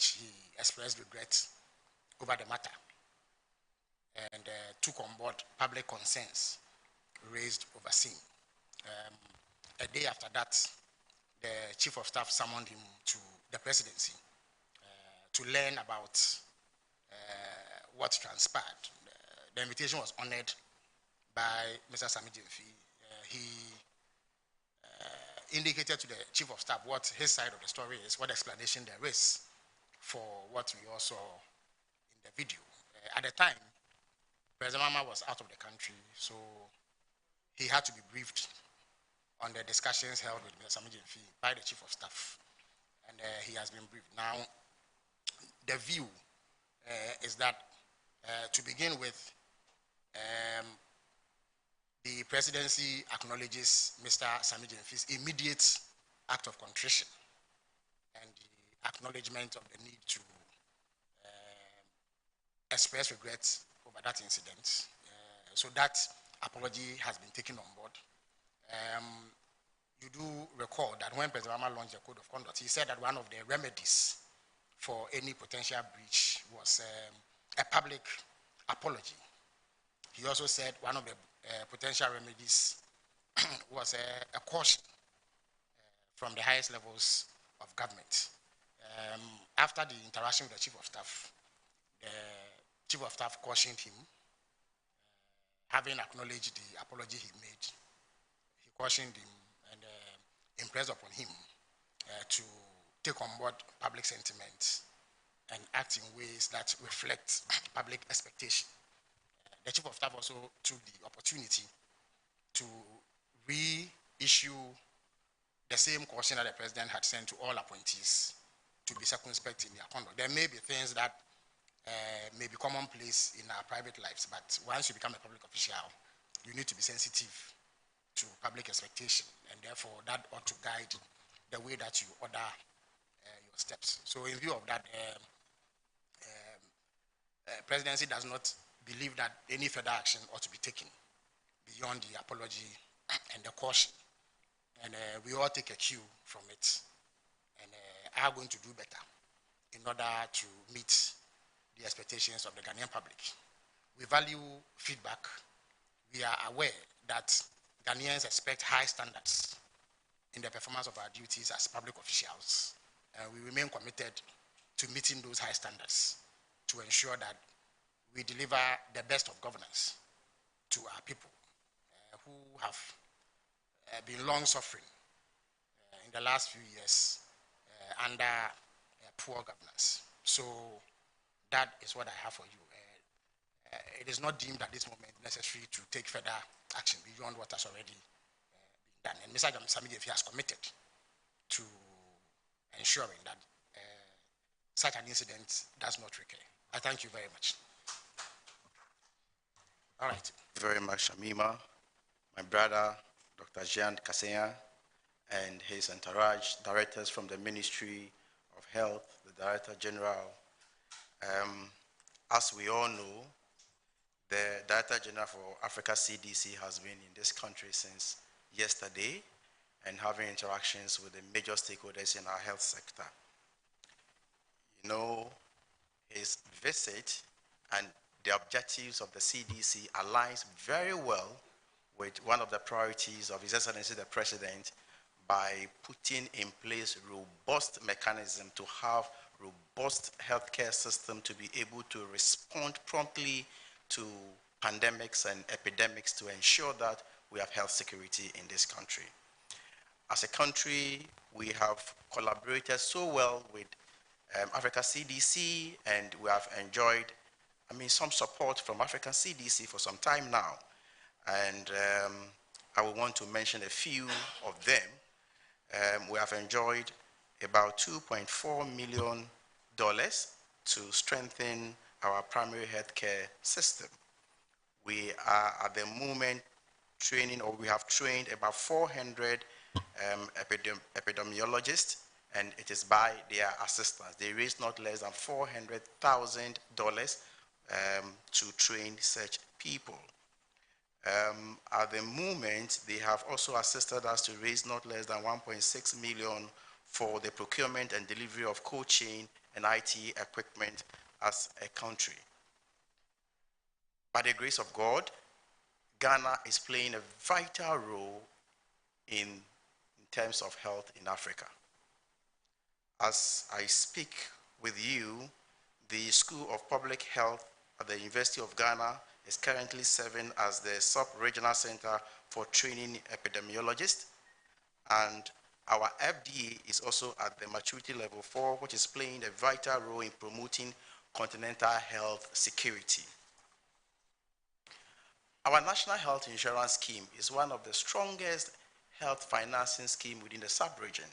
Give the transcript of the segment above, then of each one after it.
which he expressed regret over the matter and took on board public concerns raised overseeing. A day after that, the chief of staff summoned him to the presidency to learn about what transpired. The invitation was honored by Mr. Sammy Gyamfi. He indicated to the chief of staff what his side of the story is, what explanation there is for what we all saw in the video. At the time, President Mahama was out of the country, so he had to be briefed on the discussions held with Mr. Sammy Gyamfi by the chief of staff, and he has been briefed. Now, the view is that to begin with, the presidency acknowledges Mr. Sammy Gyamfi's immediate act of contrition and the acknowledgement of the need to express regrets over that incident. So that apology has been taken on board. You do recall that when President Mahama launched the Code of Conduct, he said that one of the remedies for any potential breach was a public apology. He also said one of the potential remedies was a caution from the highest levels of government. After the interaction with the chief of staff, the chief of staff cautioned him, having acknowledged the apology he made. He cautioned him and impressed upon him to take on board public sentiment and act in ways that reflect public expectation. The chief of staff also took the opportunity to reissue the same caution that the president had sent to all appointees to be circumspect in their conduct. There may be things that may be commonplace in our private lives, but once you become a public official, you need to be sensitive to public expectation, and therefore that ought to guide the way that you order your steps. So in view of that, presidency does not believe that any further action ought to be taken beyond the apology and the caution. And we all take a cue from it and are going to do better in order to meet the expectations of the Ghanaian public. We value feedback. We are aware that Ghanaians expect high standards in the performance of our duties as public officials. We remain committed to meeting those high standards to ensure that we deliver the best of governance to our people who have been long suffering in the last few years under poor governance. So that is what I have for you. It is not deemed at this moment necessary to take further action beyond what has already been done. And Mr. Sammy Gyamfi has committed to ensuring that such an incident does not recur. I thank you very much. All right. Thank you very much, Shamima. My brother, Dr. Jean Kaseya, and his entourage, directors from the Ministry of Health, the Director General. As we all know, the Director General for Africa CDC has been in this country since yesterday and having interactions with the major stakeholders in our health sector. You know, his visit and the objectives of the CDC aligns very well with one of the priorities of His Excellency the President by putting in place robust mechanism to have robust healthcare system to be able to respond promptly to pandemics and epidemics to ensure that we have health security in this country. As a country, we have collaborated so well with Africa CDC, and we have enjoyed, some support from African CDC for some time now. And I will want to mention a few of them. We have enjoyed about $2.4 million to strengthen our primary healthcare system. We are at the moment training, or we have trained about 400 epidemiologists, and it is by their assistance. They raised not less than $400,000 to train such people. At the moment, they have also assisted us to raise not less than $1.6 million for the procurement and delivery of cold chain and IT equipment as a country. By the grace of God, Ghana is playing a vital role in terms of health in Africa. As I speak with you, the School of Public Health at the University of Ghana is currently serving as the sub-regional center for training epidemiologists, and our FDA is also at the maturity level 4, which is playing a vital role in promoting continental health security. Our National Health Insurance Scheme is one of the strongest health financing schemes within the sub-region.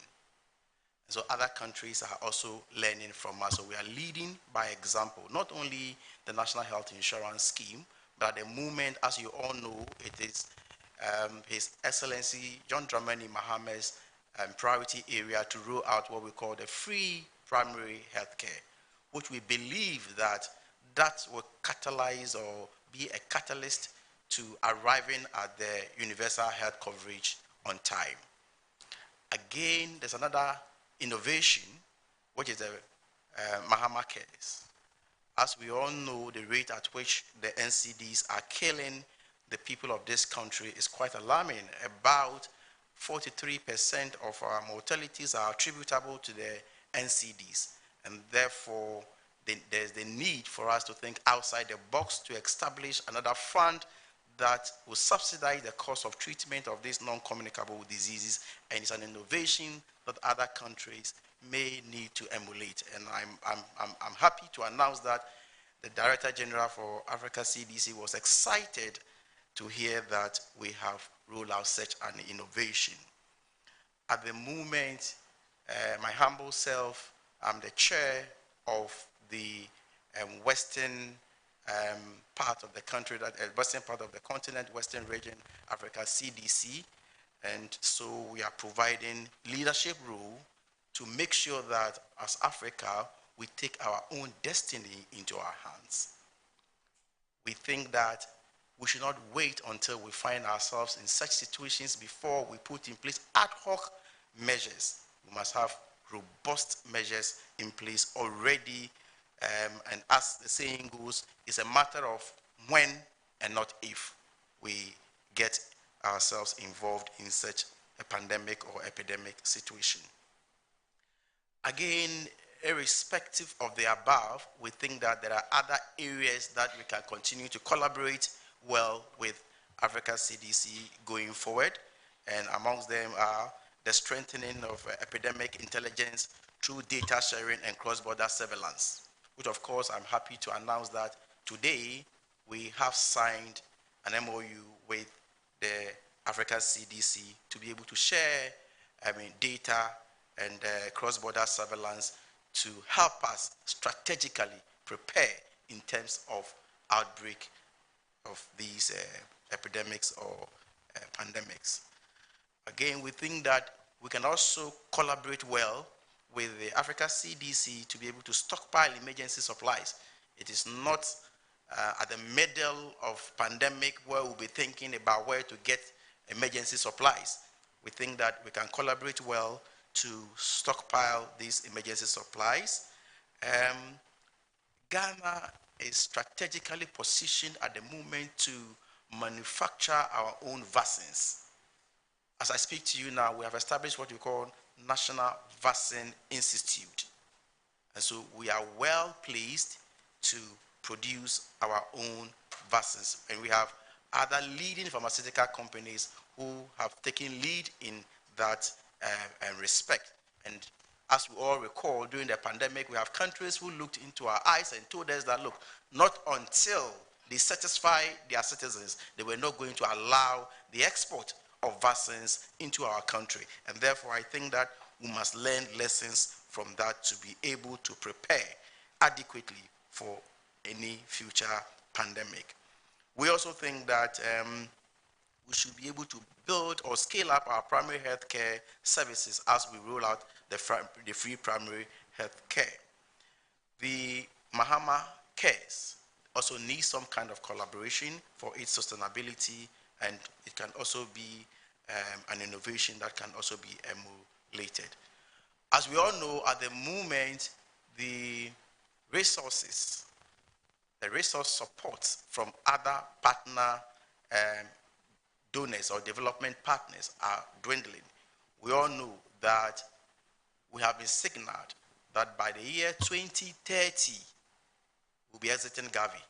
So other countries are also learning from us. So we are leading by example, not only the National Health Insurance Scheme, but at the moment, as you all know, it is His Excellency John Dramani Mahama's priority area to roll out what we call the free primary health care, which we believe that will catalyze or be a catalyst to arriving at the universal health coverage on time. Again, there's another innovation, which is the Mahama Cares. As we all know, the rate at which the NCDs are killing the people of this country is quite alarming. About 43% of our mortalities are attributable to the NCDs, and therefore there's the need for us to think outside the box to establish another fund that will subsidize the cost of treatment of these non-communicable diseases, and it's an innovation that other countries may need to emulate. And I'm happy to announce that the Director General for Africa CDC was excited to hear that we have rolled out such an innovation. At the moment, my humble self, I'm the chair of the western part of the country, western part of the continent, Western Region, Africa CDC, and so we are providing leadership role to make sure that as Africa, we take our own destiny into our hands. We think that we should not wait until we find ourselves in such situations before we put in place ad hoc measures. We must have robust measures in place already, and as the saying goes, it's a matter of when and not if we get ourselves involved in such a pandemic or epidemic situation. Again, irrespective of the above, we think that there are other areas that we can continue to collaborate well with Africa CDC going forward, and amongst them are the strengthening of epidemic intelligence through data sharing and cross-border surveillance, which of course I'm happy to announce that today we have signed an MOU with the Africa CDC to be able to share data and cross-border surveillance to help us strategically prepare in terms of outbreak of these epidemics or pandemics. Again, we think that we can also collaborate well with the Africa CDC to be able to stockpile emergency supplies. It is not at the middle of pandemic where we'll be thinking about where to get emergency supplies. We think that we can collaborate well to stockpile these emergency supplies. Ghana is strategically positioned at the moment to manufacture our own vaccines. As I speak to you now, we have established what we call National Vaccine Institute. And so we are well placed to produce our own vaccines. And we have other leading pharmaceutical companies who have taken lead in that respect. And as we all recall, during the pandemic, we have countries who looked into our eyes and told us that, look, not until they satisfy their citizens, they were not going to allow the export of vaccines into our country. And therefore, I think that we must learn lessons from that to be able to prepare adequately for any future pandemic. We also think that we should be able to build or scale up our primary health care services as we roll out the free primary health care. The Mahama Cares also needs some kind of collaboration for its sustainability, and it can also be an innovation that can also be emulated. As we all know, at the moment, the resources, the resource support from other partner donors or development partners are dwindling. We all know that we have been signaled that by the year 2030, we'll be exiting Gavi.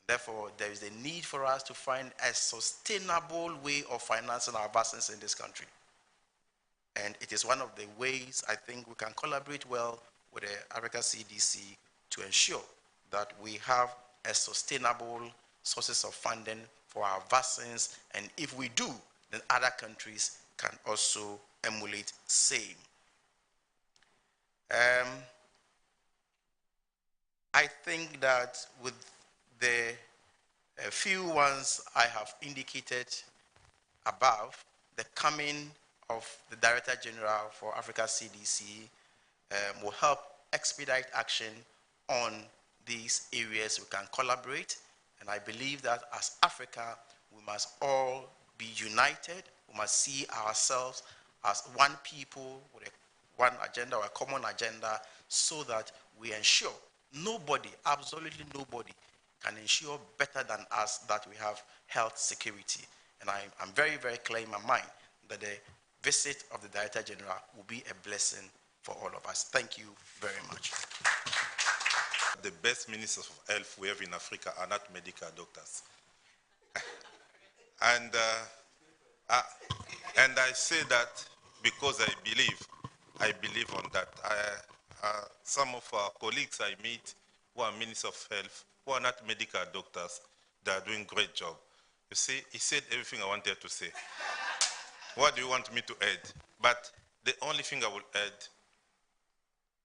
Therefore, there is a need for us to find a sustainable way of financing our vaccines in this country. And it is one of the ways I think we can collaborate well with the Africa CDC to ensure that we have a sustainable sources of funding for our vaccines. And if we do, then other countries can also emulate same. I think that with the few ones I have indicated above, the coming of the Director General for Africa CDC will help expedite action on these areas. We can collaborate, and I believe that as Africa, we must all be united. We must see ourselves as one people with one agenda or a common agenda, so that we ensure nobody, absolutely nobody, can ensure better than us that we have health security. And I'm very, very clear in my mind that the visit of the Director General will be a blessing for all of us. Thank you very much. The best ministers of health we have in Africa are not medical doctors. And I say that because I believe on that. Some of our colleagues I meet who are ministers of health, who are not medical doctors, they are doing a great job. You see, he said everything I wanted to say. What do you want me to add? But the only thing I will add,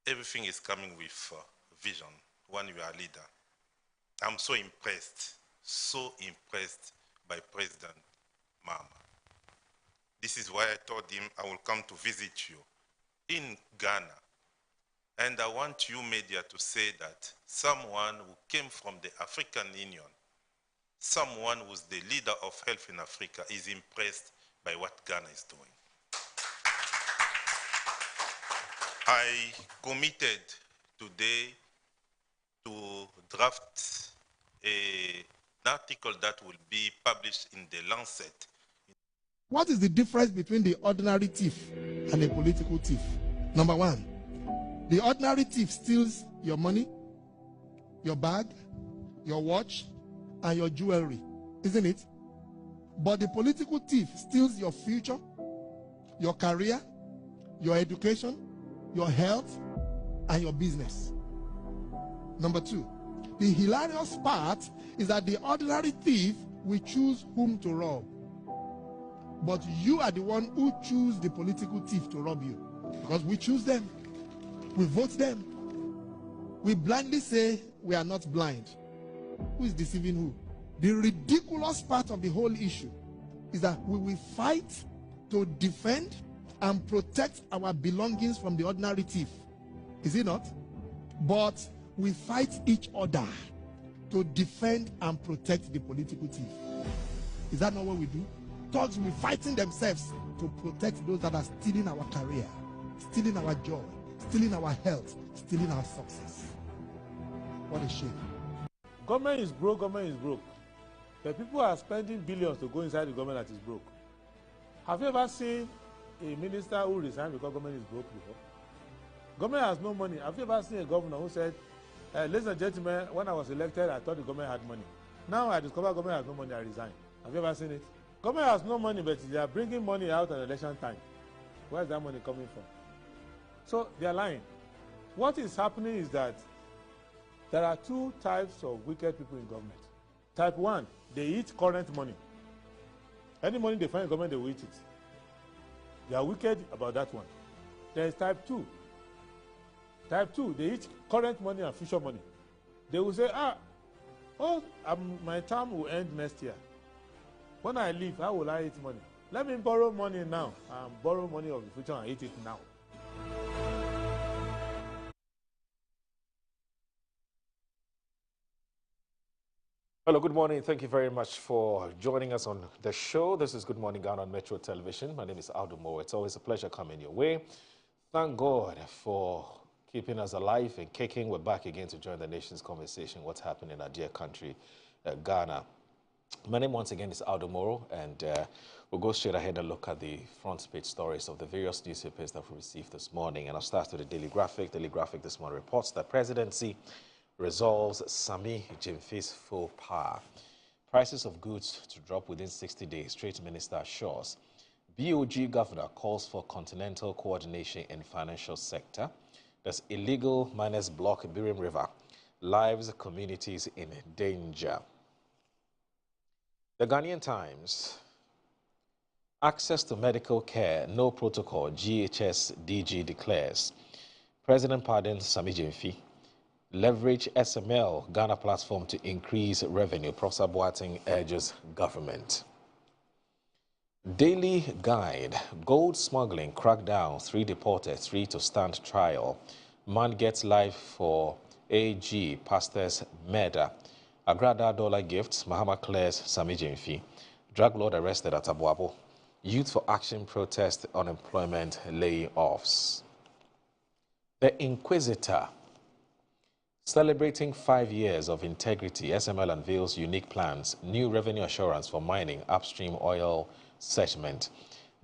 everything is coming with vision when you are a leader. I'm so impressed by President Mahama. This is why I told him I will come to visit you in Ghana. And I want you media to say that someone who came from the African Union, someone who's the leader of health in Africa, is impressed by what Ghana is doing. I committed today to draft an article that will be published in the Lancet. What is the difference between the ordinary thief and a political thief? Number one, the ordinary thief steals your money, your bag, your watch, and your jewelry, isn't it? But the political thief steals your future, your career, your education, your health, and your business. Number two, the hilarious part is that the ordinary thief will choose whom to rob. But you are the one who choose the political thief to rob you. Because we choose them. We vote them. We blindly say we are not blind. Who is deceiving who? The ridiculous part of the whole issue is that we will fight to defend and protect our belongings from the ordinary thief. Is it not? But we fight each other to defend and protect the political thief. Is that not what we do? Thugs will be fighting themselves to protect those that are stealing our career, stealing our joy, stealing our health, stealing our success. What a shame. Government is broke, government is broke. The people are spending billions to go inside the government that is broke. Have you ever seen a minister who resigned because government is broke before? Government has no money. Have you ever seen a governor who said, ladies and gentlemen, when I was elected, I thought the government had money. Now I discover government has no money, I resign. Have you ever seen it? Government has no money, but they are bringing money out at election time. Where is that money coming from? So they are lying. What is happening is that there are two types of wicked people in government. Type 1, they eat current money. Any money they find in government, they will eat it. They are wicked about that one. There is type 2. Type 2, they eat current money and future money. They will say, my term will end next year. When I leave, how will I eat money? Let me borrow money now and borrow money of the future and eat it now. Hello, good morning. Thank you very much for joining us on the show. This is Good Morning Ghana on Metro Television. My name is Aldo Moore. It's always a pleasure coming your way. Thank God for keeping us alive and kicking. We're back again to join the nation's conversation. What's happening in our dear country, Ghana. My name once again is Aldo Moro, and we'll go straight ahead and look at the front page stories of the various newspapers that we received this morning. And I'll start with the Daily Graphic. Daily Graphic this morning reports that presidency resolves Sammy Gyamfi's full power. Prices of goods to drop within 60 days, Trade Minister assures. BOG Governor calls for continental coordination in financial sector. There's illegal miners block Birim River. Lives communities in danger. The Ghanaian Times. Access to medical care, no protocol, GHS DG declares. President pardons Sammy Gyamfi. Leverage SML Ghana platform to increase revenue. Professor Boateng urges government. Daily Guide. Gold smuggling crackdown. 3 deported, 3 to stand trial. Man gets life for AG pastor's murder. Agrada dollar gifts. Mahama clears Sammy Gyamfi. Drug lord arrested at Abuabo. Youth for Action protest unemployment layoffs. The Inquisitor. Celebrating 5 years of integrity, SML unveils unique plans, new revenue assurance for mining, upstream oil segment.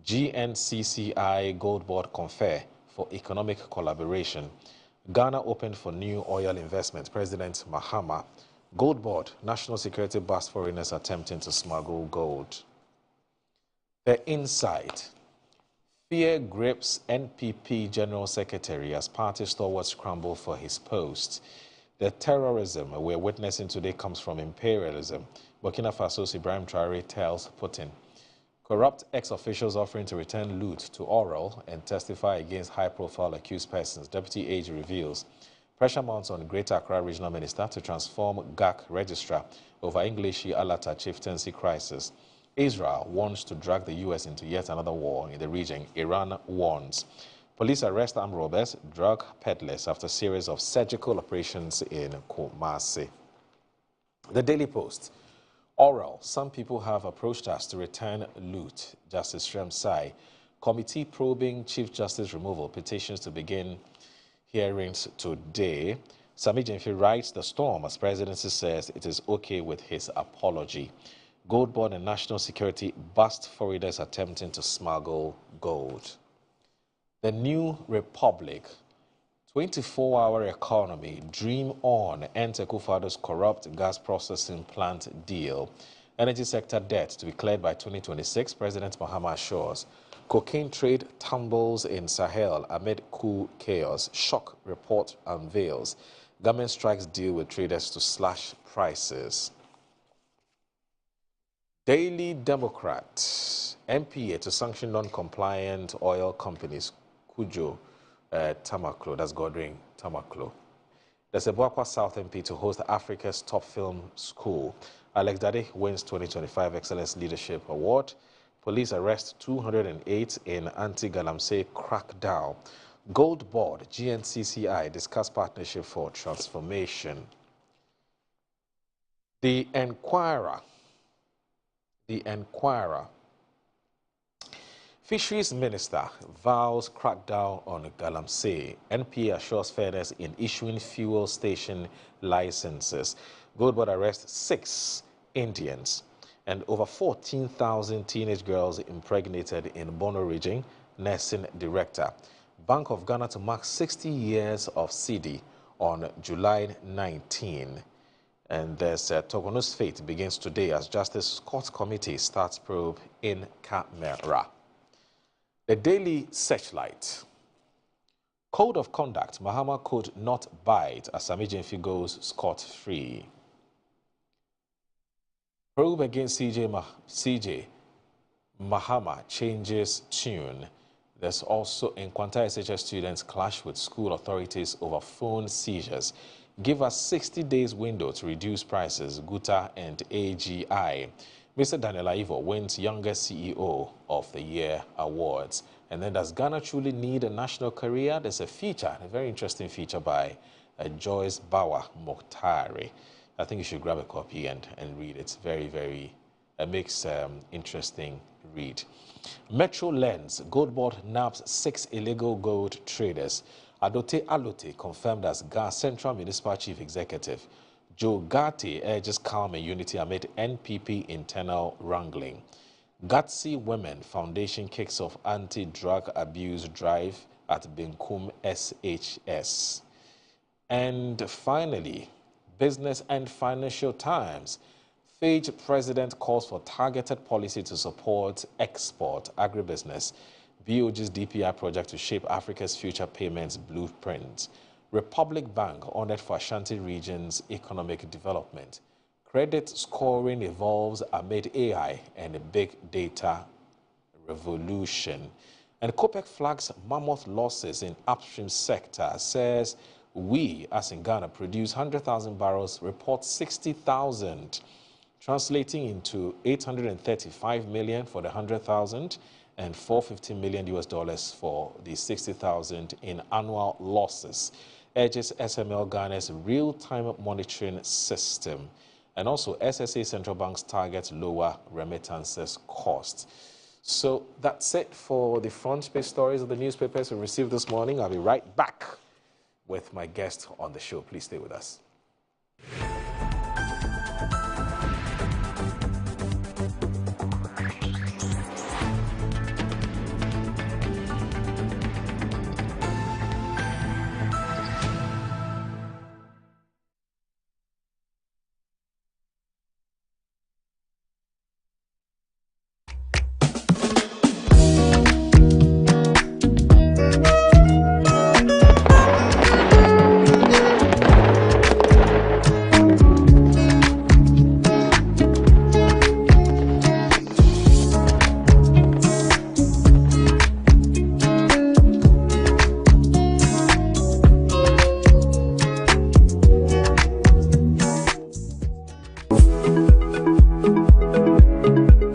GNCCI Gold Board confer for economic collaboration. Ghana opened for new oil investment. President Mahama. Gold Board, national security bust foreigners attempting to smuggle gold. The Insight. Fear grips NPP General Secretary as party stalwarts scramble for his post. The terrorism we're witnessing today comes from imperialism. Burkina Faso's Ibrahim Traoré tells Putin. Corrupt ex-officials offering to return loot to Oral and testify against high-profile accused persons. Deputy AG reveals. Pressure mounts on Greater Accra Regional Minister to transform GAC registrar over English Alata chieftaincy crisis. Israel wants to drag the U.S. into yet another war in the region. Iran warns. Police arrest armed robbers, drug peddlers after series of surgical operations in Kumasi. The Daily Post. Oral. Some people have approached us to return loot. Justice Shrem Sai. Committee probing Chief Justice removal. Petitions to begin hearings today. Sammy Gyamfi writes the storm as presidency says it is okay with his apology. Gold Board and national security bust foreigners attempting to smuggle gold. The New Republic. 24-hour economy. Dream on. Ends Akufo-Addo's corrupt gas processing plant deal. Energy sector debt to be cleared by 2026. President Mahama assures. Cocaine trade tumbles in Sahel amid coup chaos. Shock report unveils. Government strikes deal with traders to slash prices. Daily Democrat. MPA to sanction non-compliant oil companies. Kujo Tamaklo, that's Godwin Tamaklo. There's a Boakwa South MP to host Africa's top film school. Alex Dade wins 2025 Excellence Leadership Award. Police arrest 208 in anti-Galamsey crackdown. Gold Board, GNCCI discuss partnership for transformation. The Enquirer. Fisheries Minister vows crackdown on Galamsey. NPA assures fairness in issuing fuel station licenses. Gold Board arrests 6 Indians and over 14,000 teenage girls impregnated in Bono region. Nursing Director. Bank of Ghana to mark 60 years of CD on July 19. And there's Togono's fate begins today as Justice Scott Committee starts probe in Camera. The Daily Searchlight. Code of conduct. Mahama could not bite as Sammy Gyamfi goes scot-free. Probe against CJ. Mahama changes tune. There's also Nkwanta SHS students clash with school authorities over phone seizures. Give us 60 days window to reduce prices. Guta and AGI. Mr. Daniel Aivo wins Youngest CEO of the Year awards. And then does Ghana truly need a national career? There's a feature, a very interesting feature by Joyce Bawa Mokhtari. I think you should grab a copy and read it. It's very, very, makes interesting read. Metro Lens, Gold Board nabs 6 illegal gold traders. Adote Alote confirmed as GA Central Municipal Chief Executive. Joe Gatti urges calm and unity amid NPP internal wrangling. Gutsy Women Foundation kicks off anti-drug abuse drive at Benkum SHS. And finally, Business and Financial Times. Fage President calls for targeted policy to support export agribusiness. BOG's DPI project to shape Africa's future payments blueprint. Republic Bank honored for Ashanti region's economic development. Credit scoring evolves amid AI and a big data revolution. And COPEC flags mammoth losses in upstream sector, says we, as in Ghana, produce 100,000 barrels, report 60,000, translating into 835 million for the 100,000 and $450 million US for the 60,000 in annual losses. Urges SML Ghana's real-time monitoring system. And also SSA Central Bank's targets lower remittances cost. So that's it for the front page stories of the newspapers we received this morning. I'll be right back with my guest on the show. Please stay with us.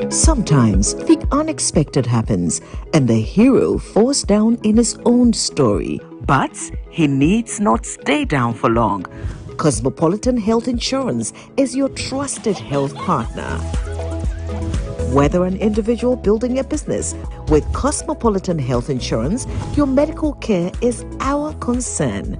Sometimes the unexpected happens and the hero falls down in his own story. But he needs not stay down for long. Cosmopolitan Health Insurance is your trusted health partner. Whether an individual building a business, with Cosmopolitan Health Insurance, your medical care is our concern.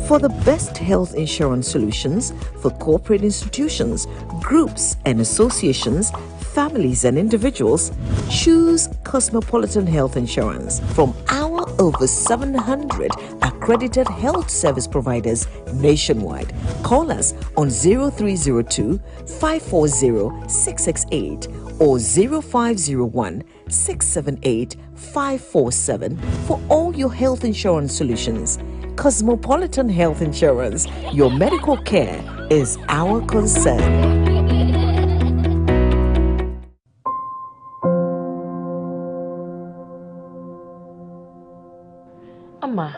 For the best health insurance solutions for corporate institutions, groups and associations, families and individuals, choose Cosmopolitan Health Insurance from our over 700 accredited health service providers nationwide. Call us on 0302 540 668 or 0501 678 547 for all your health insurance solutions. Cosmopolitan Health Insurance, your medical care is our concern. Ama,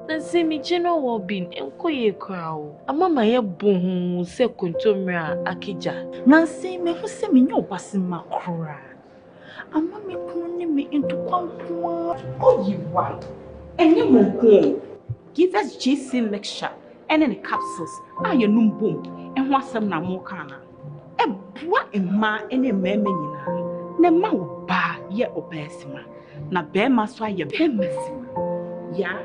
nansi mi jeno wo bin enko ye kwao. Ama ma ye bohu se kontomra akija. Nansi me hu se me nyo basima kra. Ama me kunu ni me into kwampo. Oyiwa. Enye monko. Give us GC lecture and any capsules. Aye num boom. En ho asem na mo kana. E boa emma ene meme nyina. Ne ma wo ba ye obesima. Na be ma so aye be masima. Ya,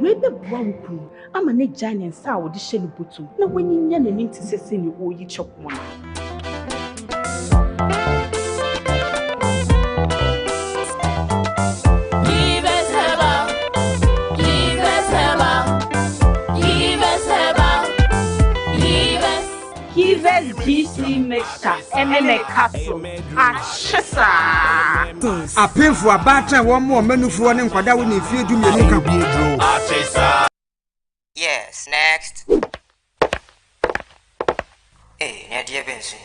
we be boa wuku. Ama ne giant sa wo de hye ne botum. Na wanyinya na nim tisese ne wo yi chokwa. GC mixture and castle. A painful about one more menu for one kwada when you feel to me. Yes, next. Hey, Nadia Benson,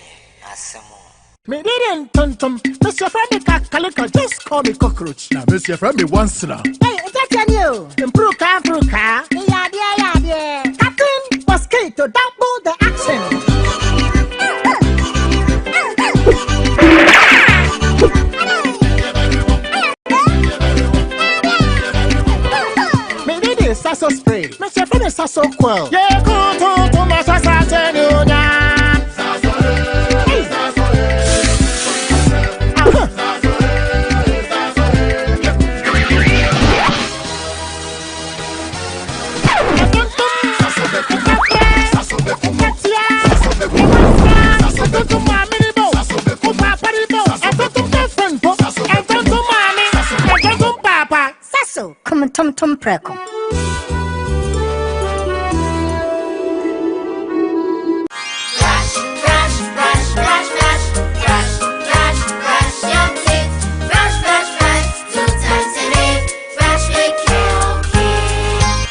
some more. Me didn't tum. Mr. Freddy Calico, just call me cockroach. Now, Mr. Freddy once now. Hey, that's you. Improve car. Yeah. Captain was key to double the action. Sasso spray, Mr. Freddy Sasso quell. Yeah, go to my Sasso. preko.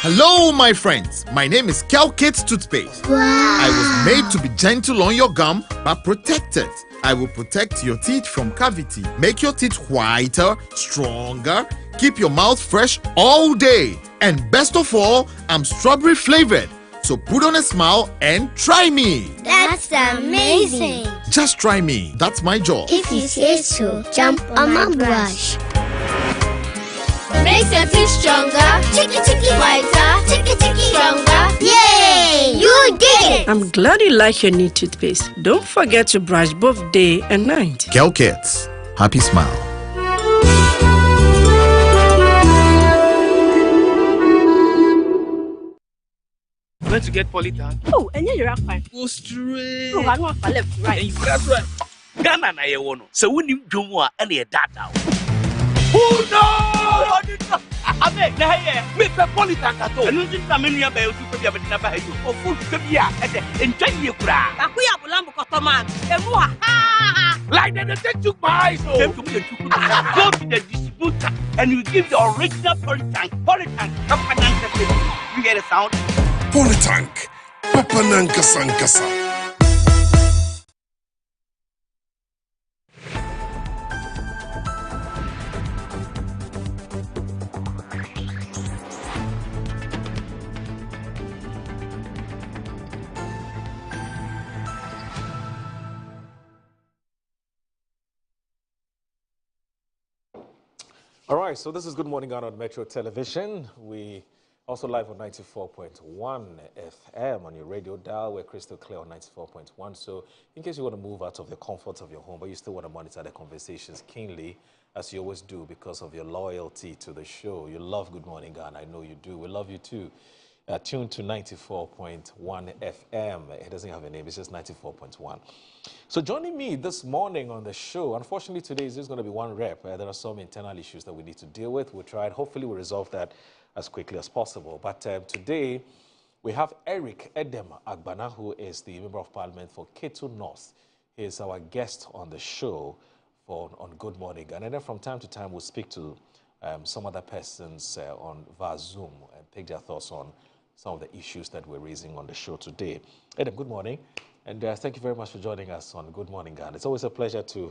Hello, my friends. My name is Calcate Toothpaste. Wow. I was made to be gentle on your gum, but protected. I will protect your teeth from cavity, make your teeth whiter, stronger, keep your mouth fresh all day. And best of all, I'm strawberry flavored. So put on a smile and try me. That's amazing. Just try me. That's my job. If you say so, jump on my brush. Makes your teeth stronger, chicky whiter, chicky stronger. Yay! You did it! I'm glad you like your new toothpaste. Don't forget to brush both day and night. Calcate. Happy smile. Going to get Polytank? Oh, and you're fine. Go straight. No, I want for left, right. That's right. Ghana na ye wono. So when you do more, and ye data. Oh no! Abe, na here. Me pe Polytank ato. Enu nti na menu ya ba yo super bia be na ba yo. O food ke bia, e de entwa ye kura. Akuya bulambo kotoman. Emu ha. Like they take took my eyes. Go to the distributor and you give the original Polytank. You get a sound? Polytank. Papananka Sankasa. All right, so this is Good Morning Ghana on Metro Television. We also live on 94.1 FM on your radio dial. We're crystal clear on 94.1. So in case you want to move out of the comfort of your home, but you still want to monitor the conversations keenly, as you always do because of your loyalty to the show. You love Good Morning Ghana. I know you do. We love you too. Tuned to 94.1 FM. It doesn't have a name. It's just 94.1. So joining me this morning on the show, unfortunately today is just going to be one rep. There are some internal issues that we need to deal with. We'll try it. Hopefully we'll resolve that as quickly as possible. But today we have Eric Edem Agbana, who is the Member of Parliament for Ketu North. He is our guest on the show on Good Morning. And then from time to time we'll speak to some other persons via Zoom and take their thoughts on some of the issues that we're raising on the show today. Edem, good morning. And thank you very much for joining us on Good Morning Ghana. It's always a pleasure to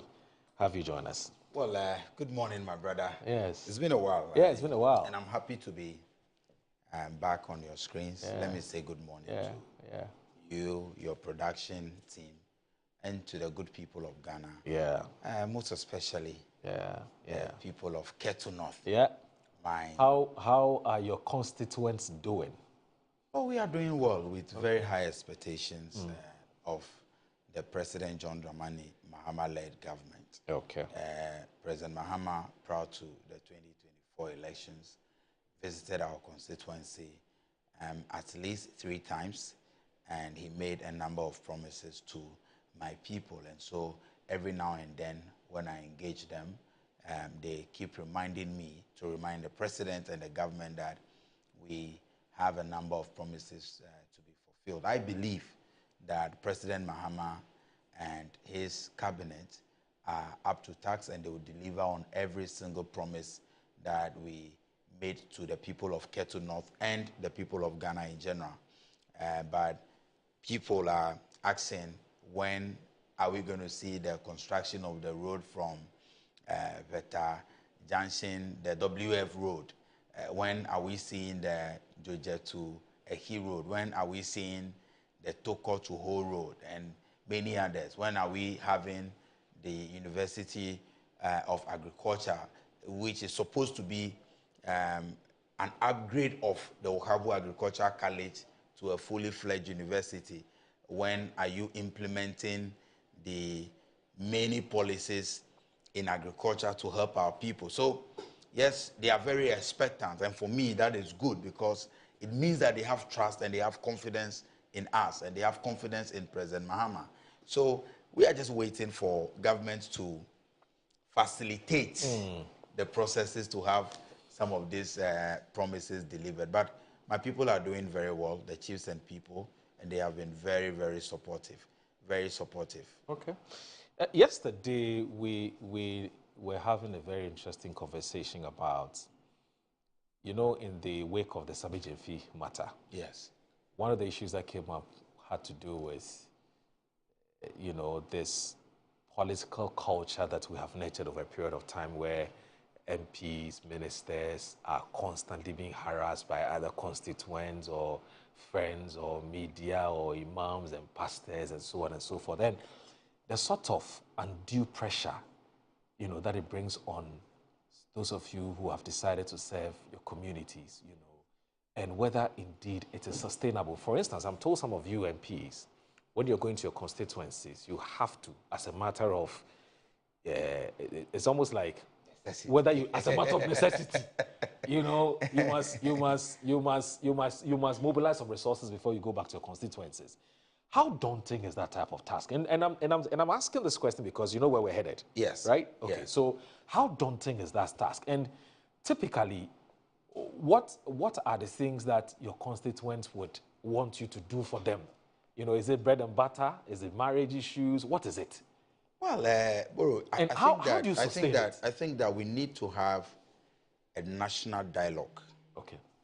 have you join us. Well, good morning, my brother. Yes. It's been a while. Yeah, it's been a while. And I'm happy to be back on your screens. Yeah. Let me say good morning to you, your production team, and to the good people of Ghana. Yeah. Most especially people of Ketu North. Yeah. Mine. How are your constituents doing? Oh, we are doing well with very high expectations of the President John Dramani Mahama-led government. Okay. President Mahama, prior to the 2024 elections, visited our constituency at least 3 times, and he made a number of promises to my people. And so every now and then, when I engage them, they keep reminding me to remind the President and the government that we have a number of promises to be fulfilled. I believe that President Mahama and his cabinet are up to task, and they will deliver on every single promise that we made to the people of Ketu North and the people of Ghana in general. But people are asking, when are we going to see the construction of the road from Veta Junction, the WF road? When are we seeing the Joje to Ehi road? When are we seeing the Toko to Ho road and many others? When are we having the University of Agriculture, which is supposed to be an upgrade of the Ohabu Agricultural College to a fully fledged university? When are you implementing the many policies in agriculture to help our people? So yes, they are very expectant, and for me that is good, because it means that they have trust and they have confidence in us, and they have confidence in President Mahama. So we are just waiting for government to facilitate the processes to have some of these promises delivered. But my people are doing very well, the chiefs and people, and they have been very, very supportive. Very supportive. Okay. Yesterday, we were having a very interesting conversation about, you know, in the wake of the Sabi Gyamfi matter. Yes. One of the issues that came up had to do with, you know, this political culture that we have nurtured over a period of time where MPs, ministers are constantly being harassed by other constituents or friends or media or imams and pastors and so on and so forth. Then the sort of undue pressure, you know, that it brings on those of you who have decided to serve your communities, you know, and whether indeed it is sustainable. For instance, I'm told some of you MPs, when you're going to your constituencies, you have to, as a matter of, it's almost like whether you, as a matter of necessity, you know, you must mobilize some resources before you go back to your constituencies. How daunting is that type of task? And I'm asking this question because you know where we're headed. Yes. Right? Okay. Yes. So how daunting is that task? And typically, what are the things that your constituents would want you to do for them? You know, is it bread and butter? Is it marriage issues? What is it? Well, Boro, how do you sustain it? I think that we need to have a national dialogue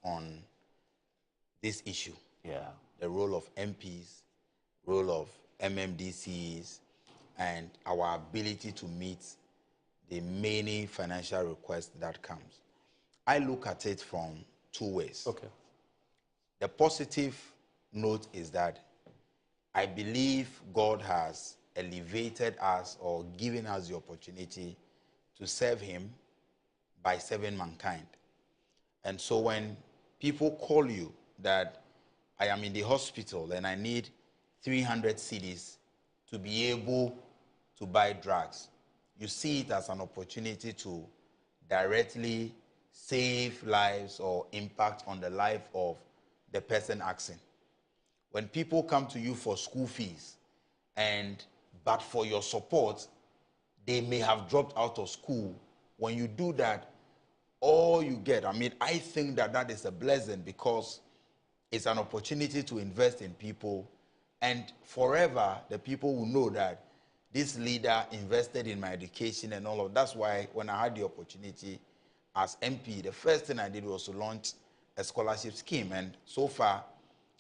on this issue. Yeah. The role of MPs, role of MMDCs, and our ability to meet the many financial requests that comes. I look at it from two ways. Okay. The positive note is that I believe God has elevated us or given us the opportunity to serve him by serving mankind. And so when people call you that I am in the hospital and I need 300 cedis to be able to buy drugs, you see it as an opportunity to directly save lives or impact on the life of the person asking. When people come to you for school fees, but for your support, they may have dropped out of school. When you do that, all you get, I think that is a blessing because it's an opportunity to invest in people, and forever the people will know that this leader invested in my education and all of that. That's why when I had the opportunity as MP, the first thing I did was to launch a scholarship scheme, and so far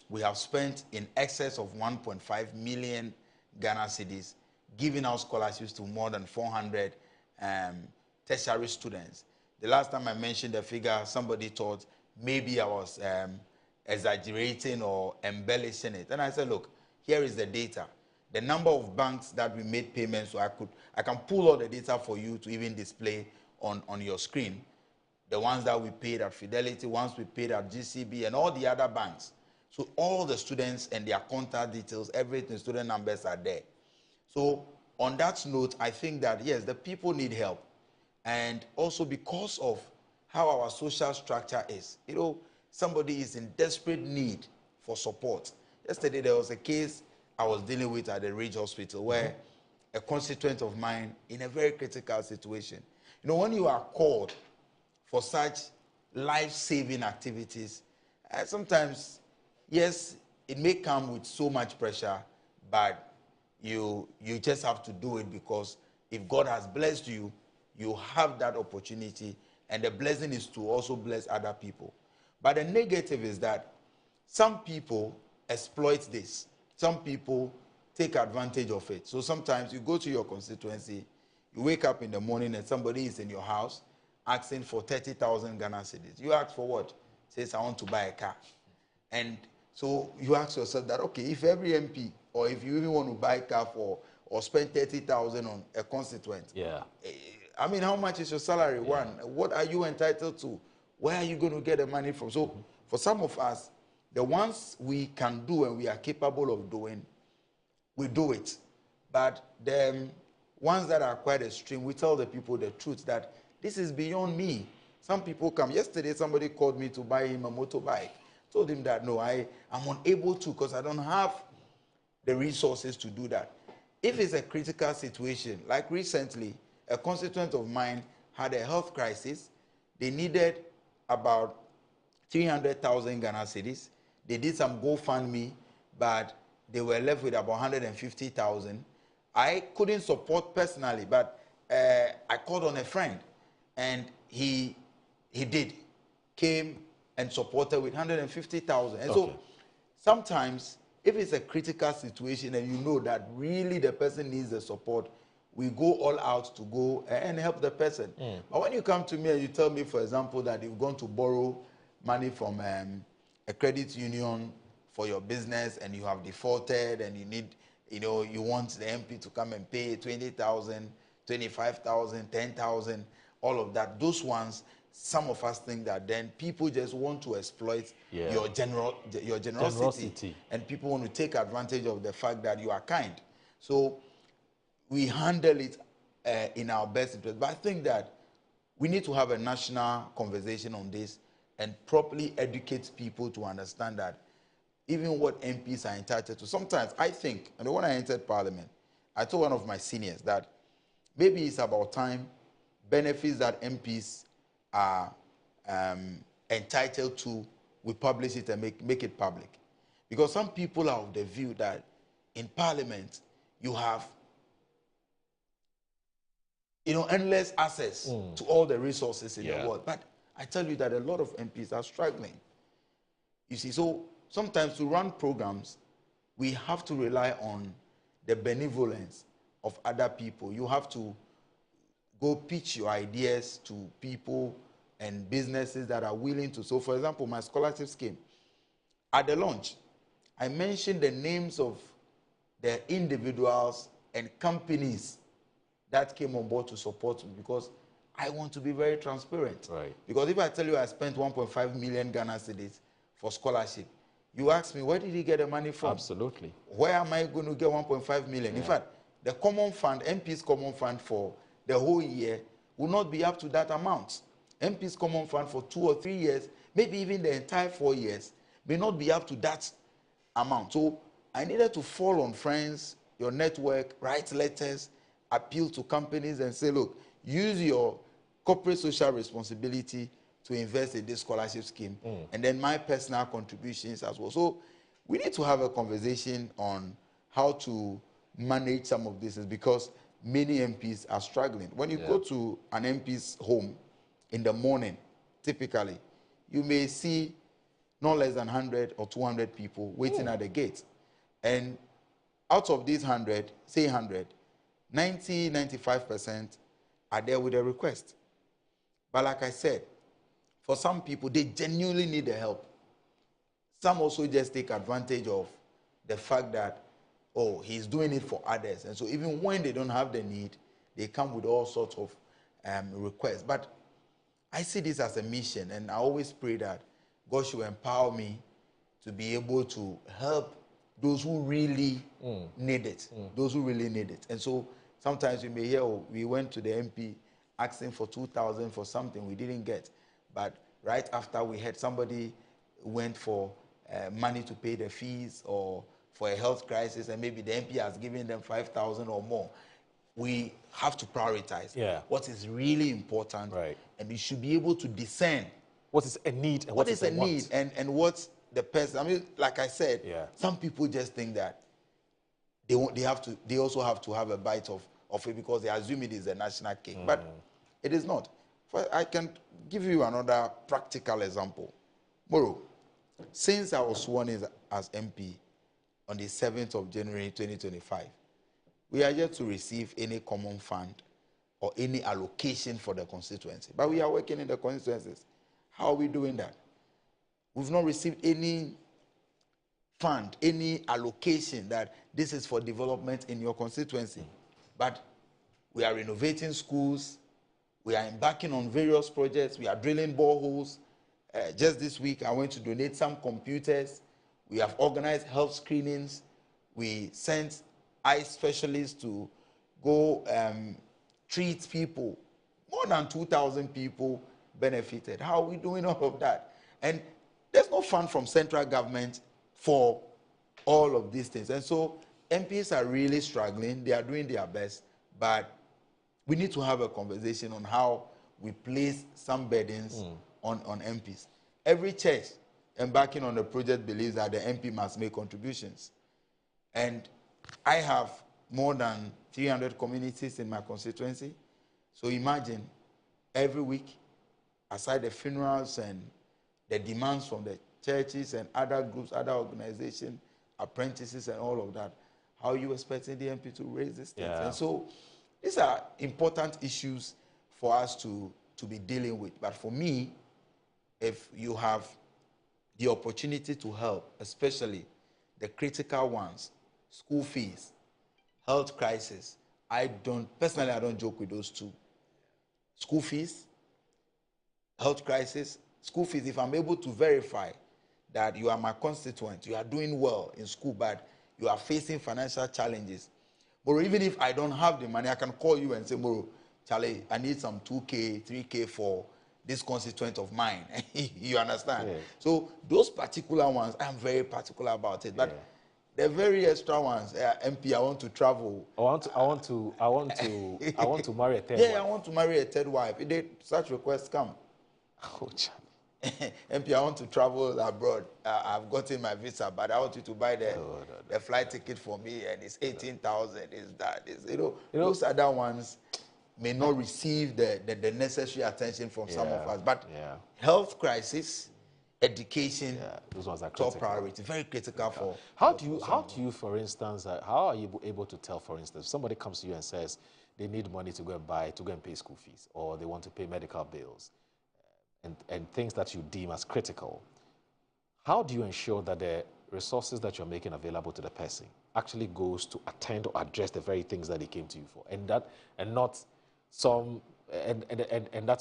we have spent in excess of 1.5 million Ghana cedis giving out scholarships to more than 400 tertiary students. The last time I mentioned the figure, somebody thought maybe I was exaggerating or embellishing it. And I said, look, here is the data. The number of banks that we made payments, so I can pull all the data for you to even display on your screen. The ones that we paid at Fidelity, ones we paid at GCB, and all the other banks. So all the students and their contact details, everything, student numbers are there. So on that note, I think that, yes, the people need help. And also because of how our social structure is. You know, somebody is in desperate need for support. Yesterday, there was a case I was dealing with at the Ridge Hospital where a constituent of mine in a very critical situation. You know, when you are called for such life-saving activities, sometimes, yes, it may come with so much pressure, but you just have to do it because if God has blessed you, you have that opportunity, and the blessing is to also bless other people. But the negative is that some people exploit this. Some people take advantage of it. So sometimes you go to your constituency, you wake up in the morning and somebody is in your house asking for 30,000 Ghana cedis. You ask for what? Says, I want to buy a car. And so you ask yourself that, okay, if every MP or if you even want to buy a car for or spend 30,000 on a constituent, I mean, how much is your salary? One, what are you entitled to? Where are you going to get the money from? So for some of us, the ones we can do and we are capable of doing, we do it. But the ones that are quite extreme, we tell the people the truth that this is beyond me. Some people come. Yesterday, somebody called me to buy him a motorbike. Told him that, no, I'm unable to because I don't have the resources to do that. If it's a critical situation, like recently, a constituent of mine had a health crisis. They needed about 300,000 Ghana cedis. They did some GoFundMe, but they were left with about 150,000. I couldn't support personally, but I called on a friend, and he came and supported with 150,000. And so sometimes, if it's a critical situation and you know that really the person needs the support, we go all out to go and help the person. But when you come to me and you tell me, for example, that you've gone to borrow money from a credit union for your business and you have defaulted and you need, you want the MP to come and pay 20,000, 25,000, 10,000, all of that. Those ones, some of us think that then people just want to exploit your generosity, and people want to take advantage of the fact that you are kind. So we handle it in our best interest. But I think that we need to have a national conversation on this and properly educate people to understand that even what MPs are entitled to. Sometimes I think, and when I entered Parliament, I told one of my seniors that maybe it's about time benefits that MPs are entitled to, we publish it and make it public. Because some people are of the view that in Parliament you have endless access to all the resources in the world. But I tell you that a lot of MPs are struggling. You see, so sometimes to run programs, we have to rely on the benevolence of other people. You have to go pitch your ideas to people and businesses that are willing to. So, for example, my scholarship scheme, at the launch, I mentioned the names of the individuals and companies that came on board to support me because I want to be very transparent. Because if I tell you I spent 1.5 million Ghana cedis for scholarship, you ask me, where did he get the money from? Absolutely. Where am I going to get 1.5 million? In fact, the common fund, MP's common fund for the whole year will not be up to that amount. MP's common fund for 2 or 3 years, maybe even the entire 4 years, may not be up to that amount. So I needed to fall on friends, your network, write letters, appeal to companies and say, look, use your corporate social responsibility to invest in this scholarship scheme, and then my personal contributions as well. So we need to have a conversation on how to manage some of this because many MPs are struggling. When you go to an MP's home in the morning, typically, you may see no less than 100 or 200 people waiting at the gate. And out of these 100, say 100, 95% are there with a request. But like I said, for some people, they genuinely need the help. Some also just take advantage of the fact that, oh, he's doing it for others. And so even when they don't have the need, they come with all sorts of requests. But I see this as a mission, and I always pray that God should empower me to be able to help those who really need it, those who really need it. And so sometimes you may hear, oh, we went to the MP asking for 2,000 for something we didn't get. But right after we had somebody went for money to pay the fees or for a health crisis, and maybe the MP has given them 5,000 or more. We have to prioritize what is really important, and we should be able to discern what is a need and what is a need and what's the person. I mean, like I said, some people just think that they also have to have a bite of it because they assume it is a national cake, but it is not. I can give you another practical example. Moro, since I was sworn in as MP on the 7th of January 2025, we are yet to receive any common fund or any allocation for the constituency. But we are working in the constituencies. How are we doing that? We've not received any fund, any allocation that this is for development in your constituency. But we are renovating schools. We are embarking on various projects. We are drilling boreholes. Just this week, I went to donate some computers. We have organized health screenings. We sent eye specialists to go treat people. More than 2,000 people benefited. How are we doing all of that? And there's no fund from central government for all of these things. And so MPs are really struggling. They are doing their best. But we need to have a conversation on how we place some burdens on MPs. Every church embarking on the project believes that the MP must make contributions. And I have more than 300 communities in my constituency. So imagine every week, aside the funerals and the demands from the churches and other groups, other organizations, apprentices and all of that, how are you expecting the MP to raise these things? Yeah. And so these are important issues for us to be dealing with. But for me, if you have the opportunity to help, especially the critical ones, school fees, health crisis, I don't joke with those two. School fees, health crisis, school fees, if I'm able to verify that you are my constituent, you are doing well in school, but you are facing financial challenges. But even if I don't have the money, I can call you and say, Moro, Charlie, I need some 2K, 3K for this constituent of mine. You understand? Yeah. So those particular ones, I'm very particular about it. But the very extra ones, MP, I want to travel. I want to marry a third Yeah, wife. I want to marry a third wife. Such requests come. Oh, Charlie. MP, I want to travel abroad. I've gotten my visa, but I want you to buy the flight ticket for me, and it's 18,000. Is that? Those other ones may not receive the necessary attention from some of us. But health crisis, education, those ones are top critical. priority, very critical for. How do you, for instance, how are you able to tell, for instance, if somebody comes to you and says they need money to go and pay school fees, or they want to pay medical bills, and things that you deem as critical, how do you ensure that the resources that you're making available to the person actually goes to attend or address the very things that they came to you for, and that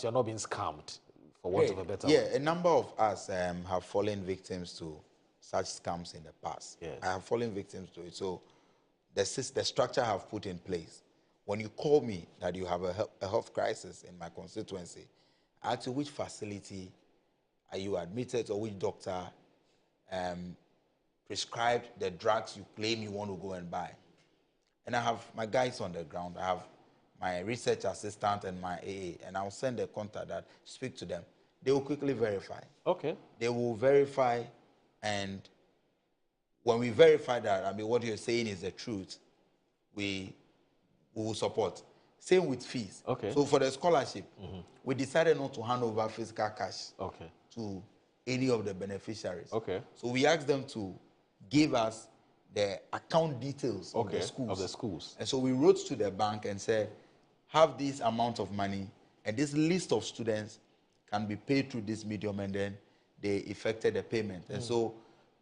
you're not being scammed, for want of a better word? A number of us have fallen victims to such scams in the past. Yes. I have fallen victims to it. So the structure I have put in place, when you call me that you have a health crisis in my constituency, I ask you which facility are you admitted, or which doctor prescribed the drugs you claim you want to go and buy. And I have my guys on the ground. I have my research assistant and my AA, and I'll send a contact that speak to them. They will quickly verify. Okay. They will verify, and when we verify that, what you're saying is the truth, we will support. Same with fees. Okay. So for the scholarship, we decided not to hand over physical cash to any of the beneficiaries. Okay. So we asked them to give us the account details of the schools. And so we wrote to the bank and said, have this amount of money, and this list of students can be paid through this medium, and then they effected the payment. And so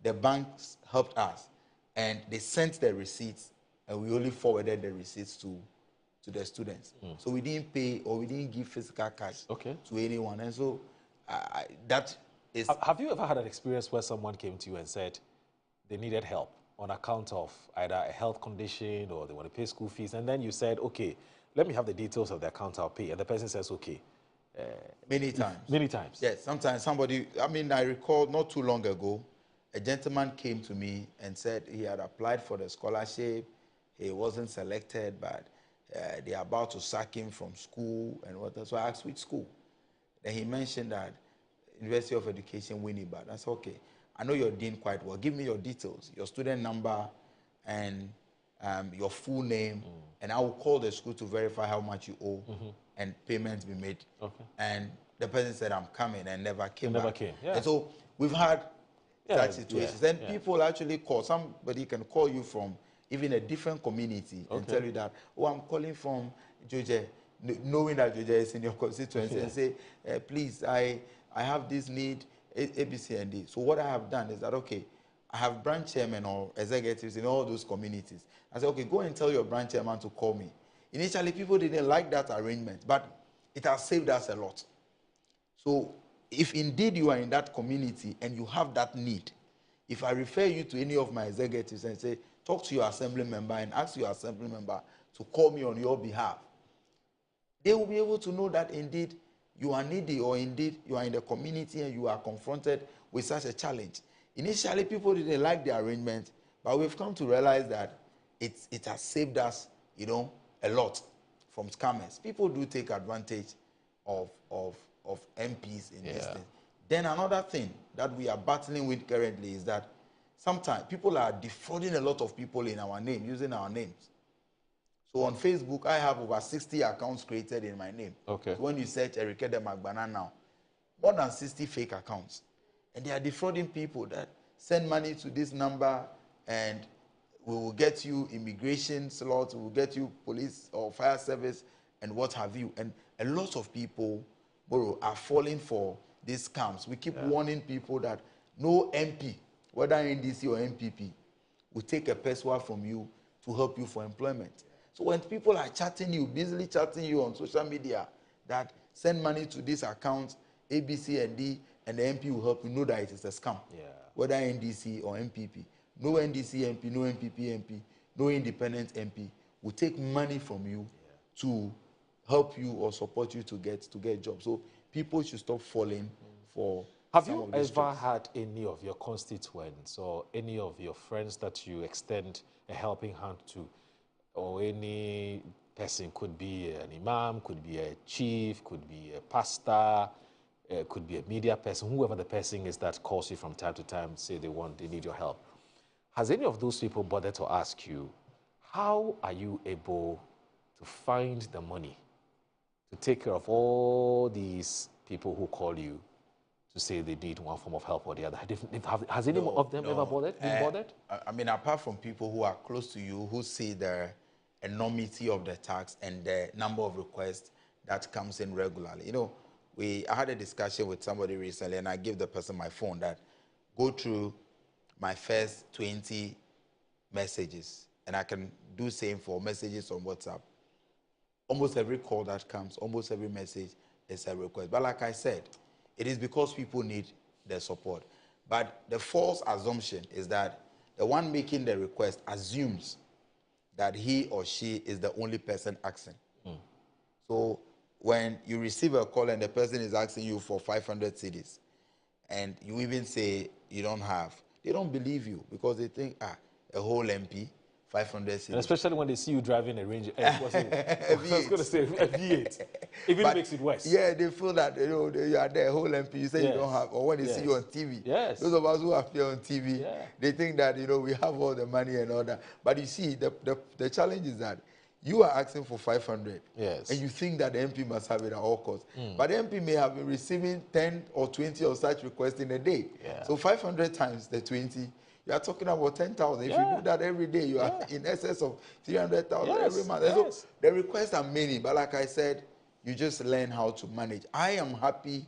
the banks helped us, and they sent the receipts, and we only forwarded the receipts to the students. So we didn't pay, or we didn't give physical cash to anyone. And so that is... Have you ever had an experience where someone came to you and said they needed help on account of either a health condition or they want to pay school fees, and then you said, okay, let me have the details of the account, I'll pay, and the person says, okay. Many times. Many times. Yes, sometimes somebody, I recall not too long ago, a gentleman came to me and said he had applied for the scholarship, he wasn't selected, but they are about to sack him from school and whatnot. So I asked, which school? Then he mentioned that University of Education, Winnipeg. I said, okay, I know you're doing quite well. Give me your details, your student number, and your full name, and I will call the school to verify how much you owe, and payments be made. Okay. And the person said, I'm coming, and never came back. Never came, yeah. And so we've had such situations. Then people actually call. Somebody can call you from even a different community and tell you that, oh, I'm calling from Joje, knowing that Joje is in your constituency, and say, please, I have this need, A, B, C, and D. So what I have done is that, okay, I have branch chairmen or executives in all those communities. I said, okay, go and tell your branch chairman to call me. Initially, people didn't like that arrangement, but it has saved us a lot. So if indeed you are in that community and you have that need, if I refer you to any of my executives and say, talk to your assembly member and ask your assembly member to call me on your behalf, they will be able to know that indeed you are needy, or indeed you are in the community and you are confronted with such a challenge. Initially, people didn't like the arrangement, but we've come to realize that it has saved us, a lot from scammers. People do take advantage of of MPs in this thing. Then another thing that we are battling with currently is that sometimes people are defrauding a lot of people in our name, using our names. So on Facebook, I have over 60 accounts created in my name. Okay. So when you search Erike Magbana now, more than 60 fake accounts. And they are defrauding people that send money to this number and we will get you immigration slots, we will get you police or fire service and what have you. And a lot of people are falling for these scams. We keep warning people that no MP, whether NDC or MPP, will take a password from you to help you for employment. So when people are chatting you, busily chatting you on social media, that send money to this account, A, B, C, and D, and the MP will help you, know that it is a scam. Whether NDC or MPP. No NDC MP, no MPP MP, no independent MP will take money from you to help you or support you to get jobs. So people should stop falling for. Have you ever had any of your constituents or any of your friends that you extend a helping hand to, or any person, could be an imam, could be a chief, could be a pastor, could be a media person, whoever the person is that calls you from time to time, say they need your help? Has any of those people bothered to ask you, how are you able to find the money to take care of all these people who call you to say they need one form of help or the other? Has any of them ever been bothered? I mean, apart from people who are close to you, who see the enormity of the tax and the number of requests that comes in regularly. You know, I had a discussion with somebody recently, and I gave the person my phone that go through my first 20 messages, and I can do same for messages on WhatsApp. Almost every call that comes, almost every message is a request. But like I said, it is because people need their support. But the false assumption is that the one making the request assumes that he or she is the only person asking. So when you receive a call and the person is asking you for 500 cedis, and you even say you don't have, they don't believe you because they think, a whole MP, 500 cedis. And especially when they see you driving a Range, I was going to say a V8. Even makes it worse. Yeah, they feel that you are there, whole MP, you say you don't have, or when they see you on TV. Those of us who appear on TV, they think that we have all the money and all that. But you see, the challenge is that you are asking for 500, and you think that the MP must have it at all costs. But the MP may have been receiving 10 or 20 of such requests in a day. So 500 times the 20, you are talking about 10,000. If you do that every day, you are in excess of 300,000 every month. So the requests are many, but like I said, you just learn how to manage. I am happy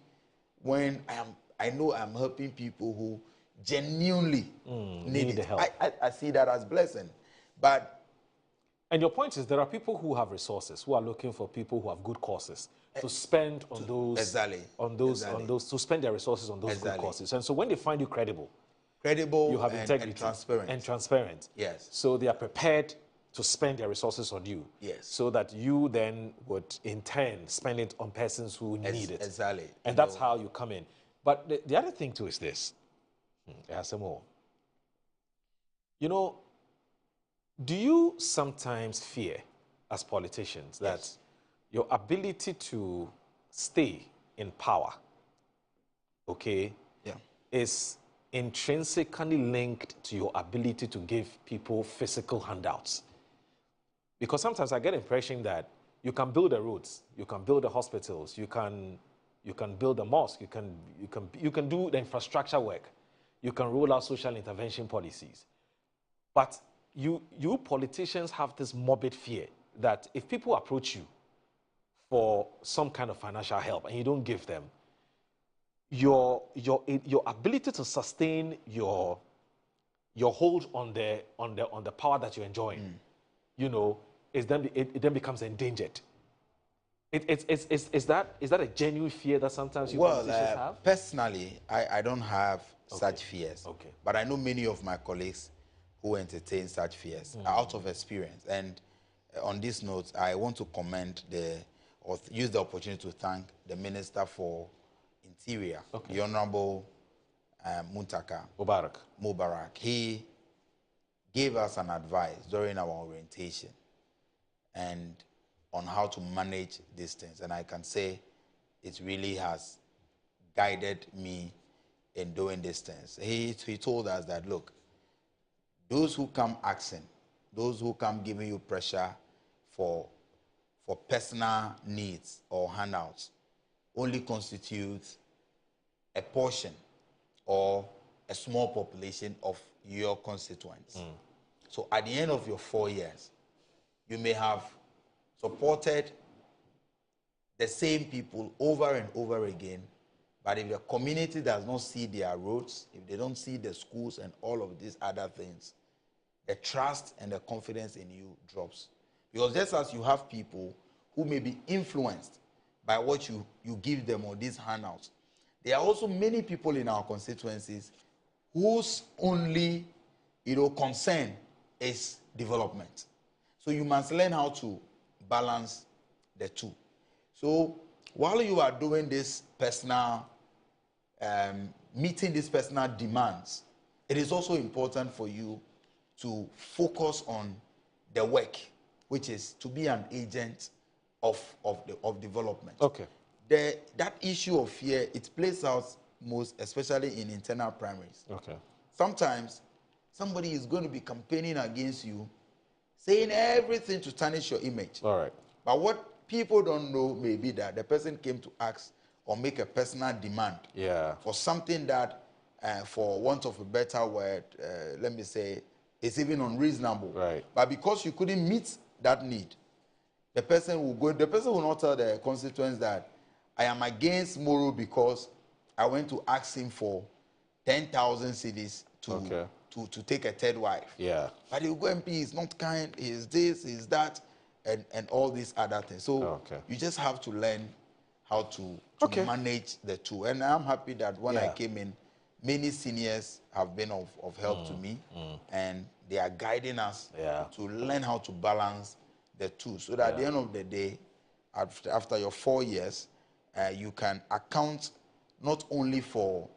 when I know I'm helping people who genuinely need it. help. I see that as blessing. And your point is there are people who have resources, who are looking for people who have good causes to spend on those, to spend their resources on those good causes. And so when they find you credible, you have integrity and transparent. Yes. So they are prepared to spend their resources on you. Yes. So that you then would in turn spend it on persons who need it. Exactly. And that's how you come in. But the other thing too is this. Do you sometimes fear as politicians that your ability to stay in power, is intrinsically linked to your ability to give people physical handouts? Because sometimes I get the impression that you can build the roads, you can build the hospitals, you can build a mosque, you can do the infrastructure work, you can roll out social intervention policies. But you politicians have this morbid fear that if people approach you for some kind of financial help and you don't give them, your ability to sustain your hold on the power that you're enjoying, it then becomes endangered. Is that a genuine fear that sometimes you politicians have? Personally, I don't have such fears. But I know many of my colleagues who entertain such fears out of experience. And on this note, I want to commend use the opportunity to thank the Minister for Interior, the Honorable Muntaka Mubarak. He gave us an advice during our orientation and on how to manage these things. And I can say it really has guided me in doing these things. He told us that, look, those who come asking, those who come giving you pressure for personal needs or handouts only constitutes a portion or a small population of your constituents. So at the end of your 4 years, you may have supported the same people over and over again, but if the community does not see their roads, if they don't see the schools and all of these other things, the trust and the confidence in you drops. Because just as you have people who may be influenced by what you give them on these handouts, there are also many people in our constituencies whose only concern is development. So you must learn how to balance the two. So while you are doing this personal, meeting these personal demands, it is also important for you to focus on the work, which is to be an agent of development. Okay. That issue of fear, it plays out most, especially in internal primaries. Okay. Sometimes somebody is going to be campaigning against you, saying everything to tarnish your image. All right. But what people don't know may be that the person came to ask or make a personal demand for something that, for want of a better word, let me say, is even unreasonable. Right. But because you couldn't meet that need, the person will not tell the constituents that I am against Moro because I went to ask him for 10,000 cedis to take a third wife. Yeah. But the Ugo MP is not kind, he is this, he is that, and all these other things. So you just have to learn how to manage the two. And I'm happy that when I came in, many seniors have been of help to me, and they are guiding us to learn how to balance the two, so that at the end of the day, after your 4 years, you can account not only for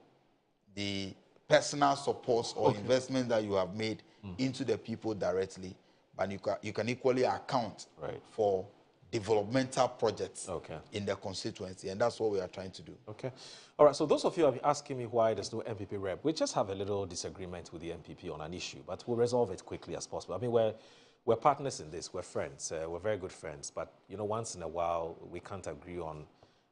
the personal supports or investment that you have made into the people directly, but you can equally account for developmental projects in the constituency, and that's what we are trying to do. Okay. All right, so those of you have been asking me why there's no MPP rep. We just have a little disagreement with the MPP on an issue, but we'll resolve it quickly as possible. I mean, we're partners in this, we're friends, we're very good friends, but once in a while, we can't agree on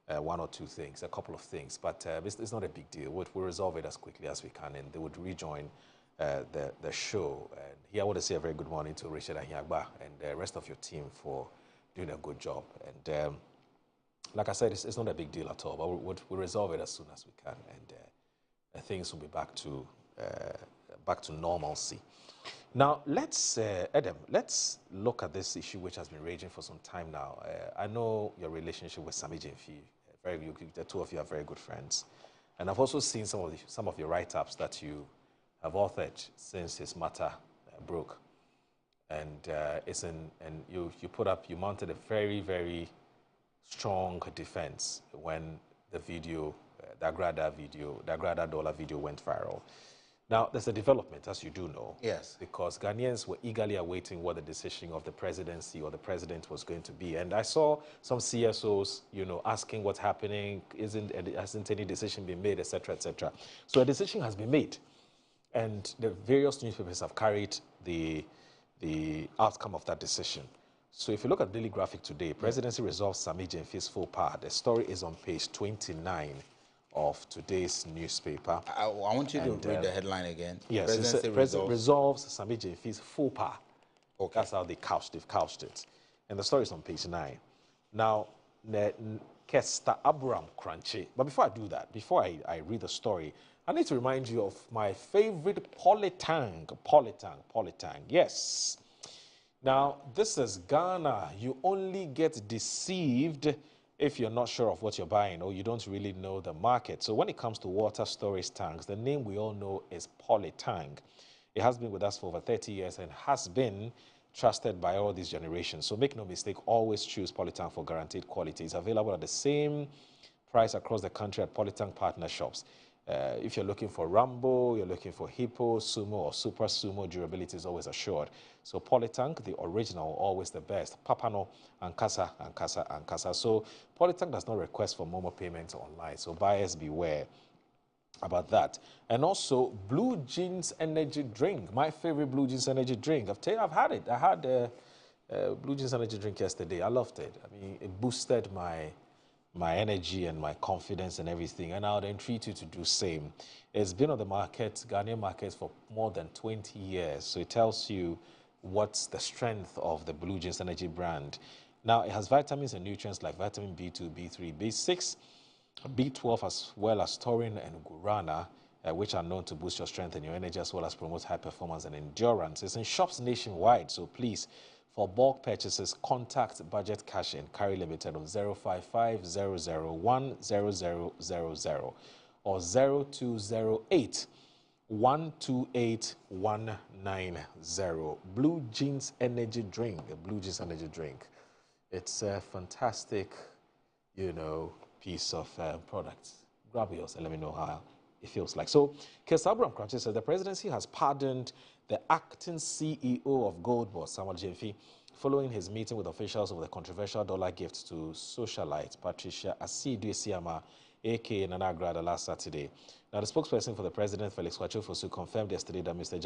one or two things, a couple of things, but it's not a big deal. We'll resolve it as quickly as we can, and they would rejoin the show. And here I want to say a very good morning to Richard Ahiagba and the rest of your team for doing a good job. And like I said, it's not a big deal at all, but we'll resolve it as soon as we can, and things will be back to normalcy. Now, Adam, let's look at this issue which has been raging for some time now. I know your relationship with Sammy Gyamfi. The two of you are very good friends. And I've also seen some of your write-ups that you have authored since his matter broke. And you mounted a very, very strong defense when the video, the Agrada Dollar video went viral. Now, there's a development, as you do know. Yes. Because Ghanaians were eagerly awaiting what the decision of the presidency or the president was going to be. And I saw some CSOs, asking what's happening, hasn't any decision been made, etc., etc. So a decision has been made. And the various newspapers have carried the outcome of that decision. So if you look at Daily Graphic today, Presidency resolves Sammy Gyamfi's faux pas. The story is on page 29 of today's newspaper. I want you to read the headline again. Yes, President resolves Sammy Gyamfi's faux pas. Okay. That's how they've couched it. And the story is on page 9. Now, Kester Abraham Crunchy. But before I do that, before I read the story, I need to remind you of my favorite Polytang. Yes. Now, this is Ghana. You only get deceived if you're not sure of what you're buying or you don't really know the market. So when it comes to water storage tanks, the name we all know is Polytang. It has been with us for over 30 years and has been trusted by all these generations. So make no mistake, always choose Polytang for guaranteed quality. It's available at the same price across the country at Polytang partner shops. If you're looking for Rambo, you're looking for Hippo, Sumo, or Super Sumo, durability is always assured. So Polytank, the original, always the best. Papano, Ankasa, Ankasa, Ankasa. So Polytank does not request for Momo payments online. So buyers beware about that. And also Blue Jeans Energy Drink, my favorite Blue Jeans Energy Drink. I've had it. I had Blue Jeans Energy Drink yesterday. I loved it. I mean, it boosted my energy and my confidence and everything, and I would entreat you to do same. It's been on the market, Ghanaian market, for more than 20 years, so it tells you what's the strength of the Blue Jeans Energy brand. Now, it has vitamins and nutrients like vitamin B2, B3, B6, B12, as well as taurine and guarana, which are known to boost your strength and your energy, as well as promote high performance and endurance. It's in shops nationwide, so please, for bulk purchases, contact Budget Cash and Carry Limited on 055-001-0000 or 0208-128-190. Blue Jeans Energy Drink, a Blue Jeans Energy Drink. It's a fantastic, piece of product. Grab yours and let me know how it feels like. So, Kesabram Kranche says the presidency has pardoned the acting CEO of Goldboard, Samuel Gyamfi, following his meeting with officials of the controversial dollar gift to socialite Patricia Asidu-Siama, a.k.a. Nana Grada, last Saturday. Now, the spokesperson for the president, Felix Kwakye Ofosu, confirmed yesterday that Mr.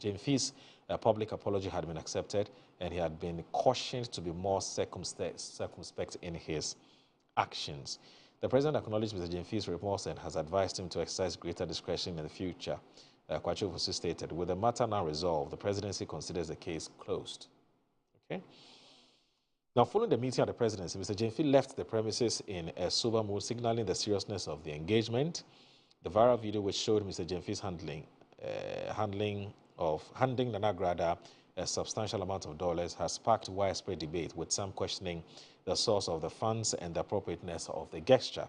Gyamfi's public apology had been accepted, and he had been cautioned to be more circumspect in his actions. The president acknowledged Mr. Gyamfi's remorse and has advised him to exercise greater discretion in the future. Kwakye Ofosu stated, with the matter now resolved, the presidency considers the case closed. Okay. Now, following the meeting at the presidency, Mr. Gyamfi left the premises in a sober mood, signaling the seriousness of the engagement. The viral video, which showed Mr. Gyamfi's handing Nana Grada a substantial amount of dollars, has sparked widespread debate, with some questioning the source of the funds and the appropriateness of the gesture.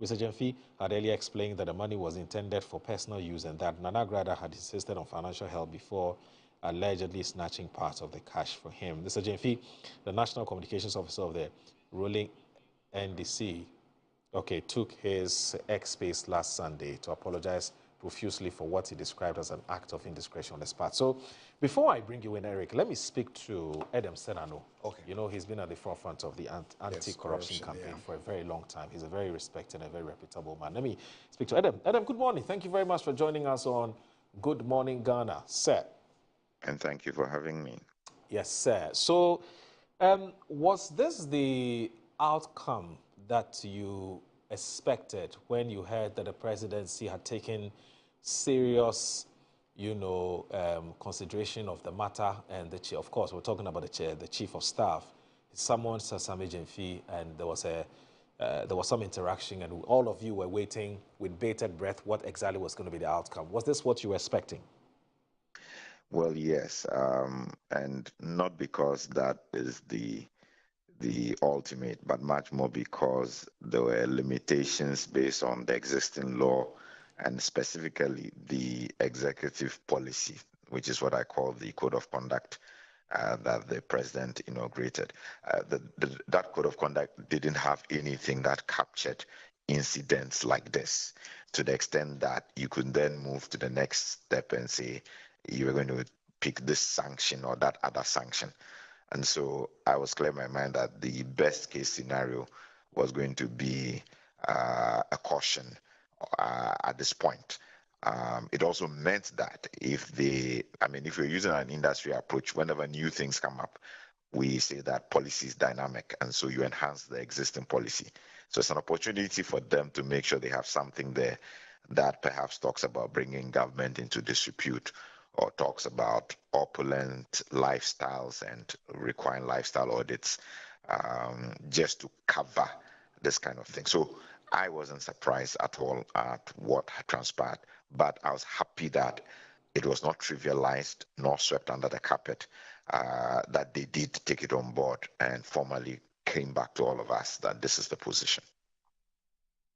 Mr. Gyamfi had earlier explained that the money was intended for personal use and that Nana Grada had insisted on financial help before allegedly snatching part of the cash for him. Mr. Gyamfi, the National Communications Officer of the ruling NDC, took his X space last Sunday to apologize profusely for what he described as an act of indiscretion on his part. So before I bring you in, Eric, let me speak to Edem Senano. Okay. He's been at the forefront of the anti-corruption campaign for a very long time. He's a very respected and very reputable man. Let me speak to Edem. Edem, good morning. Thank you very much for joining us on Good Morning Ghana, sir. And thank you for having me. Yes, sir. So was this the outcome that you expected when you heard that the presidency had taken serious, consideration of the matter, and of course, we're talking about the chief of staff, someone, Samuel Gyamfi, and there was some interaction, and all of you were waiting with bated breath what exactly was going to be the outcome. Was this what you were expecting? Well, yes, and not because that is the ultimate, but much more because there were limitations based on the existing law and specifically the executive policy, which is what I call the Code of Conduct that the president inaugurated. That Code of Conduct didn't have anything that captured incidents like this, to the extent that you could then move to the next step and say, you are going to pick this sanction or that other sanction. And so I was clear in my mind that the best case scenario was going to be a caution at this point. It also meant that if you're using an industry approach, whenever new things come up, we say that policy is dynamic, and so you enhance the existing policy. So it's an opportunity for them to make sure they have something there that perhaps talks about bringing government into disrepute, or talks about opulent lifestyles and requiring lifestyle audits, just to cover this kind of thing. So I wasn't surprised at all at what had transpired, but I was happy that it was not trivialized nor swept under the carpet, that they did take it on board and formally came back to all of us that this is the position.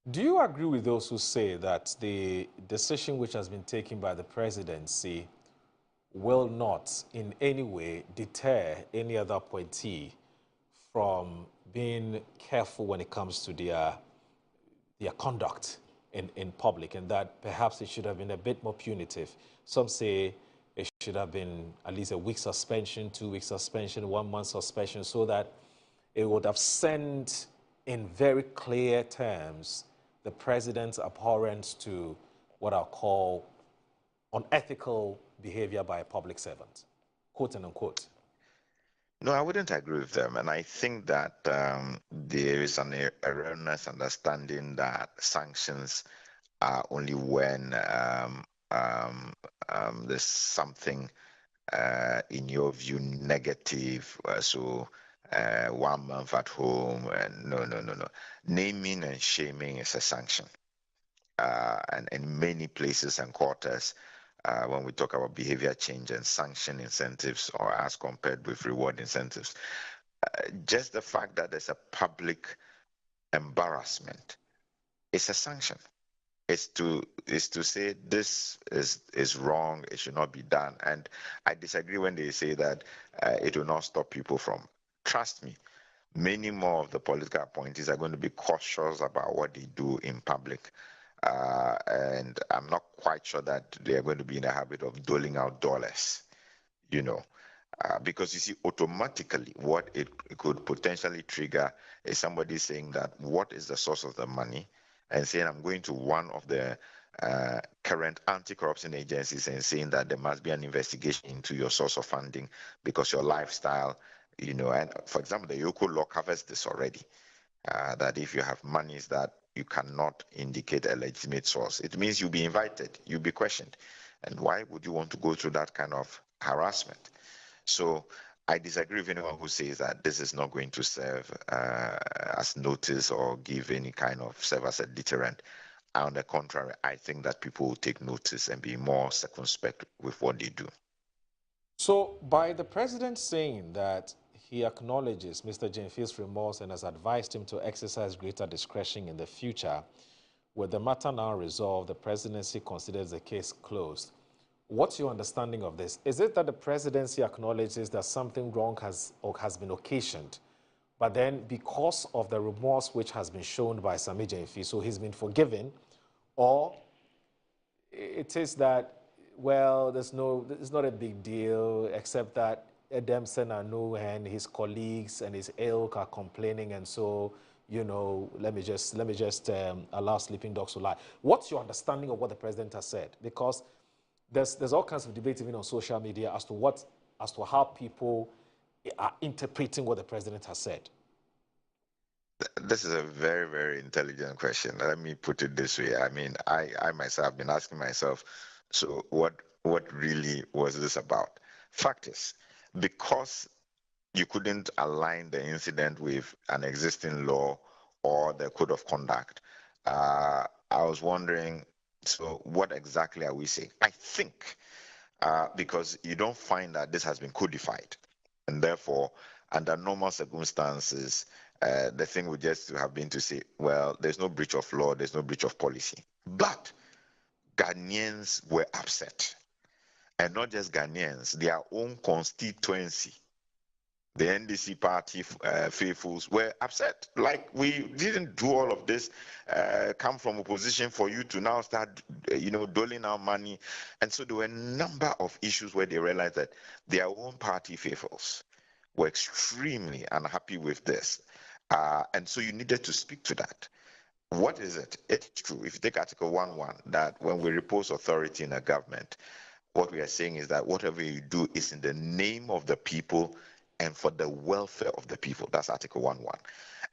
Do you agree with those who say that the decision which has been taken by the presidency will not in any way deter any other appointee from being careful when it comes to their conduct in public, and that perhaps it should have been a bit more punitive. Some say it should have been at least a week suspension, 2 week suspension, 1 month suspension, so that it would have sent in very clear terms the president's abhorrence to what I'll call unethical behavior by a public servant, quote and unquote. No, I wouldn't agree with them. And I think that there is an erroneous understanding that sanctions are only when there's something, in your view, negative. So 1 month at home. No. Naming and shaming is a sanction. And in many places and quarters, when we talk about behavior change and sanction incentives, or as compared with reward incentives, just the fact that there's a public embarrassment is a sanction. Is to say this is wrong, it should not be done. And I disagree when they say that it will not stop people from. Trust me, many more of the political appointees are going to be cautious about what they do in public. And I'm not quite sure that they are going to be in the habit of doling out dollars, because you see, automatically what it could potentially trigger is somebody saying that what is the source of the money, and saying I'm going to one of the current anti-corruption agencies and saying that there must be an investigation into your source of funding because your lifestyle, and for example, the Yoko law covers this already, that if you have monies that you cannot indicate a legitimate source, it means you'll be invited, you'll be questioned. And why would you want to go through that kind of harassment? So I disagree with anyone who says that this is not going to serve as notice or give any kind of serve as a deterrent. On the contrary, I think that people will take notice and be more circumspect with what they do. So by the president saying that he acknowledges Mr. Gyamfi's remorse and has advised him to exercise greater discretion in the future, with the matter now resolved, the presidency considers the case closed. What's your understanding of this? Is it that the presidency acknowledges that something wrong has been occasioned, but then because of the remorse which has been shown by Sammy Gyamfi, so he's been forgiven, or it is that, well, it's not a big deal, except that Edemson Anu and his colleagues and his ilk are complaining, and so, let me just allow sleeping dogs to lie. What's your understanding of what the president has said? Because there's all kinds of debate even on social media as to how people are interpreting what the president has said. This is a very, very intelligent question. Let me put it this way. I mean, I myself have been asking myself, so what really was this about? Fact is, because you couldn't align the incident with an existing law or the code of conduct, I was wondering, so what exactly are we saying? I think because you don't find that this has been codified, and therefore, under normal circumstances, the thing would just have been to say, well, there's no breach of law, there's no breach of policy. But Ghanaians were upset. And not just Ghanaians, their own constituency, the NDC party faithfuls were upset. Like, we didn't do all of this, come from opposition for you to now start, doling out money. And so there were a number of issues where they realized that their own party faithfuls were extremely unhappy with this. And so you needed to speak to that. What is it? It's true. If you take Article 1.1, that when we repose authority in a government, what we are saying is that whatever you do is in the name of the people and for the welfare of the people. That's Article 1.1.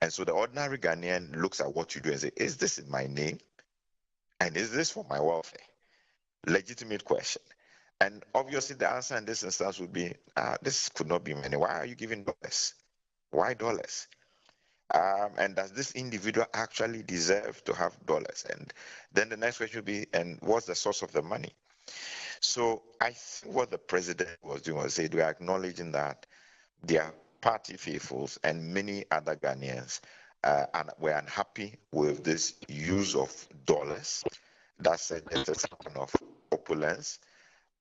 And so the ordinary Ghanaian looks at what you do and says, is this in my name? And is this for my welfare? Legitimate question. And obviously the answer in this instance would be, this could not be money. Why are you giving dollars? Why dollars? And does this individual actually deserve to have dollars? And then the next question would be, and what's the source of the money? So I think what the president was doing was saying, we are acknowledging that their party faithfuls and many other Ghanaians were unhappy with this use of dollars. That's a sign of opulence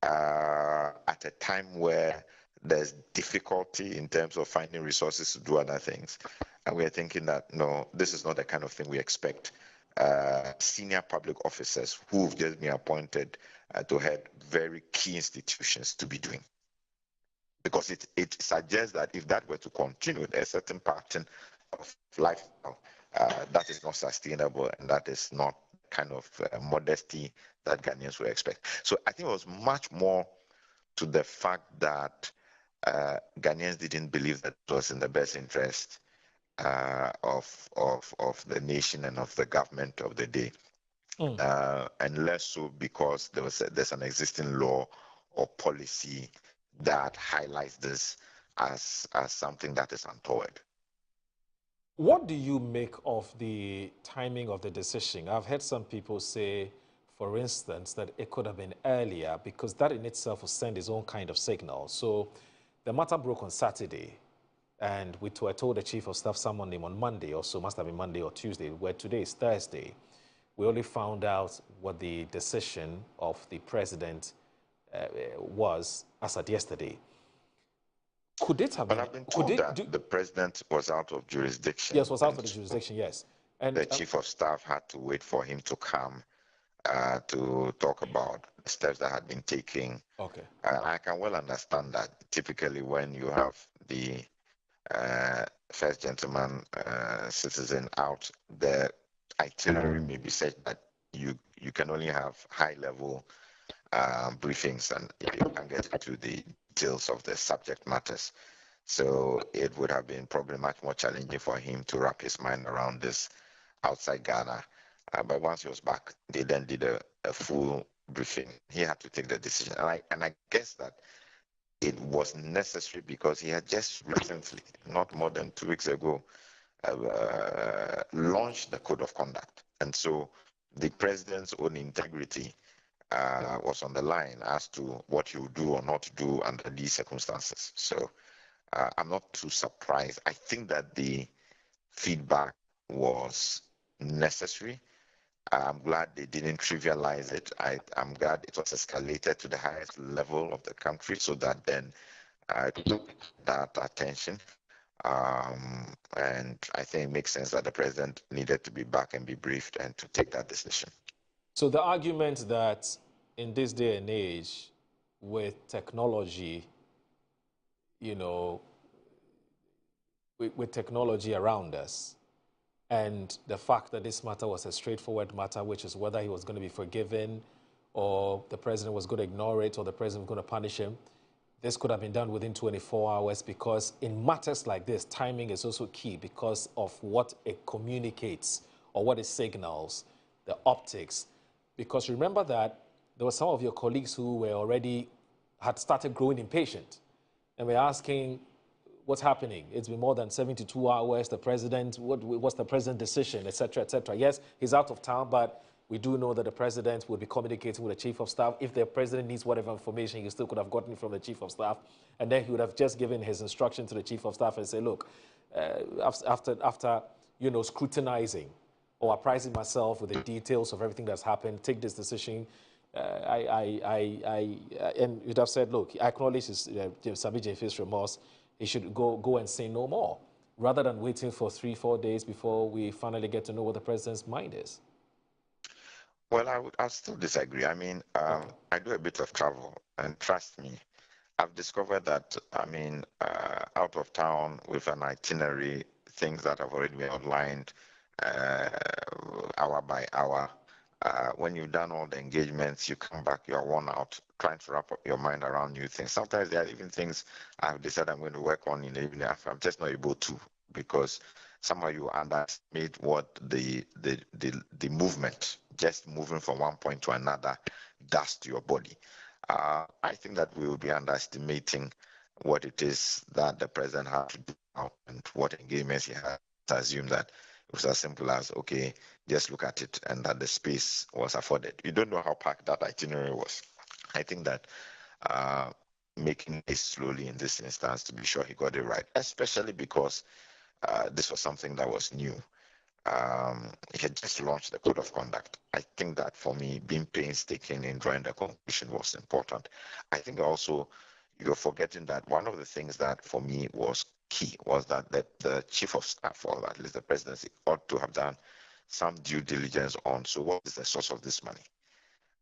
at a time where there's difficulty in terms of finding resources to do other things. And we're thinking that, no, this is not the kind of thing we expect senior public officers who've just been appointed to head very key institutions to be doing. Because it suggests that if that were to continue, a certain pattern of lifestyle that is not sustainable, and that is not kind of modesty that Ghanaians would expect. So I think it was much more to the fact that Ghanaians didn't believe that it was in the best interest of the nation and of the government of the day, and less so because there's an existing law or policy that highlights this as something that is untoward. What do you make of the timing of the decision? I've heard some people say, for instance, that it could have been earlier because that in itself will send its own kind of signal. So the matter broke on Saturday, and we were told the Chief of Staff summoned him on Monday, or so must have been Monday or Tuesday, where today is Thursday. We only found out what the decision of the president was as at yesterday. Could it have been? But I've been told that the president was out of jurisdiction. Yes, was out of the jurisdiction, yes. And the Chief of Staff had to wait for him to come to talk about the steps that had been taken. Okay. I can well understand that. Typically, when you have the first gentleman citizen out, the itinerary may be such that you can only have high-level briefings, and you can get into the details of the subject matters. So it would have been probably much more challenging for him to wrap his mind around this outside Ghana. But once he was back, they then did a full briefing. He had to take the decision. And I guess that it was necessary because he had just recently, not more than 2 weeks ago, launched the Code of Conduct. And so the president's own integrity was on the line as to what you do or not do under these circumstances. So I'm not too surprised. I think that the feedback was necessary. I'm glad they didn't trivialize it. I'm glad it was escalated to the highest level of the country so that then it took that attention. And I think it makes sense that the president needed to be back and be briefed and to take that decision. So the argument that in this day and age, with technology, you know, with technology around us, and the fact that this matter was a straightforward matter, which is whether he was going to be forgiven or the president was going to ignore it or the president was going to punish him, this could have been done within 24 hours because in matters like this, timing is also key because of what it communicates or what it signals, the optics. Because remember that there were some of your colleagues who had started growing impatient and were asking, what's happening? It's been more than 72 hours. The president, what's the president's decision, et cetera, et cetera. Yes, he's out of town, but we do know that the president will be communicating with the chief of staff. If the president needs whatever information, he still could have gotten it from the chief of staff. And then he would have just given his instruction to the chief of staff and say, look, after scrutinizing or apprising myself with the details of everything that's happened, take this decision. And you'd have said, look, I acknowledge Sabi Jeff's remorse. He should go and say no more, rather than waiting for 3-4 days before we finally get to know what the president's mind is. Well, I'll still disagree. I mean, I do a bit of travel, and trust me, I've discovered that, out of town with an itinerary, things that have already been outlined hour by hour. When you've done all the engagements, you come back, you're worn out, trying to wrap up your mind around new things. Sometimes there are even things I've decided I'm going to work on in the evening. I'm just not able to because somehow you underestimate what the movement, just moving from one point to another, does to your body. I think that we will be underestimating what it is that the president had to do now and what engagements he had to assume that it was as simple as, okay, just look at it and that the space was afforded. You don't know how packed that itinerary was. I think that making it slowly in this instance to be sure he got it right, especially because this was something that was new. He had just launched the Code of Conduct. I think that for me, being painstaking in drawing the conclusion was important. I think also you're forgetting that one of the things that for me was key was that the chief of staff, or at least the presidency, ought to have done some due diligence on, so what is the source of this money?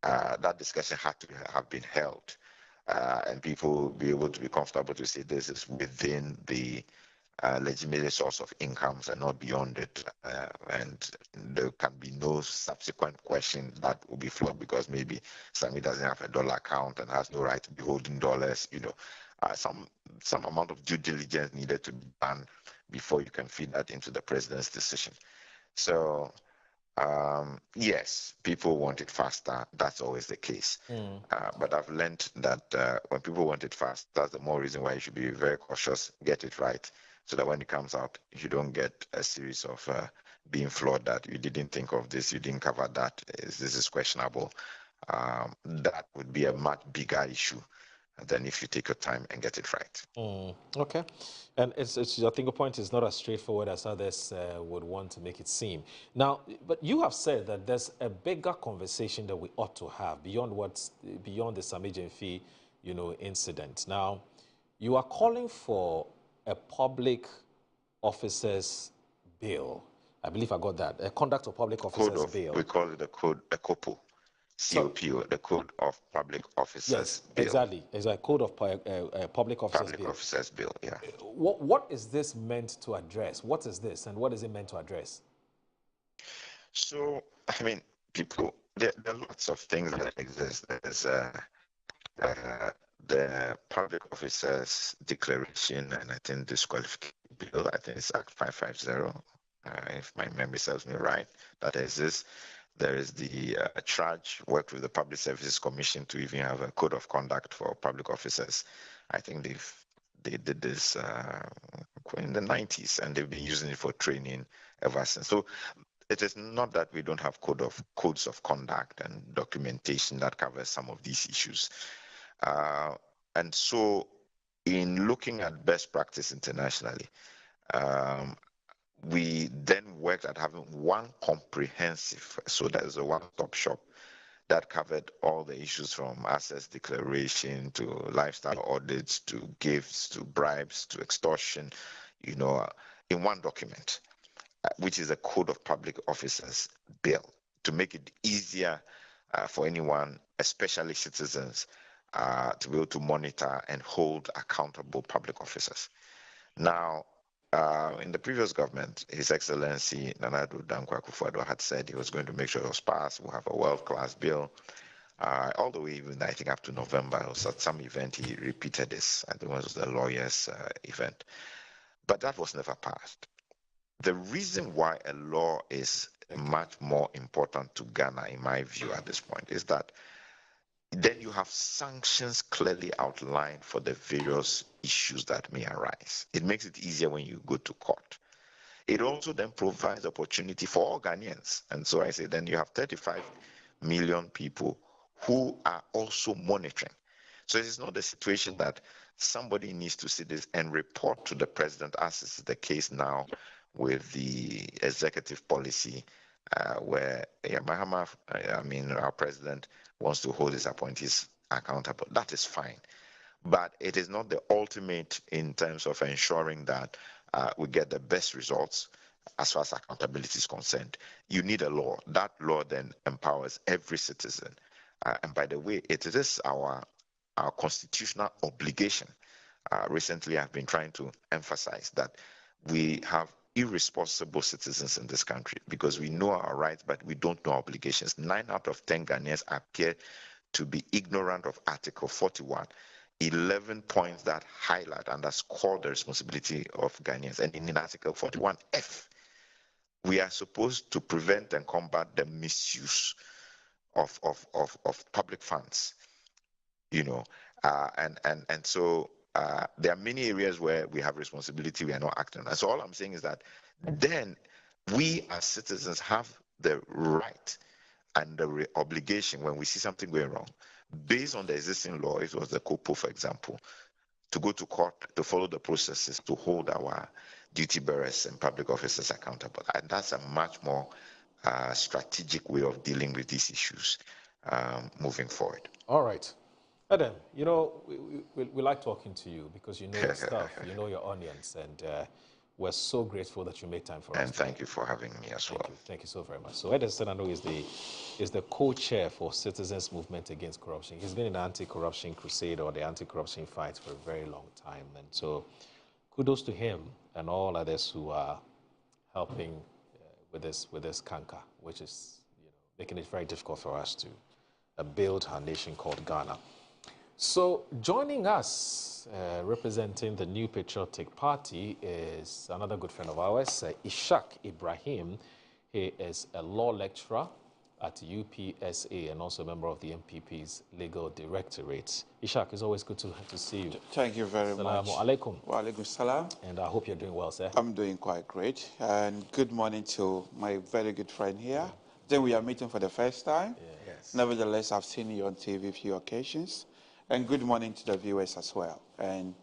That discussion had to have been held, and people be able to be comfortable to say this is within the legitimate source of incomes and not beyond it. And there can be no subsequent question that will be flawed because maybe somebody doesn't have a dollar account and has no right to be holding dollars. Some amount of due diligence needed to be done before you can feed that into the president's decision. So yes, people want it faster. That's always the case. But I've learned that when people want it fast, that's the more reason why you should be very cautious, get it right, so that when it comes out, you don't get a series of being flawed that you didn't think of this, you didn't cover that, this is questionable. That would be a much bigger issue than if you take your time and get it right. Okay. And it's I think the point is not as straightforward as others would want to make it seem. Now, but you have said that there's a bigger conversation that we ought to have beyond the Sammy Gyamfi, incident. Now, you are calling for a public officers bill. I believe I got that. A conduct of public officers bill. We call it a COPO. COPO, the Code of Public Officers Bill. Exactly. Code of Public Officers Bill. Officers Bill, yeah. What is this meant to address? What is this, and what is it meant to address? So, I mean, there are lots of things that exist. There's the Public Officers Declaration, and I think disqualification bill. I think it's Act 550, if my memory serves me right, that exists. There is the charge, worked with the Public Services Commission to even have a code of conduct for public officers. I think they did this in the 90s, and they've been using it for training ever since. So it is not that we don't have codes of conduct and documentation that covers some of these issues. And so in looking at best practice internationally, we then worked at having one comprehensive, so there's a one-stop shop that covered all the issues from assets declaration to lifestyle audits to gifts to bribes to extortion, in one document, which is a Code of Public Officers Bill, to make it easier for anyone, especially citizens, to be able to monitor and hold accountable public officers. Now, in the previous government, His Excellency Nana Addo Dankwa Akufo-Addo had said he was going to make sure it was passed. We'll have a world-class bill. All the way, even I think up to November, it was at some event he repeated this. I think it was the lawyers' event. But that was never passed. The reason why a law is much more important to Ghana, in my view at this point, is that then you have sanctions clearly outlined for the various issues that may arise. It makes it easier when you go to court. It also then provides opportunity for all Ghanaians. And so I say then you have 35 million people who are also monitoring. So it's not the situation that somebody needs to see this and report to the president, as is the case now with the executive policy, where Mahama, our president, wants to hold his appointees accountable. That is fine. But it is not the ultimate in terms of ensuring that we get the best results as far as accountability is concerned. You need a law. That law then empowers every citizen. And by the way, it is our constitutional obligation. Recently, I've been trying to emphasize that we have irresponsible citizens in this country because we know our rights, but we don't know our obligations. 9 out of 10 Ghanaians appear to be ignorant of Article 41. 11 points that highlight and underscore the responsibility of Ghanaians. And in Article 41F, we are supposed to prevent and combat the misuse of public funds, and so there are many areas where we have responsibility we are not acting on. And so all I'm saying is that then we as citizens have the right and the obligation when we see something going wrong, based on the existing law, it was the COPO, for example, to go to court, to follow the processes, to hold our duty bearers and public officers accountable. And that's a much more strategic way of dealing with these issues moving forward. All right. Adam, we like talking to you because you know your stuff, you know your onions, and we're so grateful that you made time for us. And thank you for having me as well. Thank you so very much. So Eden Senano is the co-chair for Citizens Movement Against Corruption. He's been in the anti-corruption crusade or the anti-corruption fight for a very long time. And so kudos to him and all others who are helping with this canker, which is making it very difficult for us to build our nation called Ghana. So joining us, representing the New Patriotic Party, is another good friend of ours, Ishaq Ibrahim. He is a law lecturer at UPSA and also a member of the MPP's Legal Directorate. Ishaq, it's always good to see you. Thank you very much. Assalamu alaikum. Wa alaikum salam. And I hope you're doing well, sir. I'm doing quite great. And good morning to my very good friend here. Then we are meeting for the first time. Yes. Nevertheless, I've seen you on TV a few occasions. And good morning to the viewers as well. And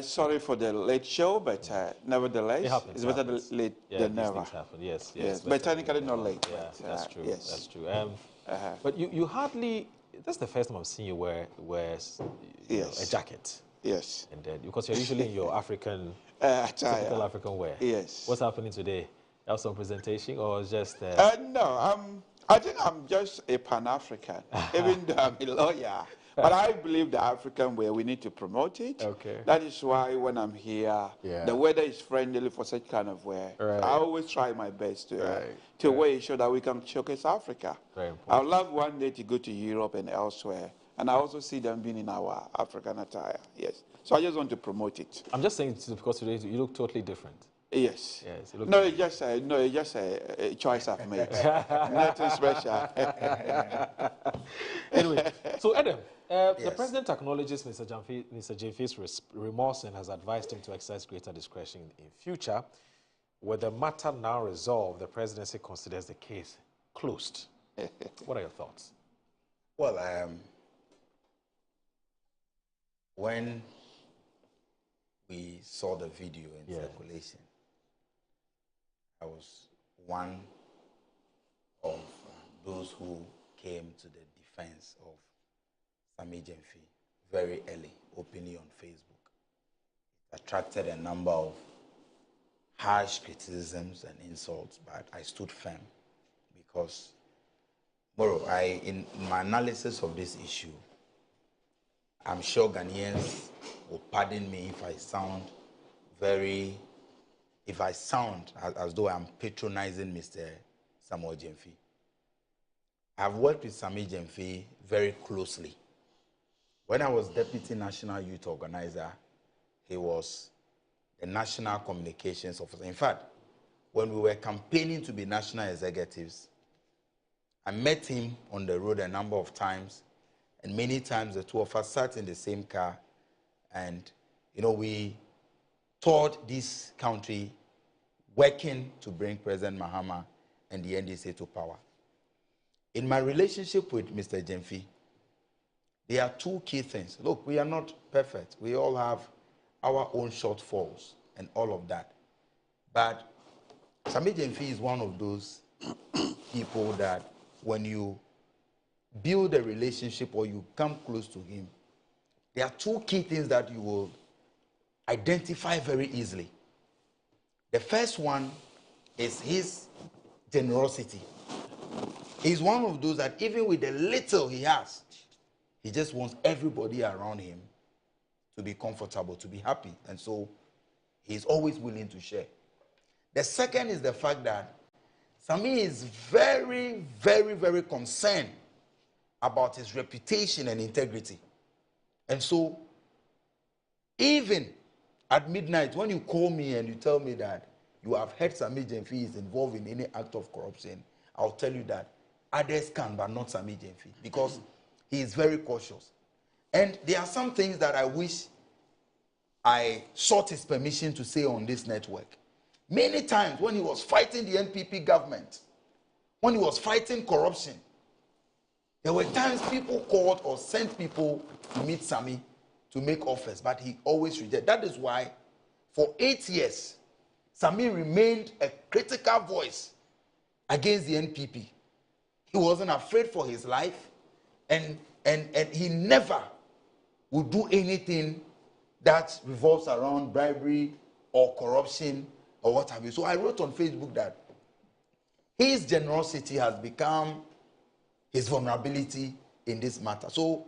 sorry for the late show, but nevertheless, it's better late than never. Happen. Yes. But technically not late. Yeah, but, that's true. Yes. That's true. But you hardly. That's the first time I've seen you wear a jacket. Yes. And because you're usually in your African, typical African wear. Yes. What's happening today? You have some presentation or just? No, I think I'm just a Pan-African, even though I'm a lawyer. But I believe the African way, we need to promote it. Okay. That is why when I'm here, the weather is friendly for such kind of wear. Right. I always try my best to wear so that we can showcase Africa. Very important. I would love one day to go to Europe and elsewhere. And I also see them being in our African attire. Yes. So I just want to promote it. I'm just saying because today you look totally different. Yes. Yes. No, it's just a choice I've made. Nothing special. Anyway, so Adam, the president acknowledges Mr. Gyamfi's remorse and has advised him to exercise greater discretion in future. With the matter now resolved, the presidency considers the case closed. What are your thoughts? Well, when we saw the video in circulation, I was one of those who came to the defense of Sammy Gyamfi very early, openly on Facebook. It attracted a number of harsh criticisms and insults, but I stood firm because, Moro, in my analysis of this issue, I'm sure Ghanaians will pardon me if I sound as though I'm patronizing Mr. Samuel Gyamfi. I've worked with Sammy Gyamfi very closely. When I was Deputy National Youth Organizer, he was the National Communications Officer. In fact, when we were campaigning to be national executives, I met him on the road a number of times, and many times the two of us sat in the same car, and we toured this country working to bring President Mahama and the NDC to power. In my relationship with Mr. Gyamfi, there are two key things. Look, we are not perfect. We all have our own shortfalls and all of that. But Sammy Gyamfi is one of those people that when you build a relationship or you come close to him, there are two key things that you will identify very easily. The first one is his generosity. He's one of those that even with the little he has, he just wants everybody around him to be comfortable, to be happy. And so he's always willing to share. The second is the fact that Sammy is very, very, very concerned about his reputation and integrity. And so even at midnight, when you call me and you tell me that you have heard Sammy Gyamfi is involved in any act of corruption, I'll tell you that others can, but not Sammy Gyamfi, because he is very cautious. And there are some things that I wish I sought his permission to say on this network. Many times when he was fighting the NPP government, when he was fighting corruption, there were times people called or sent people to meet Sammy to make offers, but he always rejected. That is why for 8 years, Sammy remained a critical voice against the NPP. He wasn't afraid for his life, and he never would do anything that revolves around bribery or corruption or what have you. So I wrote on Facebook that his generosity has become his vulnerability in this matter. So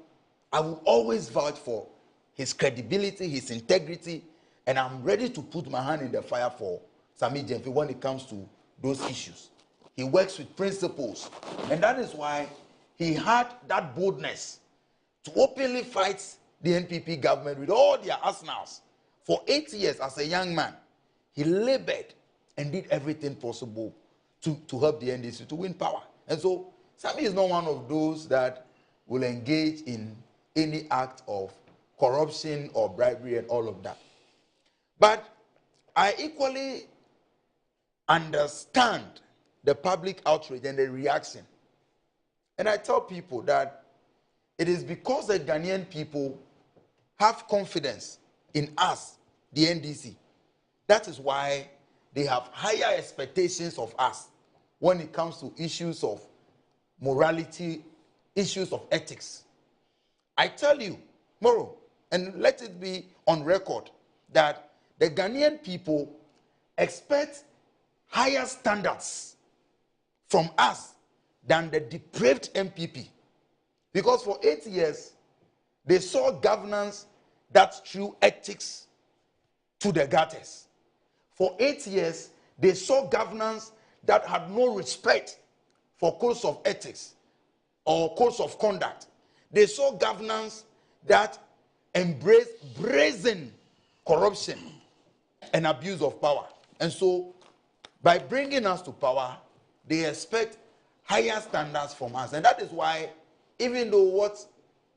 I will always vouch for his credibility, his integrity, and I'm ready to put my hand in the fire for Sammy Gyamfi when it comes to those issues. He works with principles, and that is why he had that boldness to openly fight the NPP government with all their arsenals. For 8 years as a young man, he labored and did everything possible to help the NDC to win power. And so Sammy is not one of those that will engage in any act of corruption or bribery and all of that. But I equally understand the public outrage and the reaction. And I tell people that it is because the Ghanaian people have confidence in us, the NDC. That is why they have higher expectations of us when it comes to issues of morality, issues of ethics. I tell you, Moro, and let it be on record, that the Ghanaian people expect higher standards from us than the depraved MPP. Because for 8 years, they saw governance that threw ethics to the gutters. For 8 years, they saw governance that had no respect for codes of ethics or codes of conduct. They saw governance that embraced brazen corruption and abuse of power. And so, by bringing us to power, they expect higher standards from us. And that is why, even though what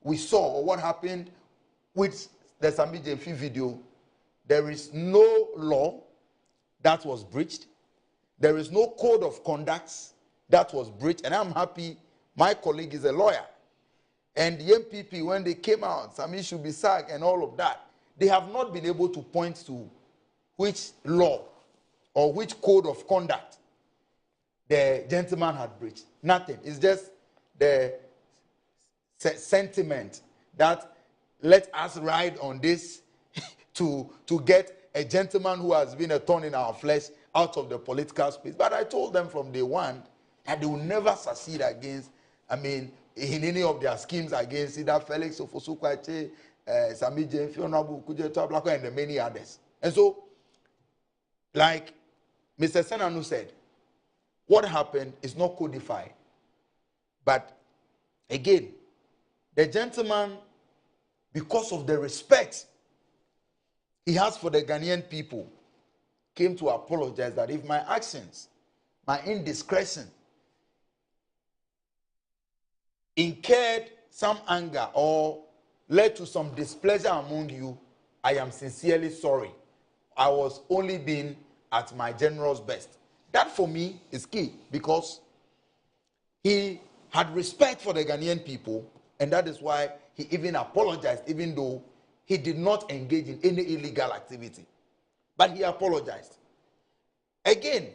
we saw or what happened with the Sammy Gyamfi video, there is no law that was breached. There is no code of conduct that was breached. And I'm happy my colleague is a lawyer. And the MPP, when they came out, Sammy should be sacked and all of that, they have not been able to point to which law or which code of conduct the gentleman had breached. Nothing. It's just the sentiment that let us ride on this to get a gentleman who has been a thorn in our flesh out of the political space. But I told them from day one that they will never succeed against, in any of their schemes against either Felix Ofosu-Kwakye, Sammy Gyamfi, Honorable Kujeto Ablakwa, and the many others. And so, like Mr. Senanu said, what happened is not codified. But again, the gentleman, because of the respect he has for the Ghanaian people, came to apologize that if my actions, my indiscretion, incurred some anger or led to some displeasure among you, I am sincerely sorry. I was only being at my general's best. That for me is key, because he had respect for the Ghanaian people, and that is why he even apologized, even though he did not engage in any illegal activity. But he apologized. Again,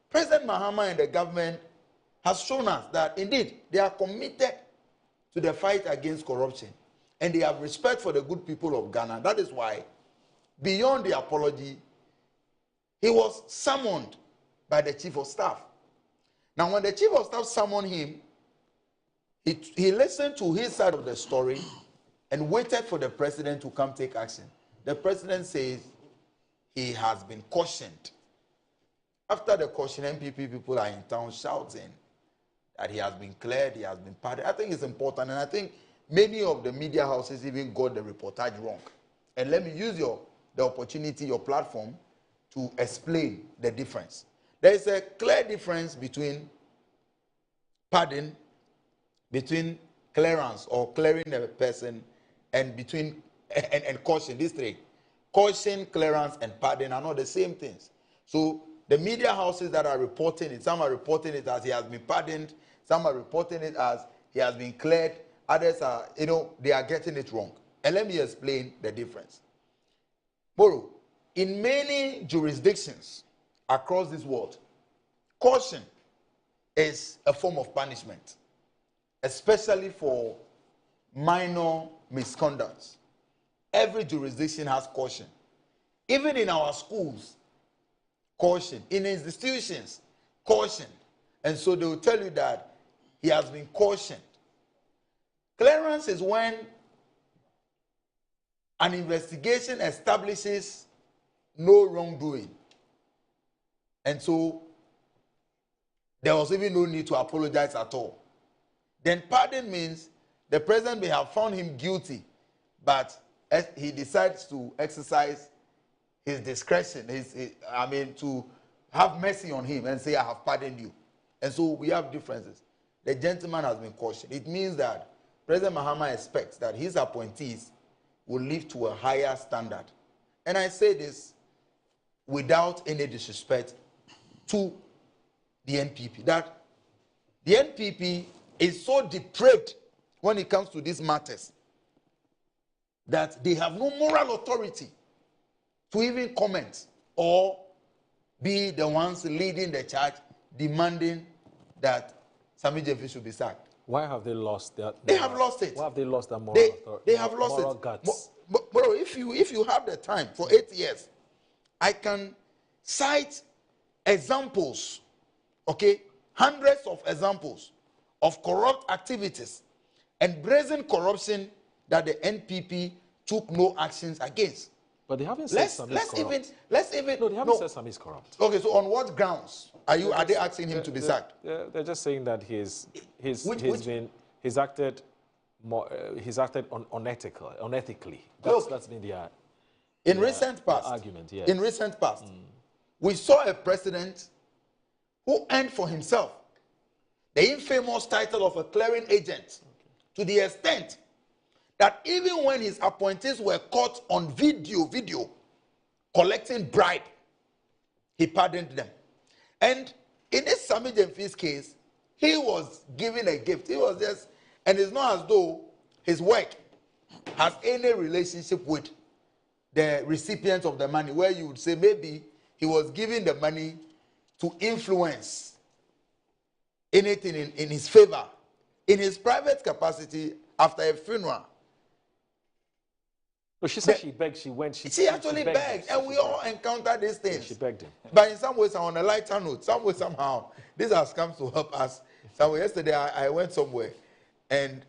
President Mahama and the government has shown us that indeed they are committed to the fight against corruption, and they have respect for the good people of Ghana. That is why, beyond the apology, he was summoned by the chief of staff. Now, when the chief of staff summoned him, he listened to his side of the story and waited for the president to come take action. The president says he has been cautioned. After the caution, MPP people are in town shouting that he has been cleared, he has been pardoned. I think it's important, and I think many of the media houses even got the reportage wrong. And let me use the opportunity, your platform, to explain the difference. There is a clear difference between pardon, between clearance or clearing a person, and between and caution. These three, caution, clearance, and pardon, are not the same things. So the media houses that are reporting it, some are reporting it as he has been pardoned, some are reporting it as he has been cleared, others are, they are getting it wrong. And let me explain the difference. Moro, in many jurisdictions across this world, caution is a form of punishment, especially for minor misconducts. Every jurisdiction has caution. Even in our schools, caution. In institutions, caution. And so they will tell you that he has been cautioned. Clearance is when an investigation establishes no wrongdoing. And so there was even no need to apologize at all. Then pardon means the president may have found him guilty, but he decides to exercise his discretion, to have mercy on him and say, I have pardoned you. And so we have differences. The gentleman has been cautioned. It means that President Mahama expects that his appointees will live to a higher standard. And I say this without any disrespect to the NPP, that the NPP is so depraved when it comes to these matters that they have no moral authority to even comment or be the ones leading the charge, demanding that Sammy Gyamfi should be sacked. Why have they lost that? They have lost it. Why have they lost that moral authority? They have lost moral it. Guts. Bro, if you have the time for 8 years, I can cite examples, okay, hundreds of examples of corrupt activities and brazen corruption that the NPP took no actions against. But they haven't said Sammy is corrupt. No, they haven't said Sammy is corrupt. Okay, so on what grounds are they asking him to be sacked? They're just saying that he's acted unethically. That's been their recent past argument. Yes. In recent past, we saw a president who earned for himself the infamous title of a clearing agent, to the extent that even when his appointees were caught on video collecting bribe, he pardoned them. And in this Sammy Gyamfi's case, he was given a gift. He was just, and it's not as though his work has any relationship with the recipient of the money, where you would say maybe he was giving the money to influence anything in his favor. In his private capacity, after a funeral. But she said she begged, she actually begged, and we all encounter these things. Yeah, she begged him. But in some ways, on a lighter note, some way, somehow, this has come to help us. So yesterday, I went somewhere, and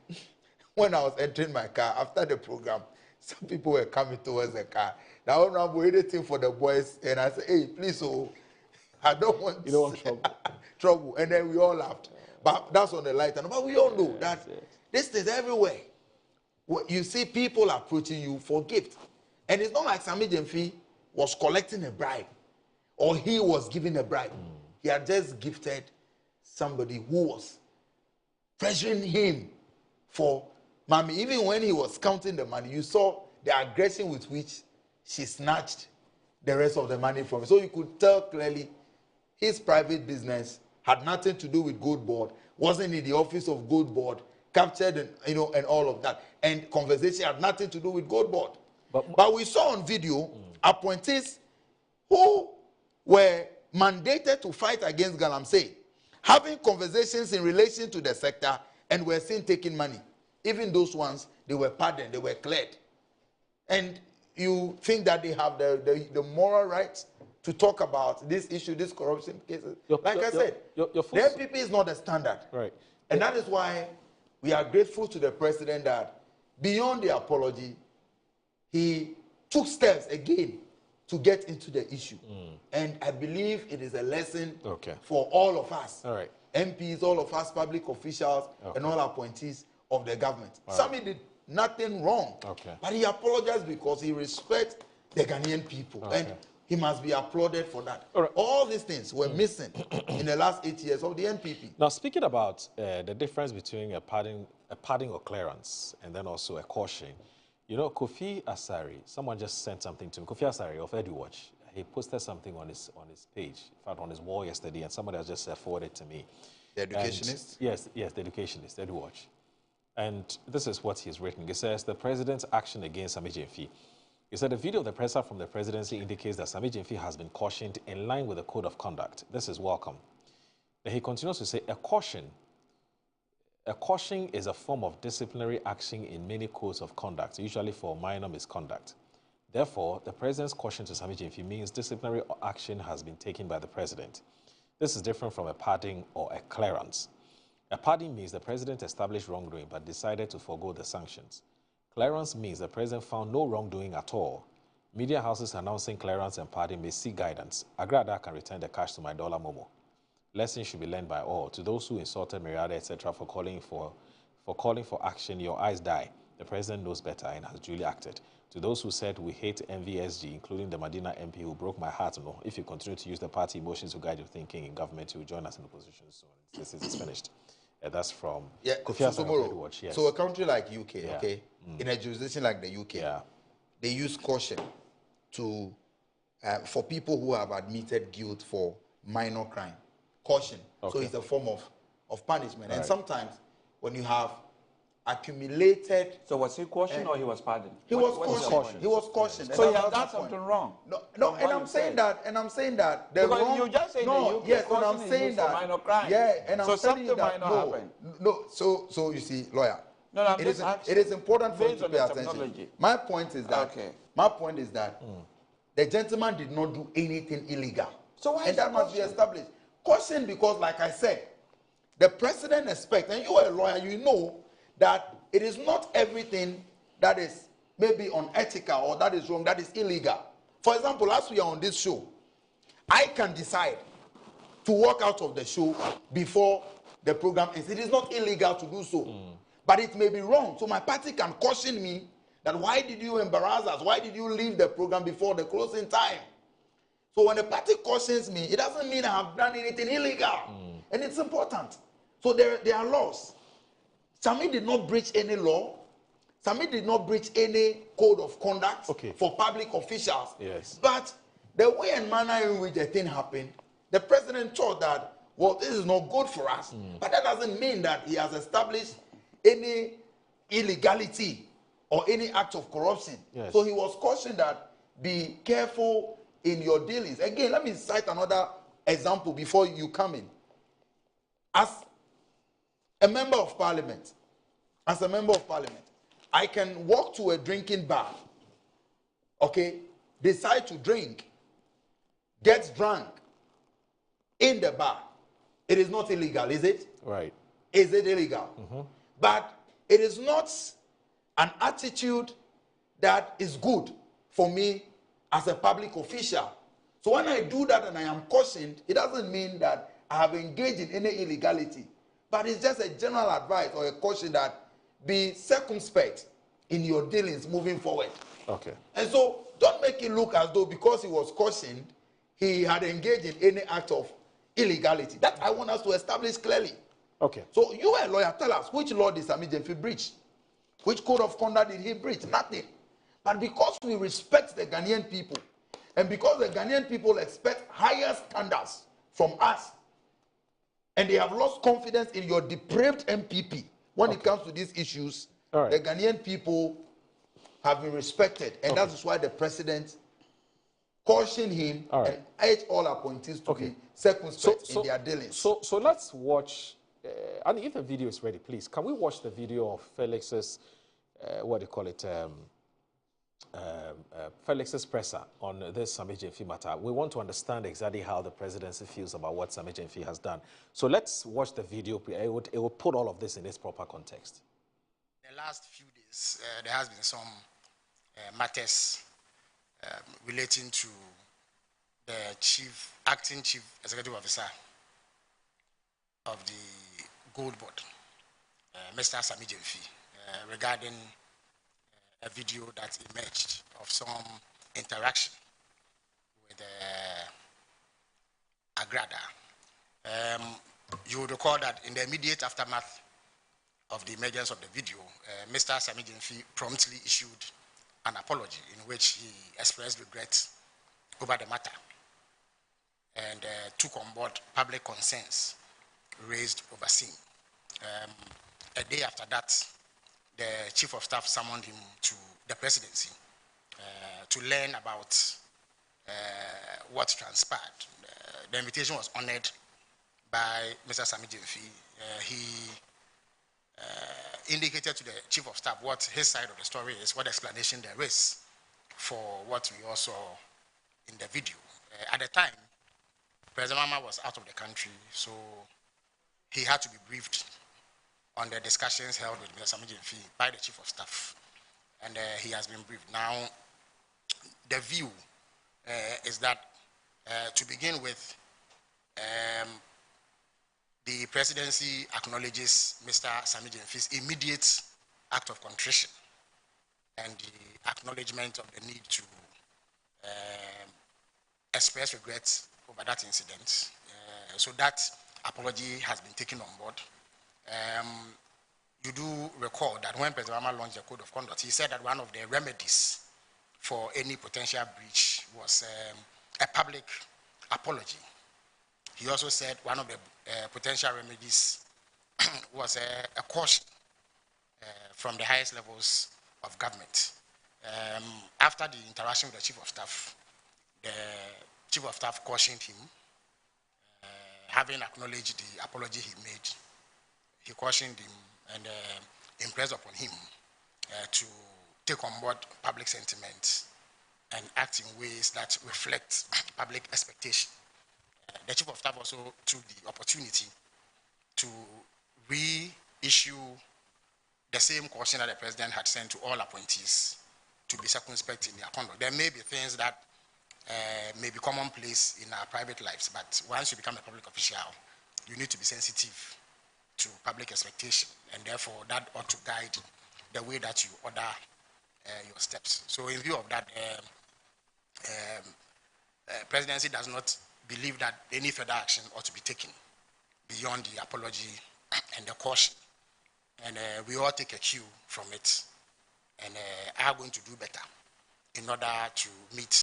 when I was entering my car, after the program, some people were coming towards the car. Now, I'm waiting for the boys, and I said, hey, please, I don't want trouble. And then we all laughed. But that's on the lighter note. But we all know that this is everywhere. You see people approaching you for gift. And it's not like Sammy Gyamfi was collecting a bribe or he was giving a bribe. He had just gifted somebody who was pressuring him for money. Even when he was counting the money, you saw the aggression with which she snatched the rest of the money from him. So you could tell clearly his private business had nothing to do with Gold Board, wasn't in the office of Gold Board, captured and all of that. And conversation had nothing to do with Gold Board. But we saw on video appointees who were mandated to fight against Galamsey, having conversations in relation to the sector, and were seen taking money. Even those ones, they were pardoned, they were cleared. And you think that they have the moral rights to talk about this issue, this corruption cases? Like I said, the NPP is not the standard. Right. And that is why we are grateful to the president that beyond the apology, he took steps again to get into the issue. And I believe it is a lesson for all of us. All right. MPs, all of us, public officials, and all appointees of the government. Sammy did nothing wrong, but he apologized because he respects the Ghanaian people. And he must be applauded for that. All these things were missing in the last 8 years of the NPP. Now, speaking about the difference between a pardon or clearance and then also a caution, you know, Kofi Asari, someone just sent something to me. Kofi Asari of EduWatch, he posted something on his page, in fact, on his wall yesterday, and somebody has just forwarded to me. The educationist? And, yes, the educationist, EduWatch. And this is what he's written. He says, the president's action against Sammy Gyamfi. He said, the video of the presser from the presidency indicates that Sammy Gyamfi has been cautioned in line with the code of conduct. This is welcome. Then he continues to say, a caution is a form of disciplinary action in many codes of conduct, usually for minor misconduct. Therefore, the president's caution to Sammy Gyamfi means disciplinary action has been taken by the president. This is different from a pardon or a clearance. A pardon means the president established wrongdoing but decided to forego the sanctions. Clearance means the president found no wrongdoing at all. Media houses announcing clearance and pardon may seek guidance. Agrada can return the cash to my dollar Momo. Lessons should be learned by all. To those who insulted Meriada, etc., for calling for action, your eyes die. The president knows better and has duly acted. To those who said we hate MVSG, including the Medina MP who broke my heart, no, if you continue to use the party emotions to guide your thinking in government, you will join us in opposition soon. This is finished. That's from Kofi Assange Watch. Yes. So a country like UK, okay, in a jurisdiction like the UK, they use caution to for people who have admitted guilt for minor crime. Caution. So it's a form of punishment. Right. And sometimes when you have accumulated. So was he cautioned or he was pardoned? He was cautioned. He was cautioned. So he has done something wrong. No, and I'm saying that. The because wrong. You just saying no, yes, and I'm saying that. Minor crime. Yeah, and I'm telling you that. No. So you see, lawyer. No, it is important for you to pay attention. My point is that. My point is that the gentleman did not do anything illegal. So why? And that must be established. Caution because, like I said, the president expects, and you are a lawyer, you know that it is not everything that is maybe unethical or that is wrong, that is illegal. For example, as we are on this show, I can decide to walk out of the show before the program ends. It is not illegal to do so, but it may be wrong. So my party can caution me that why did you embarrass us? Why did you leave the program before the closing time? So when the party cautions me, it doesn't mean I have done anything illegal. And it's important. So there are laws. Sammy did not breach any law. Sammy did not breach any code of conduct for public officials. Yes. But the way and manner in which the thing happened, the president thought that, well, this is not good for us. But that doesn't mean that he has established any illegality or any act of corruption. Yes. So he was cautioned that be careful in your dealings. Again, let me cite another example before you come in. As a member of parliament, I can walk to a drinking bar, decide to drink, get drunk in the bar. It is not illegal, is it? Right. Is it illegal? But it is not an attitude that is good for me as a public official. So when I do that and I am cautioned, it doesn't mean that I have engaged in any illegality. But it's just a general advice or a caution that be circumspect in your dealings moving forward. Okay. And so don't make it look as though because he was cautioned, he had engaged in any act of illegality. That I want us to establish clearly. Okay. So you are a lawyer. Tell us, which law did Sammy Gyamfi breach? Which code of conduct did he breach? Nothing. But because we respect the Ghanaian people, and because the Ghanaian people expect higher standards from us, and they have lost confidence in your depraved MPP when it comes to these issues, the Ghanaian people have been respected. And that is why the president cautioned him and urged all appointees to be circumspect in their dealings. So let's watch, and if the video is ready, please, can we watch the video of Felix's, Felix's presser on this Sammy Gyamfi matter? We want to understand exactly how the presidency feels about what Sammy Gyamfi has done. So let's watch the video. It will put all of this in its proper context. The last few days, there has been some matters relating to the acting chief executive officer of the Gold Board, Mr. Sammy Gyamfi, regarding a video that emerged of some interaction with Agrada. You will recall that in the immediate aftermath of the emergence of the video, Mr. Sammy Gyamfi promptly issued an apology in which he expressed regret over the matter and took on board public concerns raised over same. A day after that, the chief of staff summoned him to the presidency to learn about what transpired. The invitation was honored by Mr. Sammy Gyamfi. He indicated to the chief of staff what his side of the story is, what explanation there is for what we all saw in the video. At the time, President Mahama was out of the country, so he had to be briefed on the discussions held with Mr. Sami Gyamfi by the Chief of Staff, and he has been briefed. Now, the view is that, to begin with, the presidency acknowledges Mr. Sami Gyamfi's immediate act of contrition and the acknowledgement of the need to express regrets over that incident. So that apology has been taken on board. You do recall that when President Mahama launched the Code of Conduct, he said that one of the remedies for any potential breach was a public apology. He also said one of the potential remedies was a caution from the highest levels of government. After the interaction with the Chief of Staff, the Chief of Staff cautioned him, having acknowledged the apology he made. He cautioned him and impressed upon him to take on board public sentiment and act in ways that reflect public expectation. The Chief of Staff also took the opportunity to reissue the same caution that the President had sent to all appointees to be circumspect in their conduct. There may be things that may be commonplace in our private lives, but once you become a public official, you need to be sensitive to public expectation, and therefore that ought to guide the way that you order your steps. So in view of that, presidency does not believe that any further action ought to be taken beyond the apology and the caution. And we all take a cue from it and are going to do better in order to meet.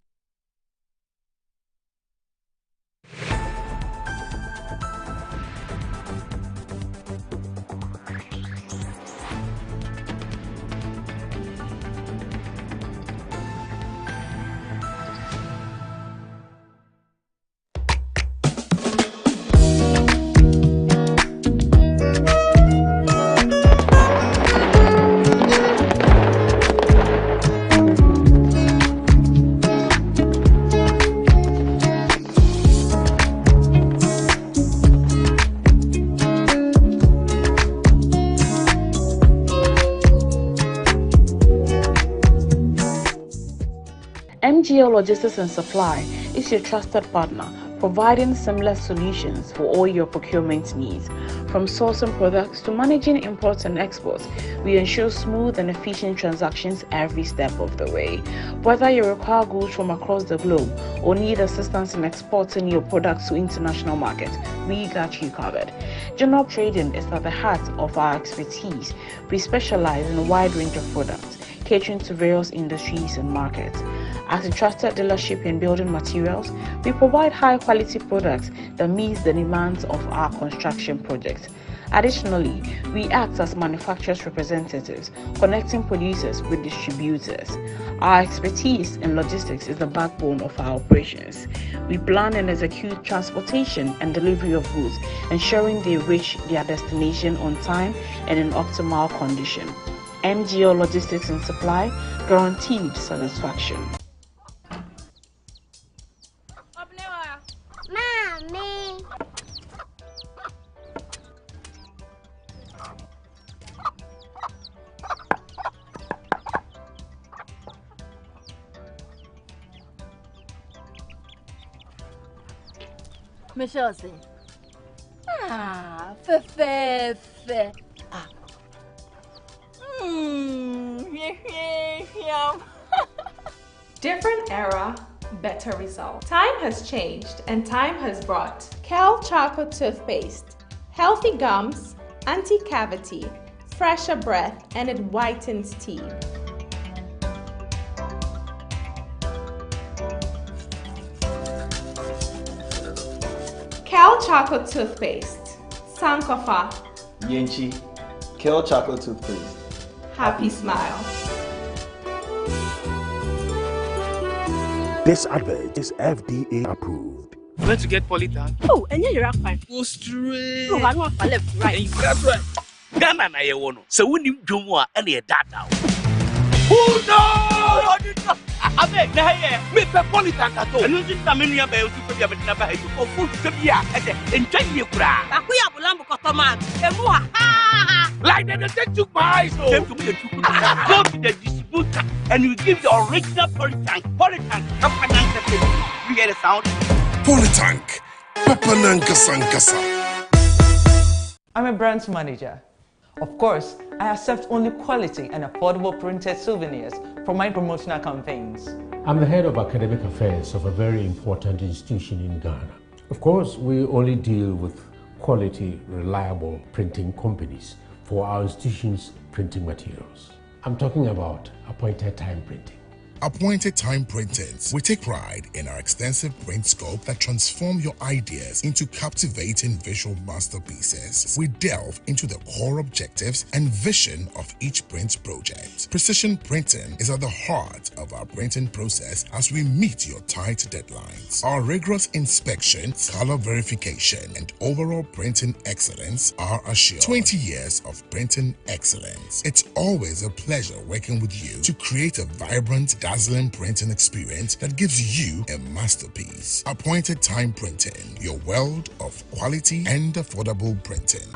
MGL Logistics and Supply is your trusted partner, providing seamless solutions for all your procurement needs. From sourcing products to managing imports and exports, we ensure smooth and efficient transactions every step of the way. Whether you require goods from across the globe or need assistance in exporting your products to international markets, we got you covered. General Trading is at the heart of our expertise. We specialize in a wide range of products, catering to various industries and markets. As a trusted dealership in building materials, we provide high-quality products that meet the demands of our construction projects. Additionally, we act as manufacturers' representatives, connecting producers with distributors. Our expertise in logistics is the backbone of our operations. We plan and execute transportation and delivery of goods, ensuring they reach their destination on time and in optimal condition. MGL Logistics and Supply, guaranteed satisfaction. Mommy. Michelle say, fe. Different era, better result. Time has changed and time has brought Kel Charcoal Toothpaste. Healthy gums, anti-cavity, fresher breath, and it whitens teeth. Kel Charcoal Toothpaste. Sankofa. Yenchi. Kel Charcoal Toothpaste. Happy smile. This advert is FDA approved. You want to get Polytank? Oh, and you're right, fine. Go straight. No, I want to left, right. That's right. Ghana na ye wono. So when you do more, any data. Who knows? Abe, na here, Metropolitan Cato. And losing the many about you for your number for food to be at enjoy your craft. Akuya Bulambo Kotoman. Emua. Like they took my eyes. Came to me and go to the distributor and you give the original Polytank. You hear the sound? Polytank. Papanankasa. I'm a brand manager. Of course, I accept only quality and affordable printed souvenirs for my promotional campaigns. I'm the head of academic affairs of a very important institution in Ghana. Of course, we only deal with quality, reliable printing companies for our institution's printing materials. I'm talking about appointed time printing. Appointed Time Printings. We take pride in our extensive print scope that transform your ideas into captivating visual masterpieces. We delve into the core objectives and vision of each print project. Precision printing is at the heart of our printing process as we meet your tight deadlines. Our rigorous inspection, color verification, and overall printing excellence are assured. 20 years of printing excellence. It's always a pleasure working with you to create a vibrant, dazzling printing experience that gives you a masterpiece. Appointed Time Printing, your world of quality and affordable printing.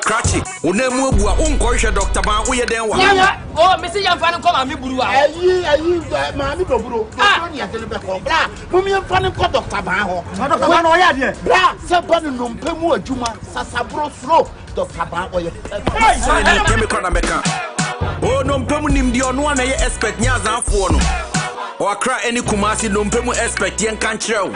Cratchy, unemu bua unkoisha Dr. Ma uye denwa. Oh, Missy Yamfan come and me burua. Mami Bobro. Sonia Delebeko. Bra, Mummy Fan ko Dr. Ma ho. Dr. Ma no ya de. Bra, se banu no mpemu adwuma sasabro slow Dr. Ma oye. Sorry, ni kemi kwa na meka. Oh, no mpemu ni mdi ono na ye expect nya zanfo no. O akra eni kumasi no mpemu expect yen kan kyerɛw.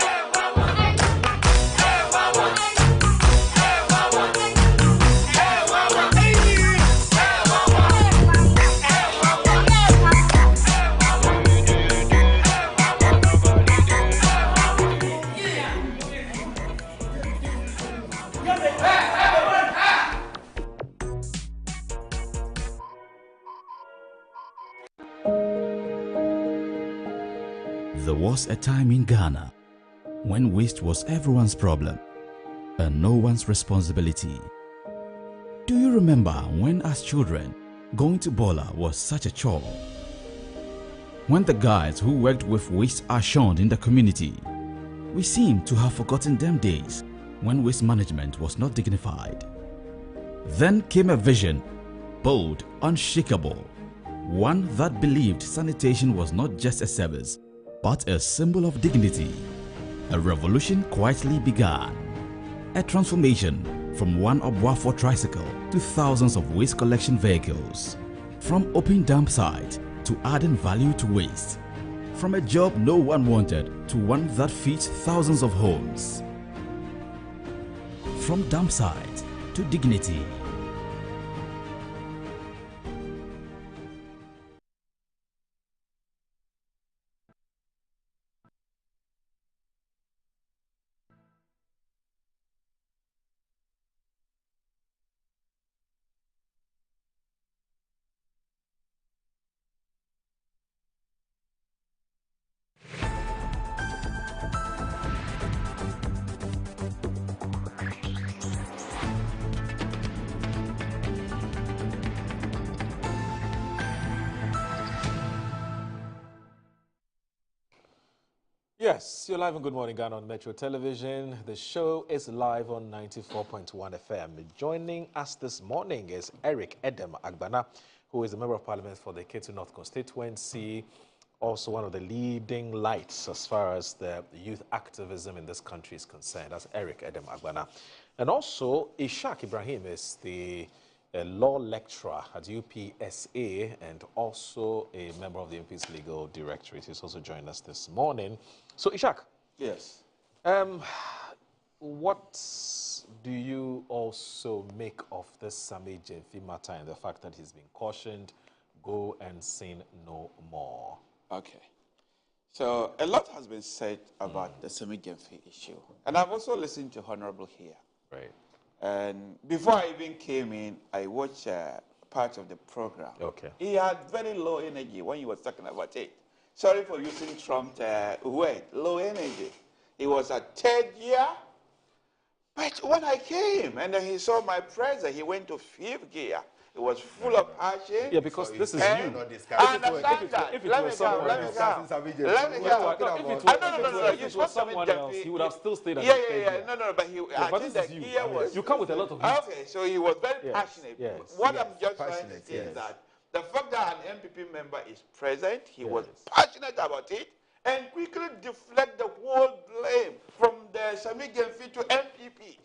There was a time in Ghana when waste was everyone's problem and no one's responsibility. Do you remember when as children going to Bola was such a chore? When the guys who worked with waste are shunned in the community, we seem to have forgotten them days when waste management was not dignified. Then came a vision, bold, unshakable, one that believed sanitation was not just a service but a symbol of dignity. A revolution quietly began. A transformation from one Obuafo tricycle to thousands of waste collection vehicles. From open dump site to adding value to waste. From a job no one wanted to one that feeds thousands of homes. From dump site to dignity. Yes, you're live on Good Morning Ghana on Metro Television. The show is live on 94.1 FM. Joining us this morning is Eric Edem Agbana, who is a Member of Parliament for the Ketu North constituency, also one of the leading lights as far as the youth activism in this country is concerned. That's Eric Edem Agbana. And also, Ishaq Ibrahim is the law lecturer at UPSA and also a member of the MP's Legal Directorate. He's also joined us this morning. So, Ishaq. Yes. What do you also make of this Sammy Gyamfi matter and the fact that he's been cautioned, go and sin no more? Okay. So, a lot has been said about the Sammy Gyamfi issue. And I've also listened to Honorable here. Right. And before I even came in, I watched part of the program. Okay. He had very low energy when he was talking about it. Sorry for using Trump's word, low energy. He was at third year, But when I came and then he saw my presence, he went to fifth gear. It was full of passion. Yeah, because this is and you. I understand that. If it was someone else, you was someone else, he would have still stayed at the stage. No, but I think the gear was... You come with a lot of heat. Okay, so he was very passionate. Yes. What I'm just trying to say is that the fact that an MPP member is present, he was passionate about it, and quickly deflect the whole blame from the Sammy Gyamfi to MPP.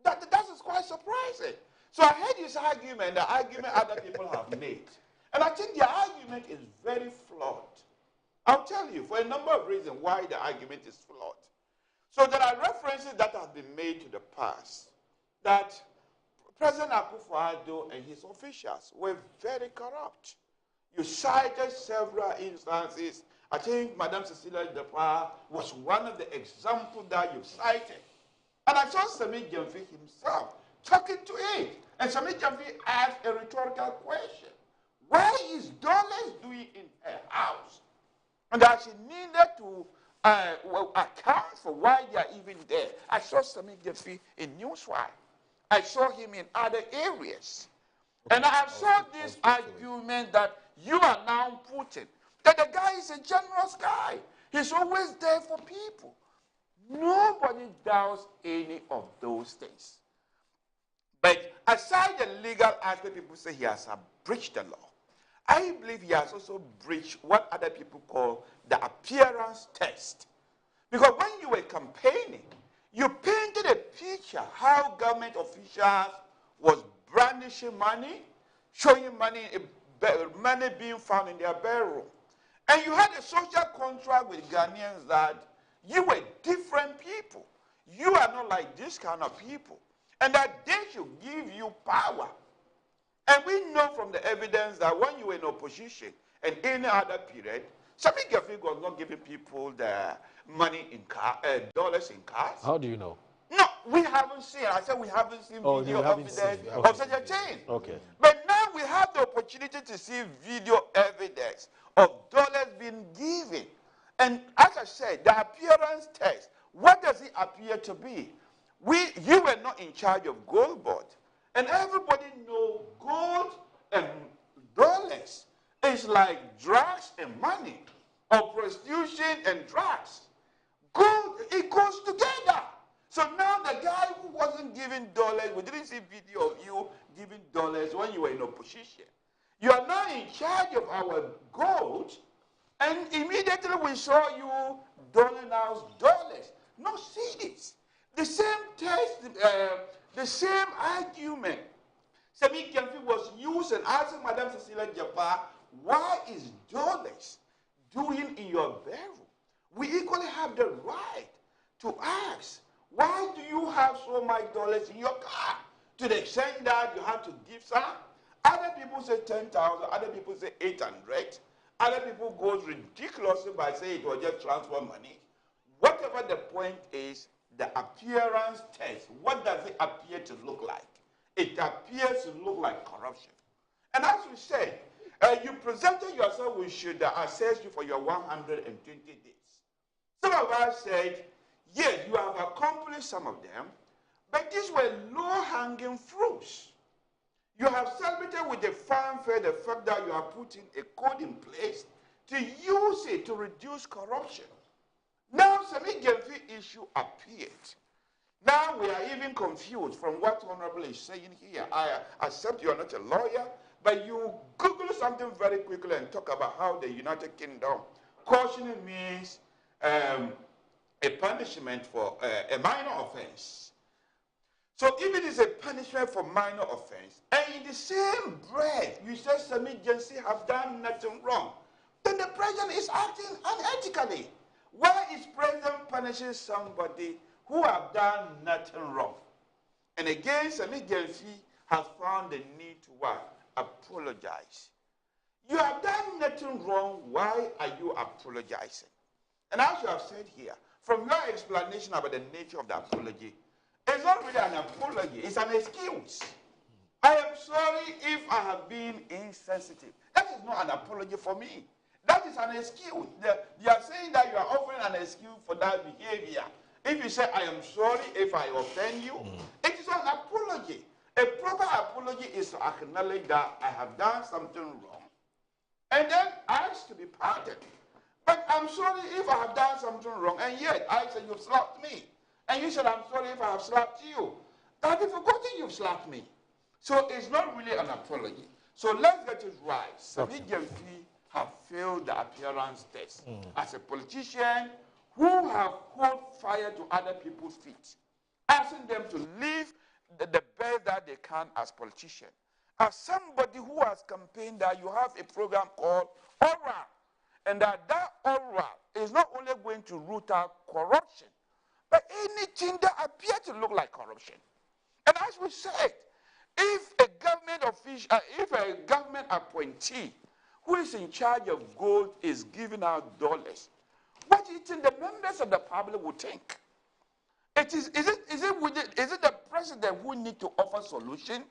That is quite surprising. So I heard his argument, the argument other people have made. And I think the argument is very flawed. I'll tell you for a number of reasons why the argument is flawed. So there are references that have been made to the past that President Akufo-Addo and his officials were very corrupt. You cited several instances. I think Madam Cecilia Depar was one of the examples that you cited. And I saw Sammy Gyamfi himself talking to it. And Sammy Gyamfi asked a rhetorical question. What is Dollars doing in her house? And that she needed to account for why they are even there. I saw Sammy Gyamfi in Newswire. I saw him in other areas. And I saw this argument that you are now putting, that the guy is a generous guy. He's always there for people. Nobody doubts any of those things. But aside the legal aspect, people say he has breached the law. I believe he has also breached what other people call the appearance test. Because when you were campaigning, you painted a picture how government officials was brandishing money, showing money being found in their bedroom. And you had a social contract with Ghanaians that you were different people. You are not like this kind of people. And that they should give you power. And we know from the evidence that when you were in opposition and any other period, Sammy Gyamfi was not giving people the money in dollars in cash. How do you know? No, we haven't seen. I said we haven't seen video evidence of such a thing. Okay. But now we have the opportunity to see video evidence of dollars being given. And as I said, the appearance test, what does it appear to be? You were not in charge of Gold Board. And everybody knows gold and dollars is like drugs and money, or prostitution and drugs. Gold, it goes together. So now the guy who wasn't giving dollars, we didn't see video of you giving dollars when you were in opposition. You are now in charge of our gold, and immediately we saw you doling out dollars. No, see this. The same test, the same argument Sammy Gyamfi was using, asking Madam Cecilia Depar, why is dollars doing in your bedroom? We equally have the right to ask, why do you have so much dollars in your car? To the extent that you have to give some. Other people say 10,000, other people say 800. Other people go ridiculously by saying it was just transfer money. Whatever the point is, the appearance test, what does it appear to look like? It appears to look like corruption. And as we said, you presented yourself, we should assess you for your 120 days. Some of us said, yes, you have accomplished some of them, but these were low-hanging fruits. You have celebrated with the fanfare the fact that you are putting a code in place to use it to reduce corruption. Now, Sammy Gyamfi issue appeared. Now we are even confused from what Honorable is saying here. I accept you are not a lawyer, but you Google something very quickly and talk about how the United Kingdom cautioning means a punishment for a minor offense. So if it is a punishment for minor offense, and in the same breath you say Sammy Gyamfi have done nothing wrong, then the president is acting unethically. Why is president punishing somebody who have done nothing wrong? And again, Sammy Gyamfi has found the need to what? Apologize. You have done nothing wrong. Why are you apologizing? And as you have said here, from your explanation about the nature of the apology, it's not really an apology, it's an excuse. I am sorry if I have been insensitive. That is not an apology for me. That is an excuse. They are saying that you are offering an excuse for that behavior. If you say, I am sorry if I offend you, it is an apology. A proper apology is to acknowledge that I have done something wrong and then ask to be pardoned. But I'm sorry if I have done something wrong, and yet I said you've slapped me. And you said, I'm sorry if I have slapped you. Have you forgotten you've slapped me? So it's not really an apology. So let's get it right. Sami Gyamfi have failed the appearance test as a politician who have caught fire to other people's feet, asking them to live the best that they can as politicians. As somebody who has campaigned that you have a program called Aura, and that Aura is not only going to root out corruption, but anything that appears to look like corruption. And as we said, if a government official, if a government appointee who is in charge of gold is giving out dollars, what do you think the members of the public would think? Is it the president who needs to offer solution,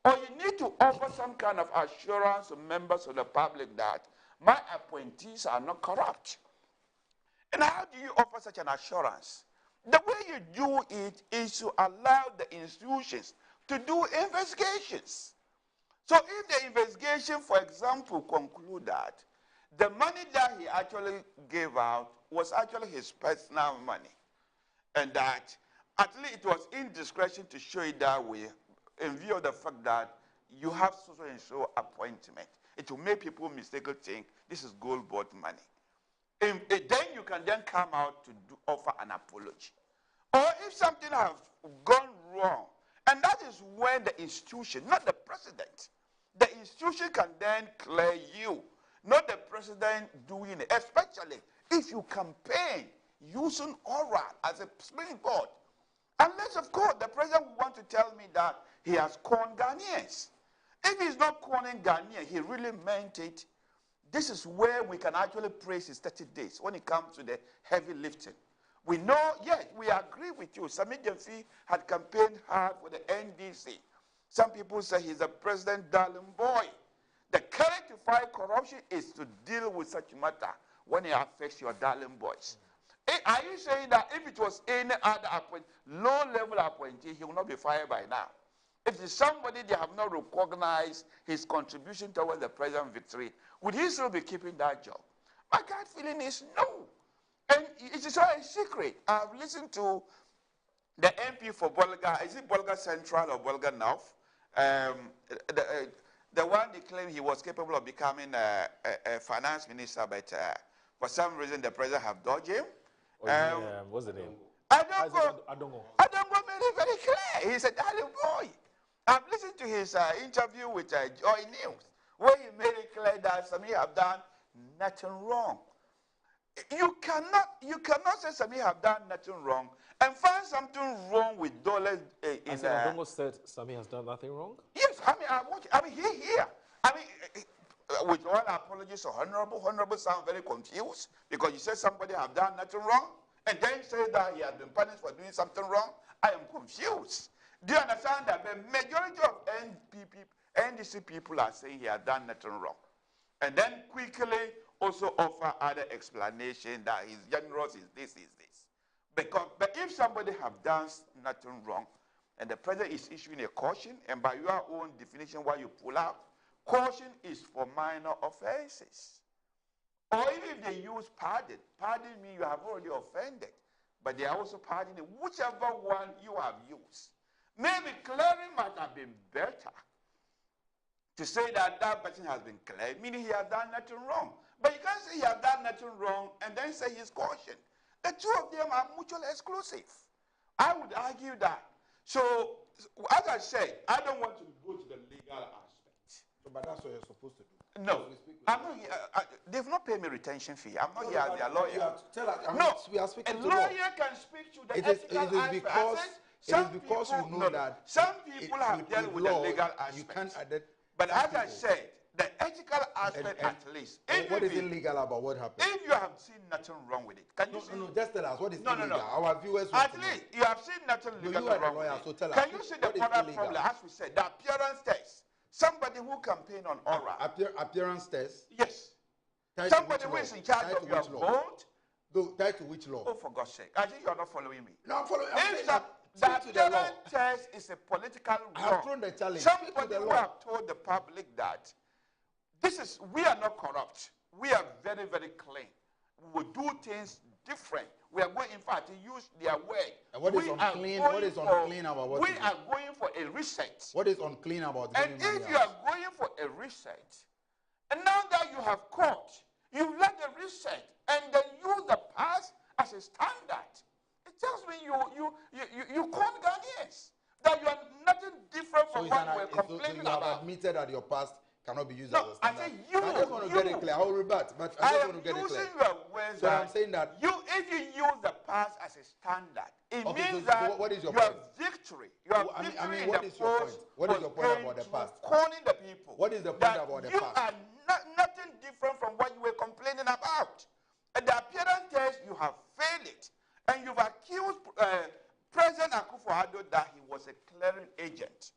or you need to offer some kind of assurance to members of the public that my appointees are not corrupt? And how do you offer such an assurance? The way you do it is to allow the institutions to do investigations. So if the investigation, for example, conclude that the money that he actually gave out was actually his personal money, and that at least it was indiscretion to show it that way in view of the fact that you have so and so appointment, it will make people mistakenly think this is gold board money. Then you can then come out to offer an apology. Or if something has gone wrong, and that is when the institution, not the president, the institution can then clear you, not the president doing it, especially if you campaign using Aura as a springboard. Unless, of course, the president will want to tell me that he has conned Ghanaians. If he's not conning Ghanaians, he really meant it. This is where we can actually praise his 30 days when it comes to the heavy lifting. We know, yes, we agree with you. Sami Gyamfi had campaigned hard for the NDC. Some people say he's a president darling boy. The courage to fight corruption is to deal with such matter when it affects your darling boys. Are you saying that if it was any other low-level appointee, he will not be fired by now? If it's somebody they have not recognized his contribution towards the president's victory, would he still be keeping that job? My gut feeling is no. And it is not a secret. I've listened to the MP for Bolga. Is it Bolga Central or Bolga North? The one that claimed he was capable of becoming a finance minister, but for some reason the president have dodged him. What's the name? Adongo made it very clear. He's a darling boy. I've listened to his interview with Joy News, where he made it clear that Sami have done nothing wrong. You cannot say Sami have done nothing wrong and find something wrong with dollars. Adongo said Sami has done nothing wrong? Yes, here. With all apologies to Honorable sound very confused because you said somebody have done nothing wrong and then say that he has been punished for doing something wrong. I am confused. Do you understand that the majority of NDC people are saying he has done nothing wrong? And then quickly also offer other explanation that he's generous, is this. But if somebody have done nothing wrong, and the president is issuing a caution, and by your own definition, what you pull out, caution is for minor offenses. Or even if they use pardon means you have already offended, but they are also pardoning whichever one you have used. Maybe clearing might have been better to say that that person has been cleared, meaning he has done nothing wrong. But you can't say he has done nothing wrong and then say he's cautioned. The two of them are mutually exclusive. I would argue that. So, as I said, I don't want to go to the legal aspect. But that's what you're supposed to do. No, I'm not here. They've not paid me retention fee. I'm not here as their lawyer. We are speaking a to lawyer can speak to the ethical aspect. It is because you know that some people have dealt with the legal aspect. You can't but as I said, the ethical aspect at least. What is illegal about what happened? If you have seen nothing wrong with it, can you see? No, just tell us what is illegal. No. Our viewers at least you have seen nothing legal wrong with it. So tell can you see the other problem? As we said, the appearance test. Somebody who campaigned on Aura. Appearance test? Yes. Somebody who is in charge of your vote Tied to which law? Oh, for God's sake. I think you are not following me. No, I'm following. If the appearance test is a political law, I have thrown the challenge. Somebody who have told the public that we are not corrupt. We are very, very clean. We will do things different. We are going, in fact, to use their word. And what is unclean? What is unclean about what? We are going for a reset. What is unclean about? And if you are going for a reset, and now that you have caught, you let the reset and then use the past as a standard. It tells me you con Ghanaians that you are nothing different from what we're complaining about. You have admitted that your past cannot be used as a standard. I say you. I just want to get it clear. I will rebut, but I just want to get it clear. Your words. So I'm saying that if you use the past as a standard, it means so that what is your point? Victory. You have victory. I mean, what is your point? What is your point about the past? Conning the people. What is the point about the past? You are nothing different from what you were complaining about. At the appearance test, you have failed it. And you've accused President Akufo-Addo that he was a clearing agent.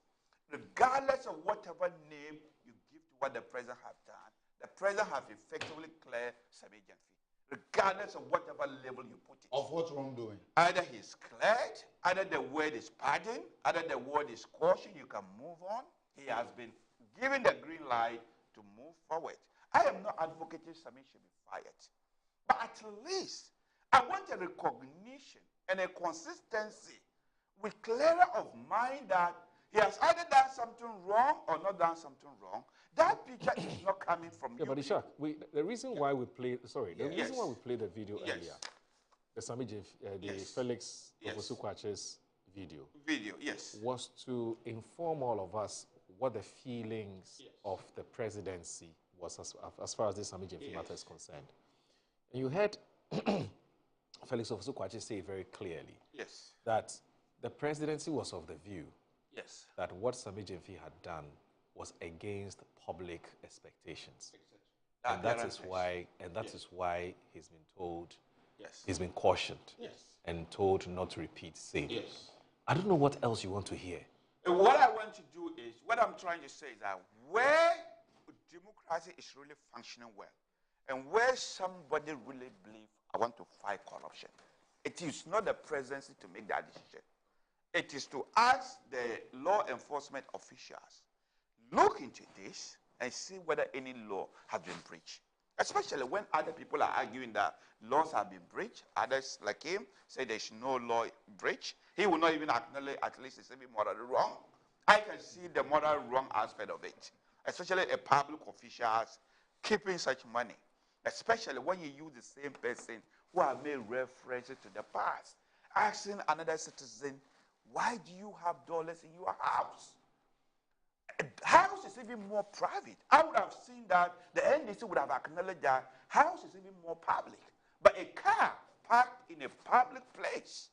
Regardless of whatever name you give to what the president has done, the president has effectively cleared some agency, regardless of whatever level you put it. Of what wrongdoing? Either he's cleared, either the word is pardon, either the word is caution, you can move on. He has been given the green light to move forward. I am not advocating Sami should be fired. But at least I want a recognition and a consistency with clearer of mind that he has either done something wrong or not done something wrong. That picture is not coming from you. But Ishak, the reason why we played, reason why we played the video earlier, the Felix Ofosu-Kwakye's video, was to inform all of us what the feelings of the presidency was as far as this Sami Gyamfi matter is concerned. And you heard Felix Ofosu-Kwakye say very clearly that the presidency was of the view that what Sami Gyamfi had done was against public expectations. And that is why he's been told, he's been cautioned and told not to repeat same. I don't know what else you want to hear. What I want to do is, what I'm trying to say is that where democracy is really functioning well, and where somebody really believes, I want to fight corruption, it is not the presidency to make that decision. It is to ask the law enforcement officials, look into this and see whether any law has been breached. Especially when other people are arguing that laws have been breached. Others, like him, say there's no law breach. He will not even acknowledge at least it's even morally wrong. I can see the moral wrong aspect of it, especially a public officials keeping such money, especially when you use the same person who have made references to the past, asking another citizen, why do you have dollars in your house? House is even more private. I would have seen that the NDC would have acknowledged that house is even more public. But a car parked in a public place,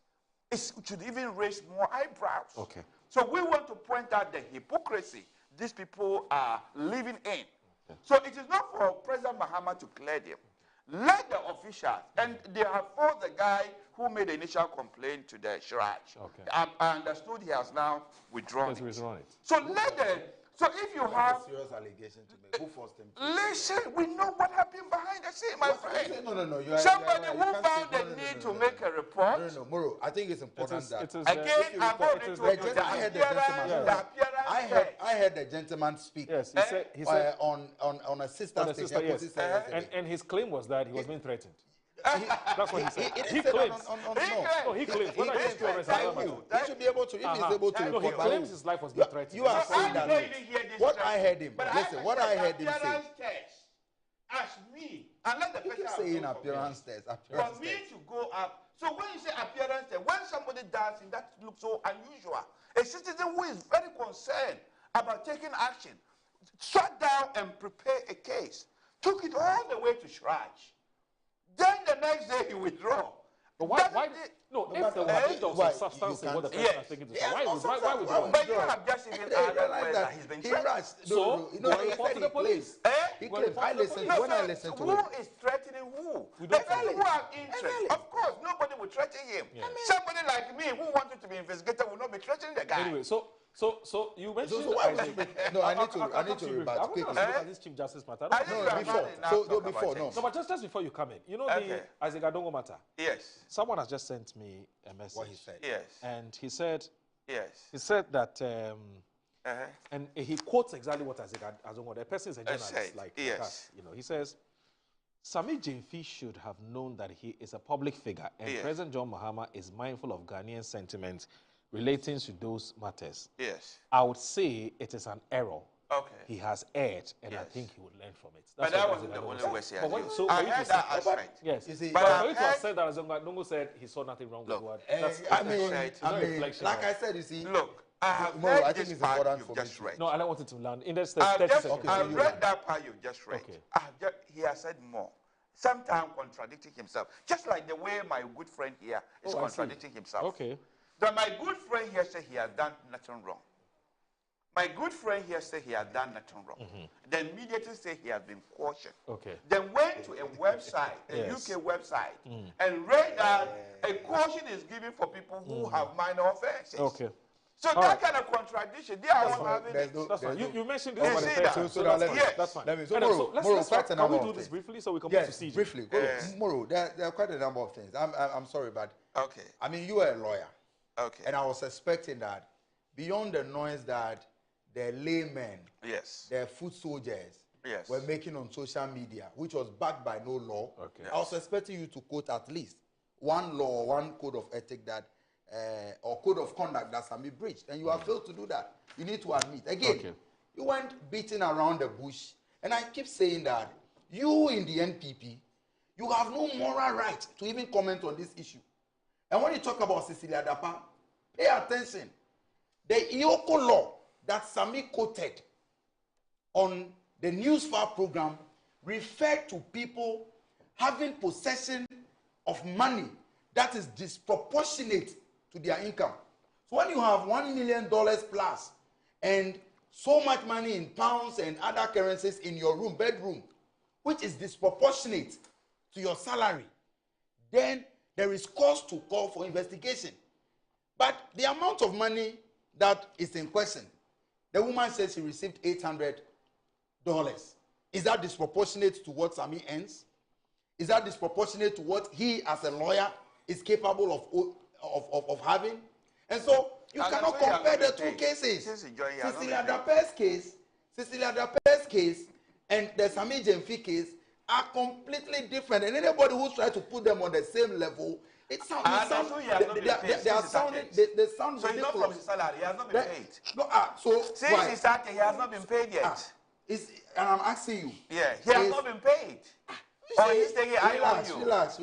it should even raise more eyebrows. Okay. So we want to point out the hypocrisy these people are living in. So it is not for President Mahama to clear them. Let the officials, and they have fought the guy who made the initial complaint to the Shraj. Okay. I understood he has now withdrawn it. Withdrawn it. So if you have a serious allegation to make, who forced him to listen, we know what happened behind the scene, my friend. No. Somebody who found the need to make a report. No, Moro, I think it's important that again, I've already told you the I heard the gentleman speak. Yes, he said on a sister station. Yes. And his claim was that he was being threatened. That's what he said. He claims. He claims. He should be able to, if he's able to. No, he claims his life was being threatened. You are saying that. What I heard him, listen, what I heard him say. Ask me, and let the person saying appearance test. For me to go up. So when you say appearance test, when somebody dancing, that looks so unusual. A citizen who is very concerned about taking action, sat down and prepared a case, took it all the way to Shraj. Then the next day he withdraw. But why? If there was substance in what the person has taken to say, why withdraw? But you have just even realized that he's been threatened. So, report to the police. He claims, when I listen to who is threatening who? The people who have interest. Of course, nobody will threaten him. Somebody like me who wanted to be investigated will not be threatening the guy. Anyway, so So you mentioned. So why no, I need to rebut quickly. Look at this Chief Justice matter. No. No, but just before you come in, you know the Isaac Adongo matter. Yes. Someone has just sent me a message. What he said. Yes. And he said. Yes. He said that. And he quotes exactly what Isaac Adongo. The person is a journalist, like us. You know, he says. Sammy Gyamfi should have known that he is a public figure, and President John Mahama is mindful of Ghanaian sentiments relating to those matters. Yes. I would say it is an error. Okay. He has erred, and I think he would learn from it. But that wasn't the only way he had used. So I heard that aspect. Yes. You see, but for you to have said that, Adongo said he saw nothing wrong with what. I mean, like I said, you see. Look, I have Tomorrow, read think this it's part important you've for just me. read. No, I don't want it to land. In this I've 30 seconds. read that part you've just read. Okay. He has said more. Sometimes contradicting himself. Just like the way my good friend here is contradicting himself. Okay. Then my good friend here said he has done nothing wrong. My good friend here said he has done nothing wrong. Then immediately said he has been cautioned. Okay. Then went to a website, a UK website, and read that a caution is given for people who have minor offenses. Okay. So that kind of contradiction, they are not having it. That's fine. You mentioned You this. see that? So That's fine. Let me. So let's can we do this things. briefly so we can move to CJ? Briefly. Moro, there are quite a number of things. I'm sorry, but okay. I mean, you are a lawyer. Okay. And I was suspecting that beyond the noise that the laymen, the foot soldiers, were making on social media, which was backed by no law, I was expecting you to quote at least one law, one code of ethic that, or code of conduct that can be breached. And you have failed to do that. You need to admit. Again, you went beating around the bush. And I keep saying that you in the NPP, you have no moral right to even comment on this issue. And when you talk about Cecilia Dapa, pay attention. The Ioko law that Sami quoted on the Newsfile program referred to people having possession of money that is disproportionate to their income. So when you have $1 million plus and so much money in pounds and other currencies in your room, bedroom, which is disproportionate to your salary, then there is cause to call for investigation. But the amount of money that is in question, the woman says she received $800. Is that disproportionate to what Sami earns? Is that disproportionate to what he, as a lawyer, is capable of having? And so you cannot compare the two cases. Cecilia Dapa's case and the Sammy Gyamfi case are completely different. And anybody who's trying to put them on the same level, they sound so he's not from his salary, he has not been paid. Since he started, he has not been paid yet. And I'm asking you. Yeah, he has not been paid. Or he's taking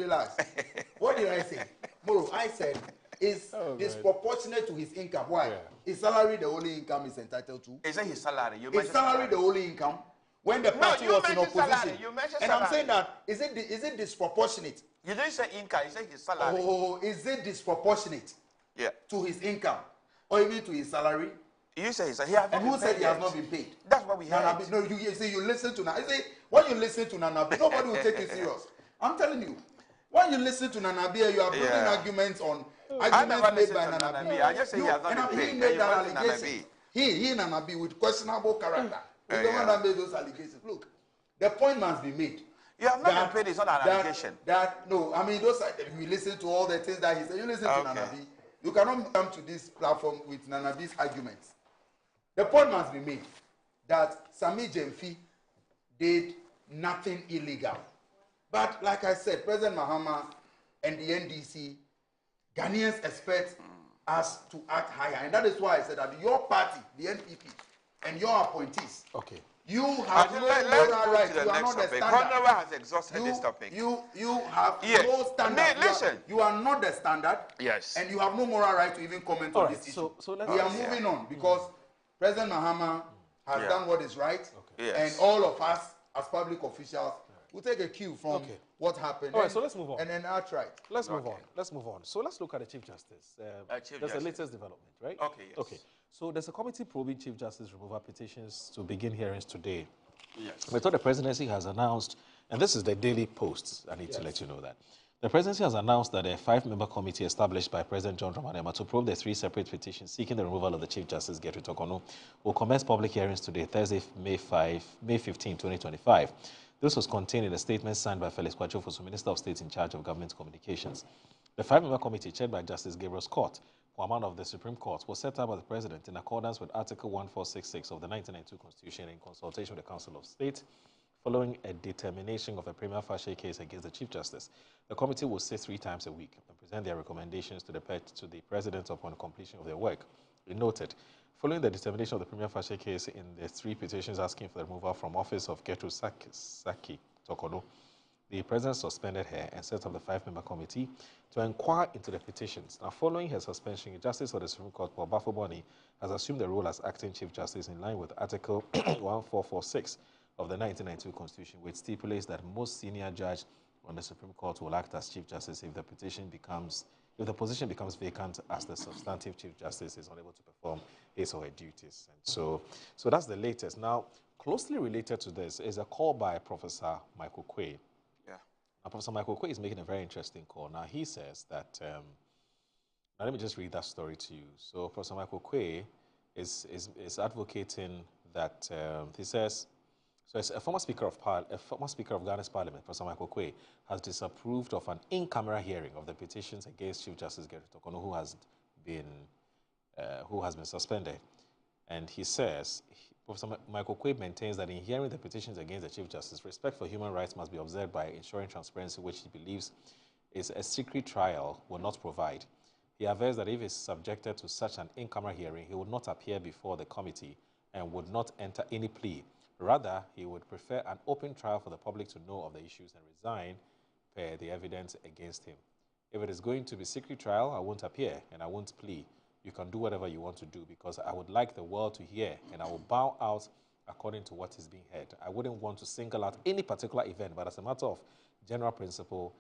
Relax. What did I say? Moro, I said is disproportionate to his income. Why? Is salary the only income he's entitled to? Is it his salary? Is salary the only income? When the party was in opposition. And I'm saying that, is it disproportionate? You didn't say income, you said his salary. Oh, is it disproportionate to his income? Or even to his salary? You say he has not been paid. And who said he has not been paid? That's what we heard. No, you see, you listen to Nana. When you listen to Nanabi, nobody will take you serious. I'm telling you. When you listen to Nanabi, you are building arguments made by Nanabi. I just say he has not been paid. He made that allegation. He Nanabi with questionable character. He's the one that made those allegations. Look, the point must be made. You have not been paid, it's not an allegation. No, I mean, those you listen to all the things that he said. You listen to Nanabi. You cannot come to this platform with Nanabi's arguments. The point must be made that Sammy Gyamfi did nothing illegal. But like I said, President Mahama and the NDC, Ghanaians expect us to act higher. And that is why I said that your party, the NPP, and your appointees, you have no moral right. You are not the standard. Honorable has exhausted this topic. You have no standard. Listen. You are not the standard. Yes. And you have no moral right to even comment on this issue. We are moving on because President Mahama has done what is right. And all of us as public officials will take a cue from what happened. All right, so let's move on. And then outright. Let's move on. So let's look at the Chief Justice. There's the latest development, right? Okay. So there's a committee probing Chief Justice removal petitions to begin hearings today. Yes. I thought the presidency has announced, and this is the Daily Post, I need to let you know that. The presidency has announced that a 5-member committee established by President John Dramani Mahama to probe the 3 separate petitions seeking the removal of the Chief Justice Gertrude Torkornoo will commence public hearings today, Thursday, May 15, 2025. This was contained in a statement signed by Felix Kwakye Ofosu, Minister of State in charge of Government Communications. The 5-member committee, chaired by Justice Gabriel Scott, Chairman of the Supreme Court, was set up by the President in accordance with Article 1466 of the 1992 Constitution in consultation with the Council of State, following a determination of a prima facie case against the Chief Justice. The committee will sit 3 times a week and present their recommendations to the President upon completion of their work. It noted, following the determination of the prima facie case in the 3 petitions asking for the removal from office of Gertrude Saki Torkornoo, the President suspended her and set up the 5-member committee to inquire into the petitions. Now, following her suspension, Justice of the Supreme Court, Paul Bafo-Boni, has assumed the role as acting Chief Justice in line with Article 1446 of the 1992 Constitution, which stipulates that most senior judge on the Supreme Court will act as Chief Justice if the position becomes vacant as the substantive Chief Justice is unable to perform his or her duties. And so that's the latest. Now, closely related to this is a call by Professor Michael Quay. Yeah. Now, Professor Michael Quay is making a very interesting call. Now, he says that, now let me just read that story to you. So, Professor Michael Quay is advocating that, he says, so a former speaker of Ghana's Parliament, Professor Michael Quay, has disapproved of an in-camera hearing of the petitions against Chief Justice Gertrude Torkornoo, who has been suspended. And he says, Professor Michael Quay maintains that in hearing the petitions against the Chief Justice, respect for human rights must be observed by ensuring transparency, which he believes is a secret trial will not provide. He avers that if he is subjected to such an in-camera hearing, he would not appear before the committee and would not enter any plea. Rather, he would prefer an open trial for the public to know of the issues and resign per the evidence against him. If it is going to be secret trial, I won't appear and I won't plea. You can do whatever you want to do because I would like the world to hear and I will bow out according to what is being heard. I wouldn't want to single out any particular event, but as a matter of general principle,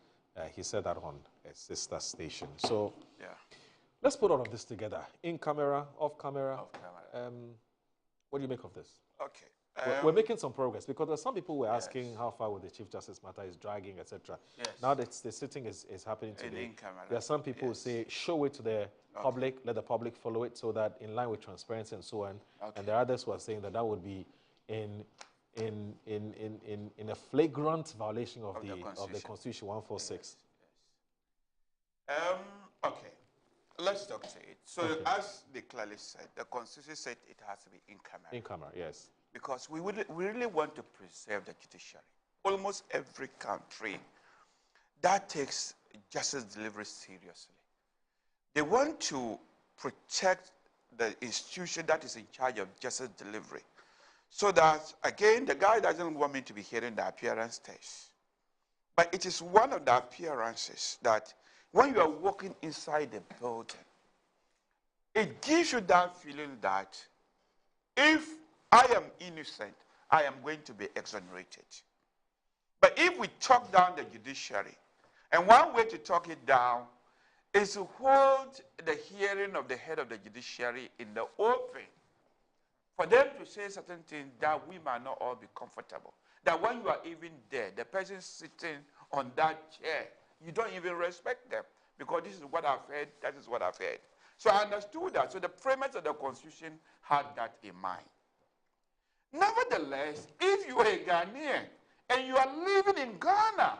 he said that on a sister station. So yeah, let's put all of this together. In camera, off camera. Off camera. What do you make of this? Okay. We're making some progress because there's some people were asking how far with the Chief Justice matter is dragging, etc. Yes. Now that the sitting is happening today, there are some people who say show it to the public, let the public follow it so that in line with transparency and so on. And there are others who are saying that that would be in a flagrant violation of the Constitution 146. Yes. Okay. Let's talk to it. So as they clearly said, the Constitution said it has to be in camera. In camera, yes. Because we really want to preserve the judiciary. Almost every country that takes justice delivery seriously. They want to protect the institution that is in charge of justice delivery. So that, again, the guy doesn't want me to be hearing the appearance test. But it is one of the appearances that when you are walking inside the building, it gives you that feeling that if I am innocent, I am going to be exonerated. But if we talk down the judiciary, and one way to talk it down is to hold the hearing of the head of the judiciary in the open, for them to say certain things that we might not all be comfortable. That when you are even there, the person sitting on that chair, you don't even respect them because this is what I've heard, that is what I've heard. So I understood that. So the framers of the Constitution had that in mind. Nevertheless, if you are a Ghanaian and you are living in Ghana